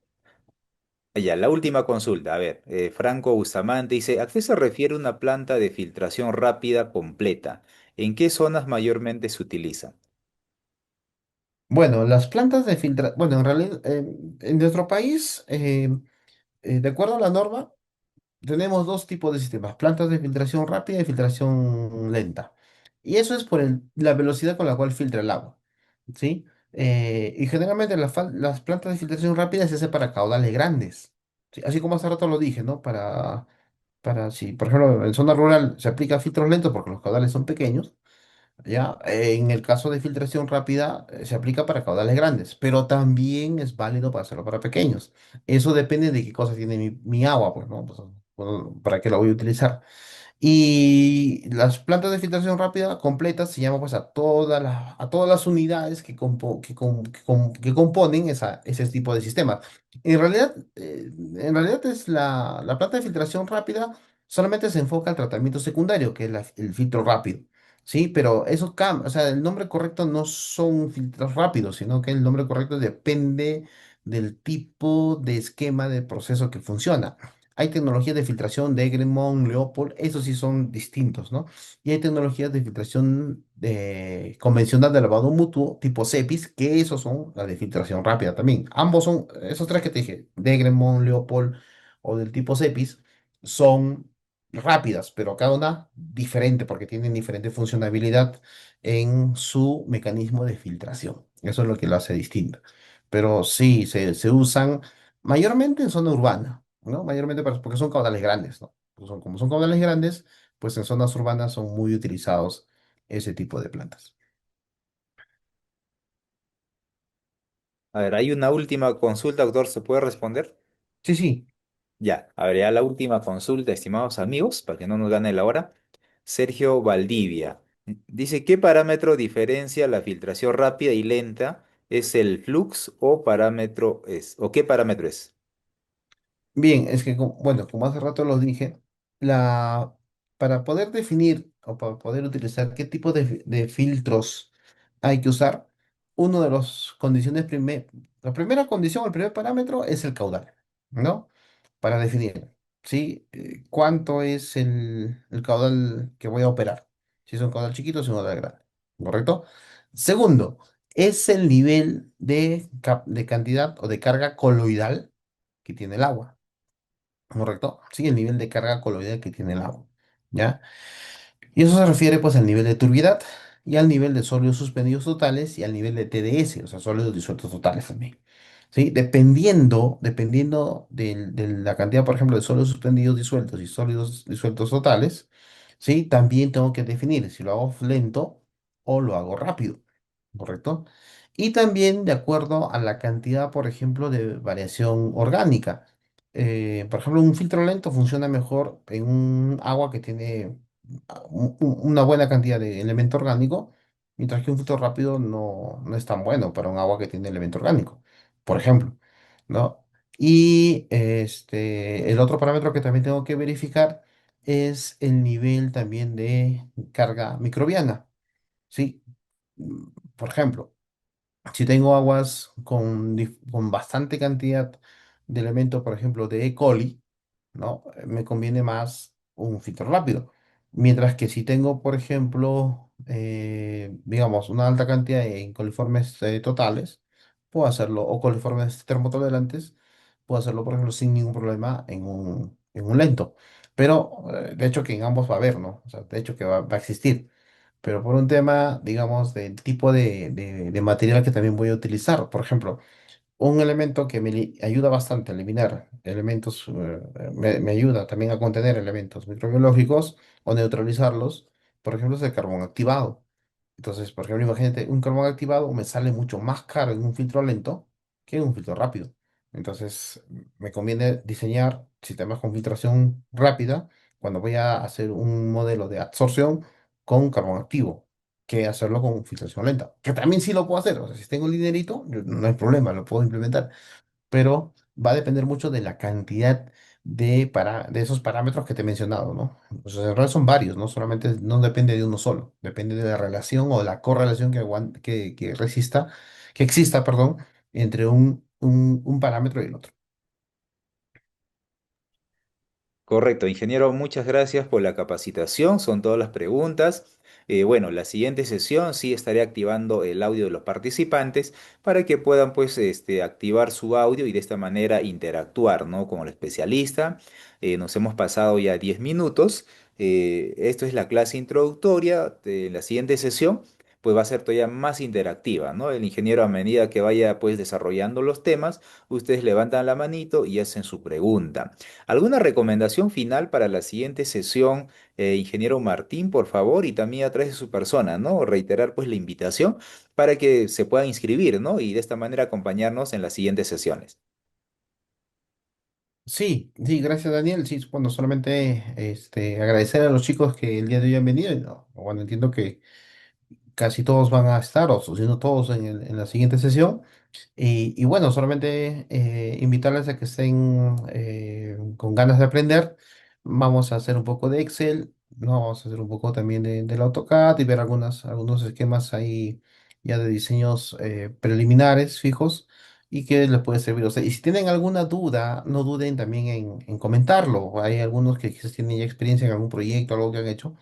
Ya, la última consulta. A ver, Franco Bustamante dice, ¿a qué se refiere una planta de filtración rápida completa? ¿En qué zonas mayormente se utiliza? Bueno, las plantas de filtración, bueno, en realidad en nuestro país, de acuerdo a la norma, tenemos dos tipos de sistemas, plantas de filtración rápida y filtración lenta. Y eso es por la velocidad con la cual filtra el agua, ¿sí? Y generalmente las plantas de filtración rápida se hacen para caudales grandes, ¿sí? Así como hace rato lo dije, ¿no? Si, por ejemplo, en zona rural se aplica filtros lentos porque los caudales son pequeños. ¿Ya? En el caso de filtración rápida, se aplica para caudales grandes, pero también es válido para hacerlo para pequeños. Eso depende de qué cosa tiene mi agua, pues, ¿no? Pues, bueno, para qué la voy a utilizar. Y las plantas de filtración rápida completas se llaman pues a todas las unidades que componen ese tipo de sistemas. En realidad es la planta de filtración rápida solamente se enfoca al tratamiento secundario, que es el filtro rápido. Sí, pero eso cambia, o sea, el nombre correcto no son filtros rápidos, sino que el nombre correcto depende del tipo de esquema de proceso que funciona. Hay tecnologías de filtración de Egremont, Leopold, esos sí son distintos, ¿no? Y hay tecnologías de filtración convencional de lavado mutuo, tipo CEPIS, que esos son las de filtración rápida también. Ambos son, esos tres que te dije, de Egremont, Leopold o del tipo CEPIS, son rápidas, pero cada una diferente porque tienen diferente funcionalidad en su mecanismo de filtración. Eso es lo que lo hace distinto. Pero sí, se usan mayormente en zona urbana, ¿no? Mayormente porque son caudales grandes, ¿no? Como son caudales grandes, pues en zonas urbanas son muy utilizados ese tipo de plantas. A ver, hay una última consulta, doctor. ¿Se puede responder? Sí, sí. Ya, a ver, ya la última consulta, estimados amigos, para que no nos gane la hora. Sergio Valdivia dice, ¿qué parámetro diferencia la filtración rápida y lenta? ¿Es el flux o parámetro es? ¿O qué parámetro es? Bien, es que, bueno, como hace rato lo dije, la, para poder definir o para poder utilizar qué tipo de filtros hay que usar, uno de las condiciones, la primera condición, el primer parámetro es el caudal, ¿no? Para definir, ¿sí? ¿Cuánto es el caudal que voy a operar? Si es un caudal chiquito o es un caudal grande, ¿correcto? Segundo, es el nivel de cantidad o de carga coloidal que tiene el agua. ¿Correcto? Sí, el nivel de carga coloidal que tiene el agua, ¿ya? Y eso se refiere pues al nivel de turbidez y al nivel de sólidos suspendidos totales y al nivel de TDS, o sea, sólidos disueltos totales también. ¿Sí? Dependiendo de la cantidad, por ejemplo, de sólidos suspendidos disueltos y sólidos disueltos totales, ¿sí? También tengo que definir si lo hago lento o lo hago rápido, ¿correcto? Y también de acuerdo a la cantidad, por ejemplo, de variación orgánica. Por ejemplo, un filtro lento funciona mejor en un agua que tiene una buena cantidad de elemento orgánico, mientras que un filtro rápido no es tan bueno para un agua que tiene elemento orgánico, por ejemplo, ¿no? Y el otro parámetro que también tengo que verificar es el nivel también de carga microbiana, ¿sí? Mm, Por ejemplo, si tengo aguas con bastante cantidad de elementos, por ejemplo, de E. coli, ¿no? Me conviene más un filtro rápido. Mientras que si tengo, por ejemplo, digamos, una alta cantidad en coliformes totales, puedo hacerlo, o coliformes termotolerantes, puedo hacerlo, por ejemplo, sin ningún problema en un lento. Pero, de hecho, que en ambos va a haber, ¿no? O sea, de hecho, que va a existir, pero por un tema, digamos, del tipo de material que también voy a utilizar. Por ejemplo, un elemento que ayuda bastante a eliminar elementos, me ayuda también a contener elementos microbiológicos o neutralizarlos, por ejemplo, es el carbón activado. Entonces, por ejemplo, imagínate, un carbón activado me sale mucho más caro en un filtro lento que en un filtro rápido. Entonces, me conviene diseñar sistemas con filtración rápida cuando voy a hacer un modelo de absorción con carbón activo, que hacerlo con filtración lenta. Que también sí lo puedo hacer. O sea, si tengo el dinerito, no hay problema, lo puedo implementar, pero va a depender mucho de la cantidad de esos parámetros que te he mencionado, ¿no? Pues en realidad son varios, no solamente, no depende de uno solo, depende de la relación o de la correlación que resista, que exista, perdón, entre un parámetro y el otro. Correcto, ingeniero, muchas gracias por la capacitación, son todas las preguntas. Bueno, la siguiente sesión sí estaré activando el audio de los participantes para que puedan pues activar su audio y de esta manera interactuar, ¿no? Con el especialista. Nos hemos pasado ya 10 minutos. Esto es la clase introductoria de la siguiente sesión. Pues va a ser todavía más interactiva, ¿no? El ingeniero a medida que vaya pues desarrollando los temas, ustedes levantan la manito y hacen su pregunta. ¿Alguna recomendación final para la siguiente sesión, ingeniero Martín, por favor? Y también a través de su persona, ¿no? Reiterar pues la invitación para que se puedan inscribir, ¿no? Y de esta manera acompañarnos en las siguientes sesiones. Sí, sí, gracias Daniel. Sí, bueno, solamente agradecer a los chicos que el día de hoy han venido. Y, no, bueno, entiendo que casi todos van a estar, o si no todos, en la siguiente sesión. Y bueno, solamente invitarles a que estén con ganas de aprender. Vamos a hacer un poco de Excel, ¿no? Vamos a hacer un poco también del AutoCAD y ver algunos esquemas ahí ya de diseños preliminares fijos y que les puede servir. O sea, y si tienen alguna duda, no duden también en comentarlo. Hay algunos que quizás tienen ya experiencia en algún proyecto, algo que han hecho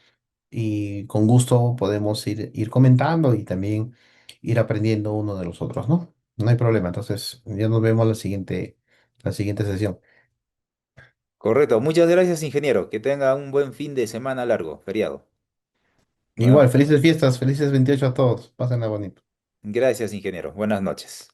y con gusto podemos ir comentando y también ir aprendiendo uno de los otros, ¿no? No hay problema. Entonces, ya nos vemos la siguiente sesión. Correcto. Muchas gracias, ingeniero. Que tenga un buen fin de semana largo, feriado. Igual, Bueno, felices fiestas, felices 28 a todos. Pásenla bonito. gracias, ingeniero. Buenas noches.